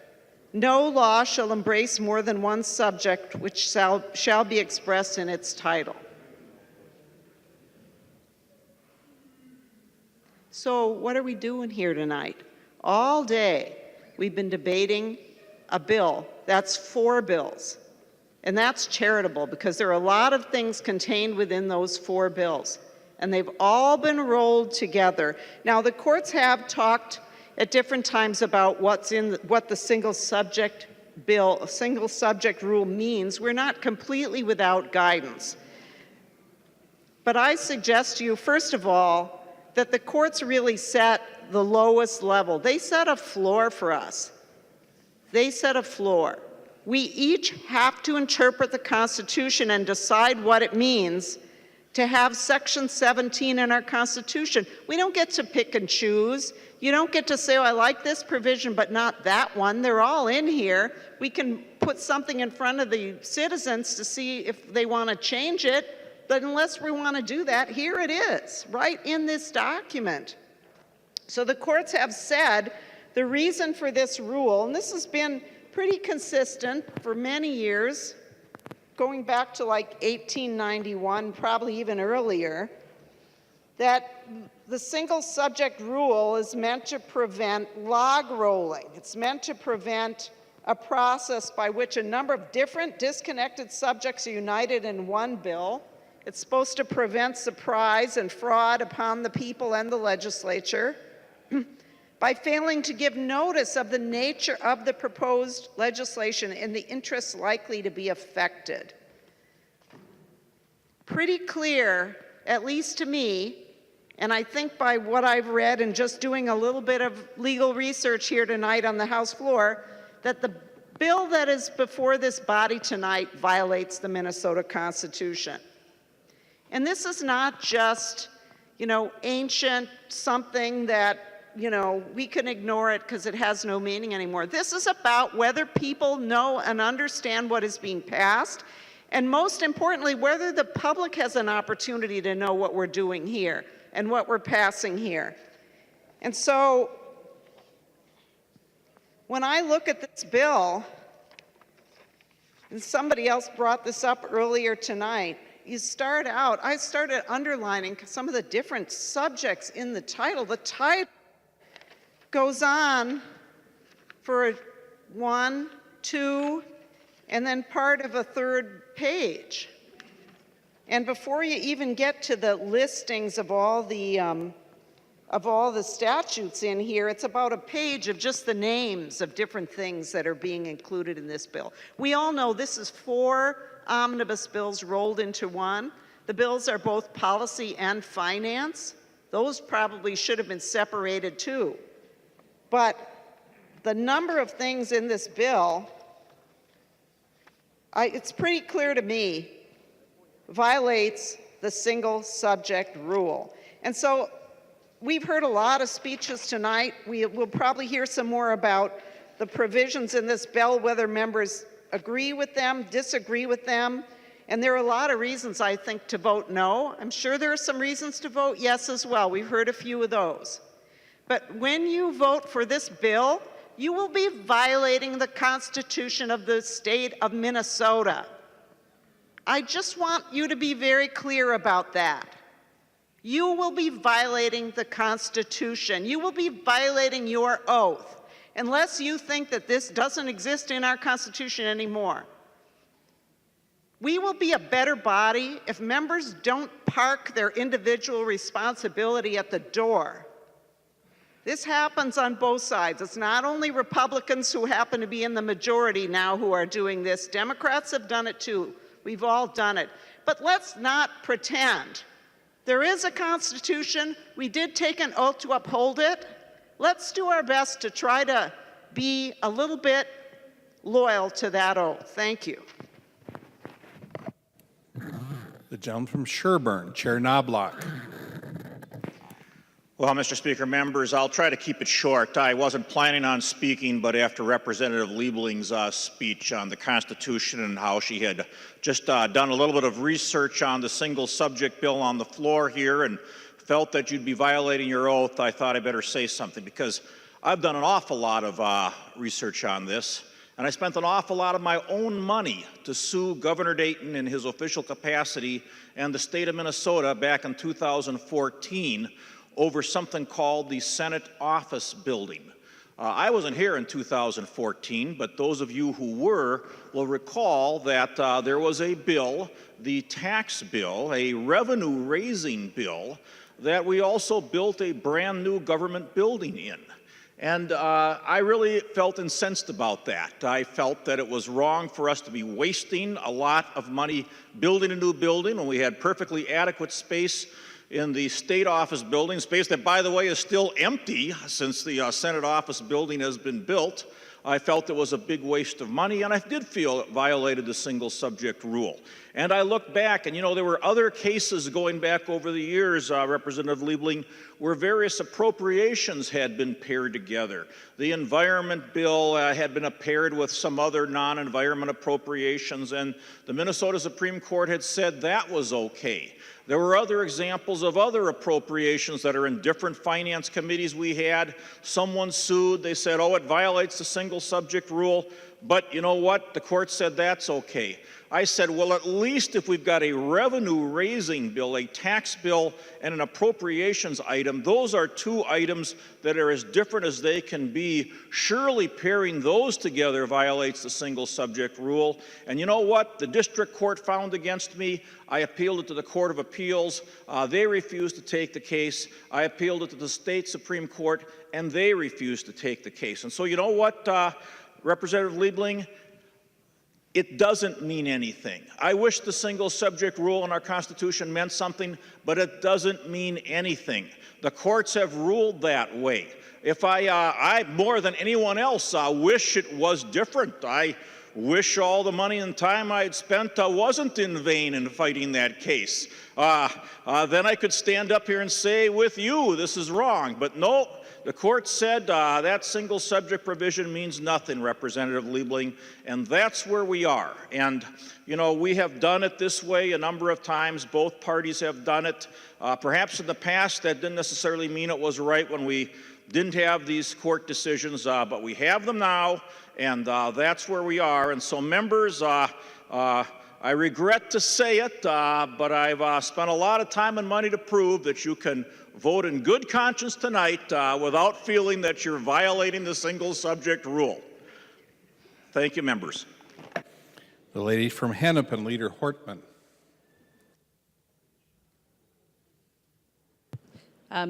No law shall embrace more than one subject, which shall be expressed in its title. So what are we doing here tonight? All day we've been debating a bill. That's 4 bills. And that's charitable, because there are a lot of things contained within those 4 bills. And they've all been rolled together. Now, the courts have talked at different times about what the single subject bill, single subject rule means. We're not completely without guidance. But I suggest to you, first of all, that the courts really set the lowest level. They set a floor for us. They set a floor. We each have to interpret the Constitution and decide what it means to have Section 17 in our Constitution. We don't get to pick and choose. You don't get to say, oh, I like this provision, but not that one. They're all in here. We can put something in front of the citizens to see if they want to change it. But unless we want to do that, here it is, right in this document. So the courts have said the reason for this rule, and this has been pretty consistent for many years, going back to like 1891, probably even earlier, that the single subject rule is meant to prevent log rolling. It's meant to prevent a process by which a number of different disconnected subjects are united in one bill. It's supposed to prevent surprise and fraud upon the people and the legislature by failing to give notice of the nature of the proposed legislation and the interests likely to be affected. Pretty clear, at least to me, and I think by what I've read and just doing a little bit of legal research here tonight on the House floor, that the bill that is before this body tonight violates the Minnesota Constitution. And this is not just, ancient something that, we can ignore it because it has no meaning anymore. This is about whether people know and understand what is being passed, and most importantly, whether the public has an opportunity to know what we're doing here and what we're passing here. And so, when I look at this bill, And somebody else brought this up earlier tonight. I started underlining some of the different subjects in the title. The title goes on for 1, 2, and then part of a third page. And before you even get to the listings of all the statutes in here, it's about a page of just the names of different things that are being included in this bill. We all know this is 4 omnibus bills rolled into one. The bills are both policy and finance. Those probably should have been separated too. But the number of things in this bill, it's pretty clear to me, violates the single subject rule. And so we've heard a lot of speeches tonight. We'll probably hear some more about the provisions in this bill, whether members agree with them, disagree with them. And there are a lot of reasons, I think, to vote no. I'm sure there are some reasons to vote yes as well. We've heard a few of those. But when you vote for this bill, you will be violating the Constitution of the state of Minnesota. I just want you to be very clear about that. You will be violating the Constitution. You will be violating your oath unless you think that this doesn't exist in our Constitution anymore. We will be a better body if members don't park their individual responsibility at the door. This happens on both sides. It's not only Republicans who happen to be in the majority now who are doing this. Democrats have done it too. We've all done it. But let's not pretend. There is a Constitution. We did take an oath to uphold it. Let's do our best to try to be a little bit loyal to that oath. Thank you. The gentleman from Sherburne, Chair Knoblach. Well, Mr. Speaker, members, I'll try to keep it short. I wasn't planning on speaking, but after Representative Liebling's speech on the Constitution and how she had just done a little bit of research on the single subject bill on the floor here and felt that you'd be violating your oath, I thought I better say something because I've done an awful lot of research on this, and I spent an awful lot of my own money to sue Governor Dayton in his official capacity and the state of Minnesota back in 2014 over something called the Senate Office Building. I wasn't here in 2014, but those of you who were will recall that there was a bill, the tax bill, a revenue-raising bill, that we also built a brand new government building in. And I really felt incensed about that. I felt that it was wrong for us to be wasting a lot of money building a new building when we had perfectly adequate space in the state office building, space that, by the way, is still empty since the Senate office building has been built. I felt it was a big waste of money, and I did feel it violated the single subject rule. And I look back, and you know, there were other cases going back over the years, Representative Liebling, where various appropriations had been paired together. The environment bill had been paired with some other non-environment appropriations, and the Minnesota Supreme Court had said that was okay. There were other examples of other appropriations that are in different finance committees we had. Someone sued, they said, oh, it violates the single subject rule, but you know what? The court said that's okay. I said, well, at least if we've got a revenue-raising bill, a tax bill, and an appropriations item, those are two items that are as different as they can be. Surely pairing those together violates the single subject rule. And you know what? The district court found against me. I appealed it to the Court of Appeals. They refused to take the case. I appealed it to the state Supreme Court, and they refused to take the case. And so you know what, Representative Liebling? It doesn't mean anything. I wish the single subject rule in our Constitution meant something, but it doesn't mean anything. The courts have ruled that way. If I more than anyone else, wish it was different. I wish all the money and time I had spent wasn't in vain in fighting that case. Then I could stand up here and say with you, this is wrong. But no, the court said that single subject provision means nothing, Representative Liebling, and that's where we are. And, you know, we have done it this way a number of times. Both parties have done it. Perhaps in the past that didn't necessarily mean it was right when we didn't have these court decisions, but we have them now, and that's where we are. And so, members, I regret to say it, but I've spent a lot of time and money to prove that you can vote in good conscience tonight without feeling that you're violating the single subject rule. Thank you, members. The lady from Hennepin, Leader Hortman.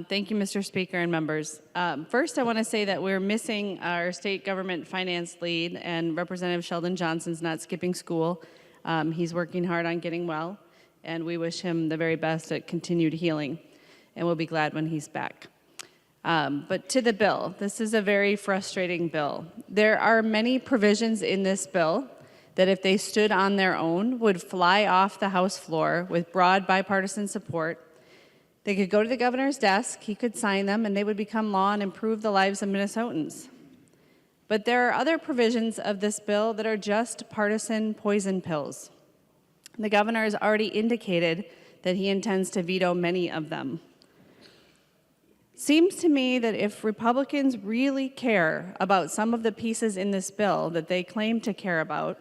Thank you, Mr. Speaker and members. First, I want to say that we're missing our state government finance lead, and Representative Sheldon Johnson's not skipping school. He's working hard on getting well, and we wish him the very best at continued healing, and we'll be glad when he's back. But to the bill, this is a very frustrating bill. There are many provisions in this bill that, if they stood on their own, would fly off the House floor with broad bipartisan support. They could go to the governor's desk, he could sign them, and they would become law and improve the lives of Minnesotans. But there are other provisions of this bill that are just partisan poison pills. The governor has already indicated that he intends to veto many of them. Seems to me that if Republicans really care about some of the pieces in this bill that they claim to care about,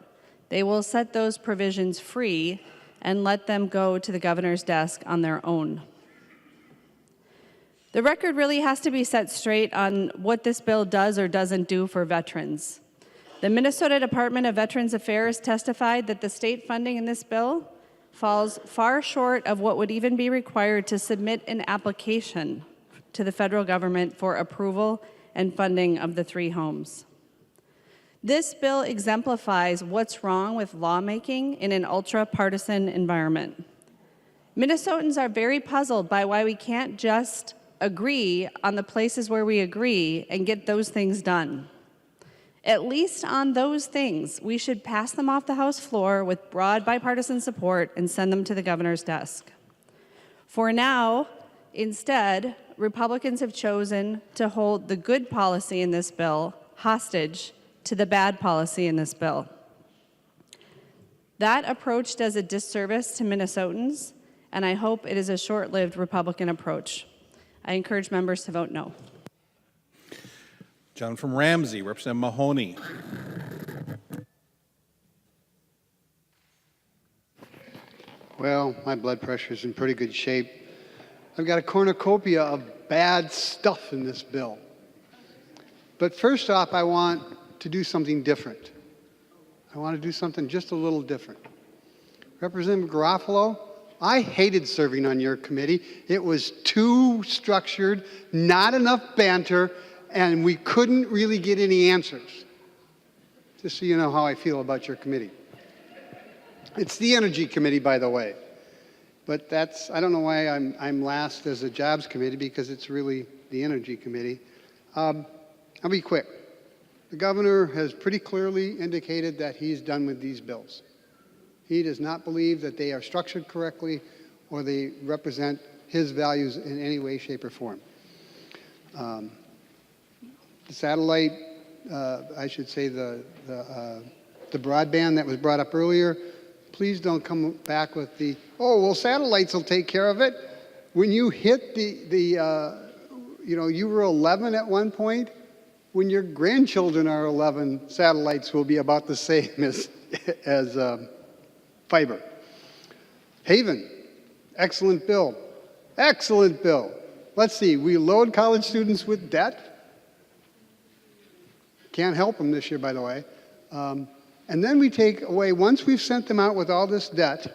they will set those provisions free and let them go to the governor's desk on their own. The record really has to be set straight on what this bill does or doesn't do for veterans. The Minnesota Department of Veterans Affairs testified that the state funding in this bill falls far short of what would even be required to submit an application to the federal government for approval and funding of the 3 homes. This bill exemplifies what's wrong with lawmaking in an ultra-partisan environment. Minnesotans are very puzzled by why we can't just agree on the places where we agree and get those things done. At least on those things, we should pass them off the House floor with broad bipartisan support and send them to the governor's desk. For now, instead, Republicans have chosen to hold the good policy in this bill hostage to the bad policy in this bill. That approach does a disservice to Minnesotans, and I hope it is a short-lived Republican approach. I encourage members to vote no. John from Ramsey, Representative Mahoney. Well, my blood pressure is in pretty good shape. I've got a cornucopia of bad stuff in this bill. But first off, I want to do something different. I want to do something just a little different. Representative Garofalo, I hated serving on your committee. It was too structured, not enough banter, and we couldn't really get any answers. Just so you know how I feel about your committee. It's the Energy Committee, by the way. But that's, I don't know why I'm last as a Jobs Committee, because it's really the Energy Committee. I'll be quick. The governor has pretty clearly indicated that he's done with these bills. He does not believe that they are structured correctly or they represent his values in any way, shape, or form. The satellite, I should say the broadband that was brought up earlier, please don't come back with the, oh, well, satellites will take care of it. When you hit you were 11 at one point. When your grandchildren are 11, satellites will be about the same as fiber. Haven, excellent bill. Excellent bill. Let's see, we load college students with debt. Can't help them this year, by the way. And then we take away, once we've sent them out with all this debt,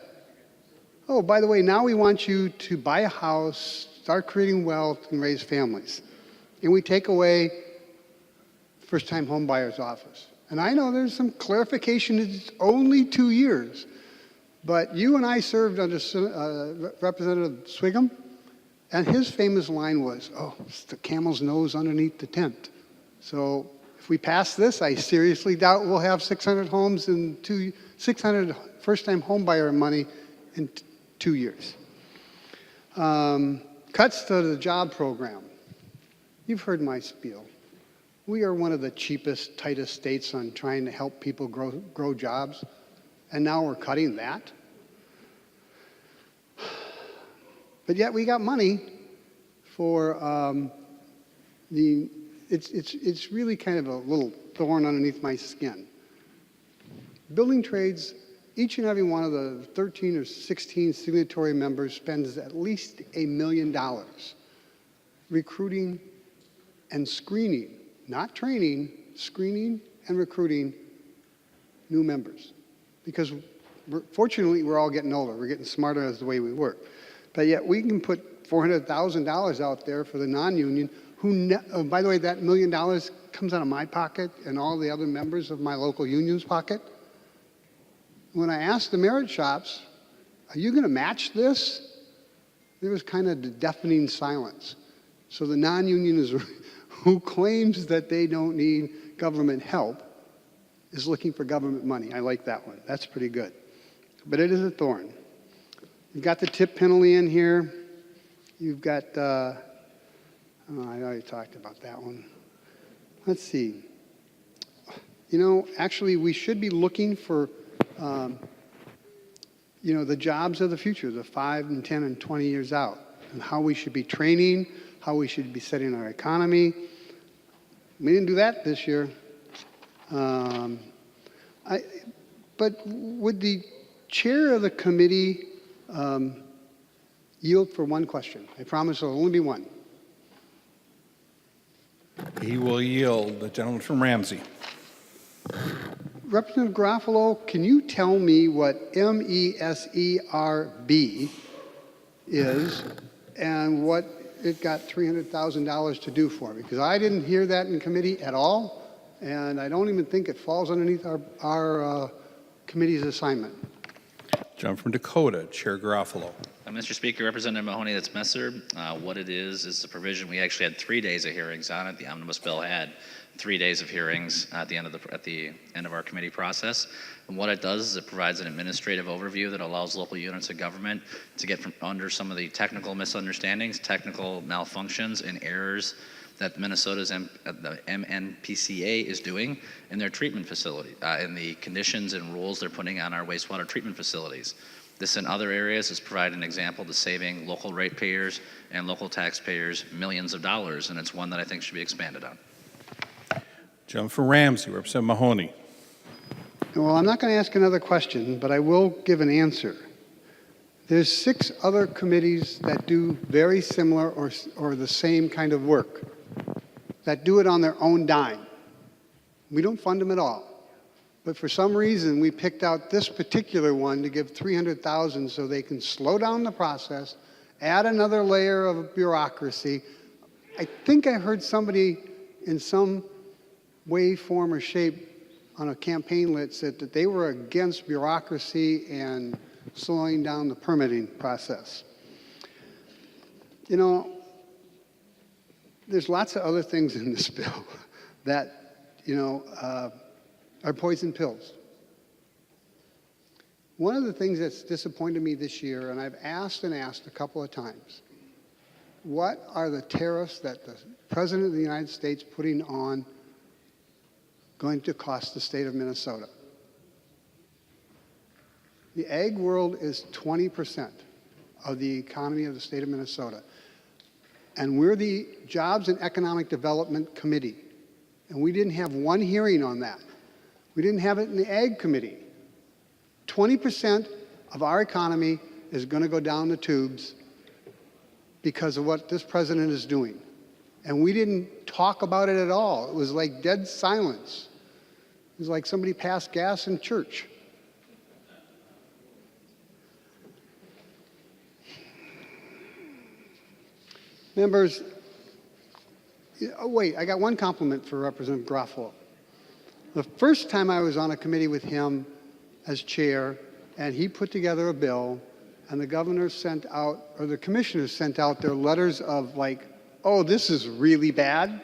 oh, by the way, now we want you to buy a house, start creating wealth, and raise families. And we take away first-time home buyer's office. And I know there's some clarification, it's only 2 years. But you and I served under Representative Swigum, and his famous line was, oh, it's the camel's nose underneath the tent. So if we pass this, I seriously doubt we'll have 600 homes in 600 first-time home buyer money in 2 years. Cuts to the job program. You've heard my spiel. We are one of the cheapest, tightest states on trying to help people grow jobs, and now we're cutting that. But yet we got money for it's really kind of a little thorn underneath my skin. Building trades, each and every one of the 13 or 16 signatory members spends at least $1 million recruiting and screening, not training, screening and recruiting new members. Because fortunately, we're all getting older. We're getting smarter as the way we work. But yet we can put $400,000 out there for the non-union who, by the way, that $1 million comes out of my pocket and all the other members of my local union's pocket. When I asked the merit shops, are you going to match this? There was kind of a deafening silence. So the non-union is who claims that they don't need government help is looking for government money. I like that one. That's pretty good. But it is a thorn. You've got the tip penalty in here. You've got, I already talked about that one. Let's see. You know, actually, we should be looking for, you know, the jobs of the future, the 5 and 10 and 20 years out, and how we should be training, how we should be setting our economy. We didn't do that this year. But would the chair of the committee yield for one question? I promise there will only be one. He will yield. The gentleman from Ramsey. Representative Garofalo, can you tell me what MESERB is and what it got $300,000 to do for? Because I didn't hear that in committee at all, and I don't even think it falls underneath our committee's assignment. Gentleman from Dakota, Chair Garofalo. Mr. Speaker, Representative Mahoney, that's Messer. What it is the provision. We actually had 3 days of hearings on it. The Omnibus bill had 3 days of hearings at the end of our committee process. And what it does is it provides an administrative overview that allows local units of government to get from under some of the technical misunderstandings, technical malfunctions, and errors that Minnesota's the MNPCA is doing in their treatment facility, in the conditions and rules they're putting on our wastewater treatment facilities. This in other areas is providing an example to saving local ratepayers and local taxpayers millions of dollars, and it's one that I think should be expanded on. Gentleman from Ramsey, Representative Mahoney. Well, I'm not going to ask another question, but I will give an answer. There's 6 other committees that do very similar or the same kind of work, that do it on their own dime. We don't fund them at all. But for some reason, we picked out this particular one to give $300,000 so they can slow down the process, add another layer of bureaucracy. I think I heard somebody in some way, form, or shape on a campaign lit said that they were against bureaucracy and slowing down the permitting process. You know, there's lots of other things in this bill that, you know, are poison pills. One of the things that's disappointed me this year, and I've asked and asked a couple of times, what are the tariffs that the President of the United States putting on going to cost the state of Minnesota? The ag world is 20% of the economy of the state of Minnesota. And we're the Jobs and Economic Development Committee. And we didn't have one hearing on that. We didn't have it in the Ag Committee. 20% of our economy is going to go down the tubes because of what this president is doing. And we didn't talk about it at all. It was like dead silence. It was like somebody passed gas in church. Members, oh wait, I got one compliment for Representative Garofalo. The first time I was on a committee with him as chair, and he put together a bill, and the governor sent out, or the commissioners sent out their letters of like, oh, this is really bad.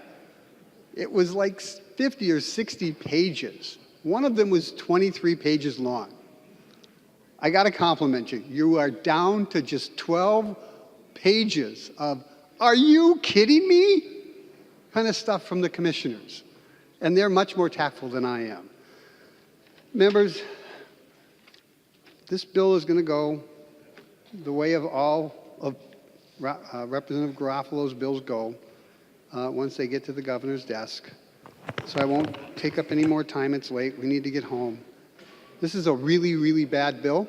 It was like 50 or 60 pages. One of them was 23 pages long. I got to compliment you. You are down to just 12 pages of, are you kidding me? Kind of stuff from the commissioners. And they're much more tactful than I am. Members, this bill is going to go the way of all of Representative Garofalo's bills go. once they get to the governor's desk. So I won't take up any more time. It's late. We need to get home. This is a really, really bad bill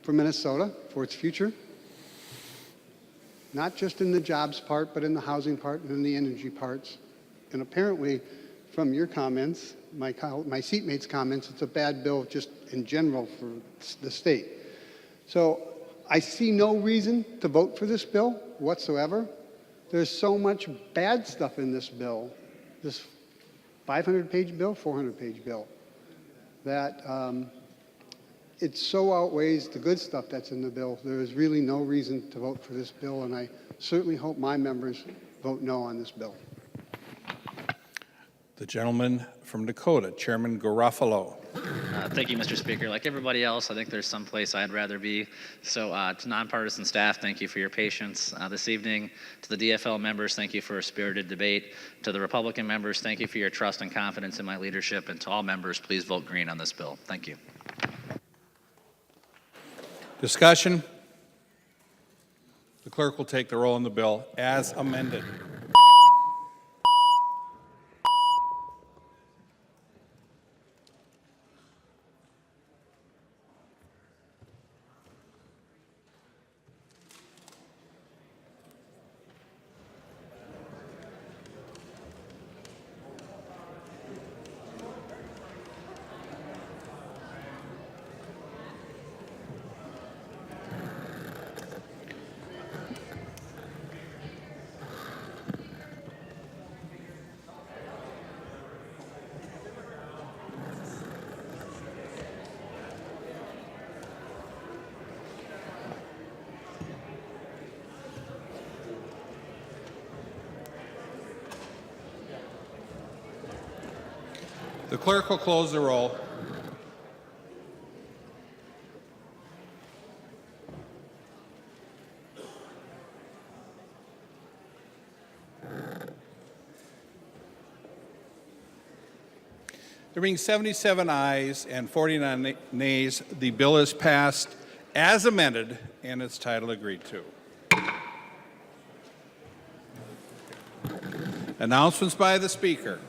for Minnesota, for its future. Not just in the jobs part, but in the housing part and in the energy parts. And apparently, from your comments, my seatmates' comments, it's a bad bill just in general for the state. So I see no reason to vote for this bill whatsoever. There's so much bad stuff in this bill, this 500-page bill, 400-page bill, that it so outweighs the good stuff that's in the bill. There is really no reason to vote for this bill, and I certainly hope my members vote no on this bill. The gentleman from Dakota, Chairman Garofalo. Thank you, Mr. Speaker. Like everybody else, I think there's some place I'd rather be. So to nonpartisan staff, thank you for your patience this evening. To the DFL members, thank you for a spirited debate. To the Republican members, thank you for your trust and confidence in my leadership. And to all members, please vote green on this bill. Thank you. Discussion? The clerk will take the roll on the bill as amended. The clerk will close the roll. There being 77 ayes and 49 nays, the bill is passed as amended and its title agreed to. Announcements by the Speaker.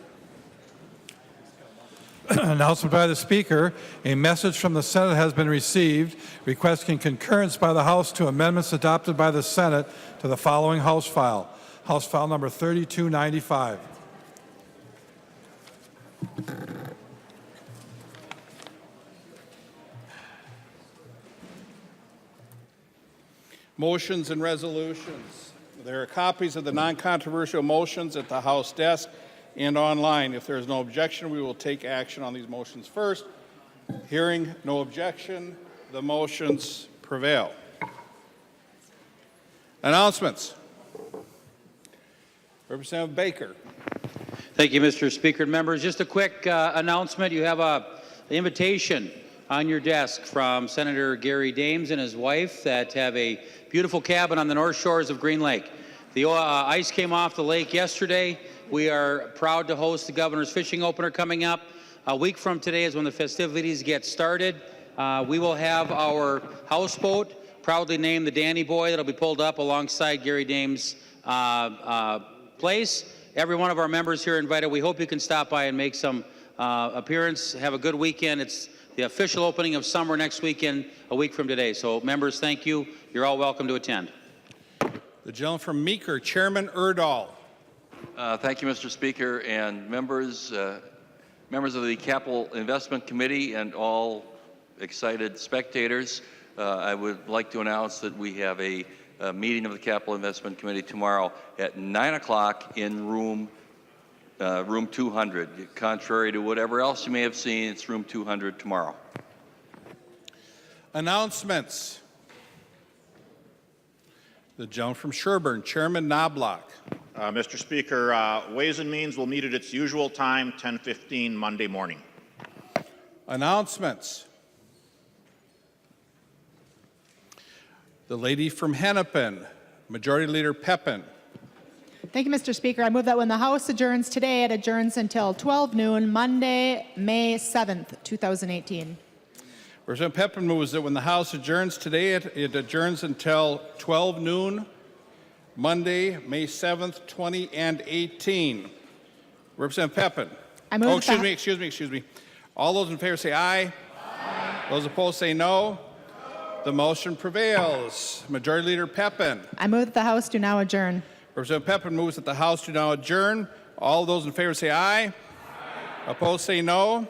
Announcement by the Speaker. A message from the Senate has been received requesting concurrence by the House to amendments adopted by the Senate to the following House file. House File Number 3295. Motions and resolutions. There are copies of the non-controversial motions at the House desk and online. If there is no objection, we will take action on these motions first. Hearing no objection, the motions prevail. Announcements. Representative Baker. Thank you, Mr. Speaker and members. Just a quick announcement. You have an invitation on your desk from Senator Gary Dames and his wife that have a beautiful cabin on the north shores of Green Lake. The ice came off the lake yesterday. We are proud to host the governor's fishing opener coming up. A week from today is when the festivities get started. We will have our houseboat, proudly named the Danny Boy, that'll be pulled up alongside Gary Dames' place. Every one of our members here invited. We hope you can stop by and make some appearance. Have a good weekend. It's the official opening of summer next weekend, a week from today. So members, thank you. You're all welcome to attend. The gentleman from Meeker, Chairman Erdahl. Thank you, Mr. Speaker, and members of the Capital Investment Committee and all excited spectators. I would like to announce that we have a meeting of the Capital Investment Committee tomorrow at 9 o'clock in room 200. Contrary to whatever else you may have seen, it's room 200 tomorrow. Announcements. The gentleman from Sherburne, Chairman Knoblach. Mr. Speaker, Ways and Means will meet at its usual time, 10:15 Monday morning. Announcements. The lady from Hennepin, Majority Leader Pepin. Thank you, Mr. Speaker. I move that when the House adjourns today, it adjourns until 12 noon, Monday, May 7th, 2018. Representative Pepin moves that when the House adjourns today, it adjourns until 12 noon, Monday, May 7th, 20 and 18. Representative Pepin. I move Excuse me. All those in favor say aye. Those opposed say no. The motion prevails. Majority Leader Pepin. I move that the House do now adjourn. Representative Pepin moves that the House do now adjourn. All those in favor say aye. Opposed say no.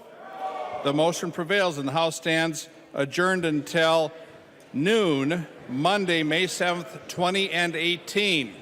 The motion prevails and the House stands adjourned until noon, Monday, May 7th, 20 and 18.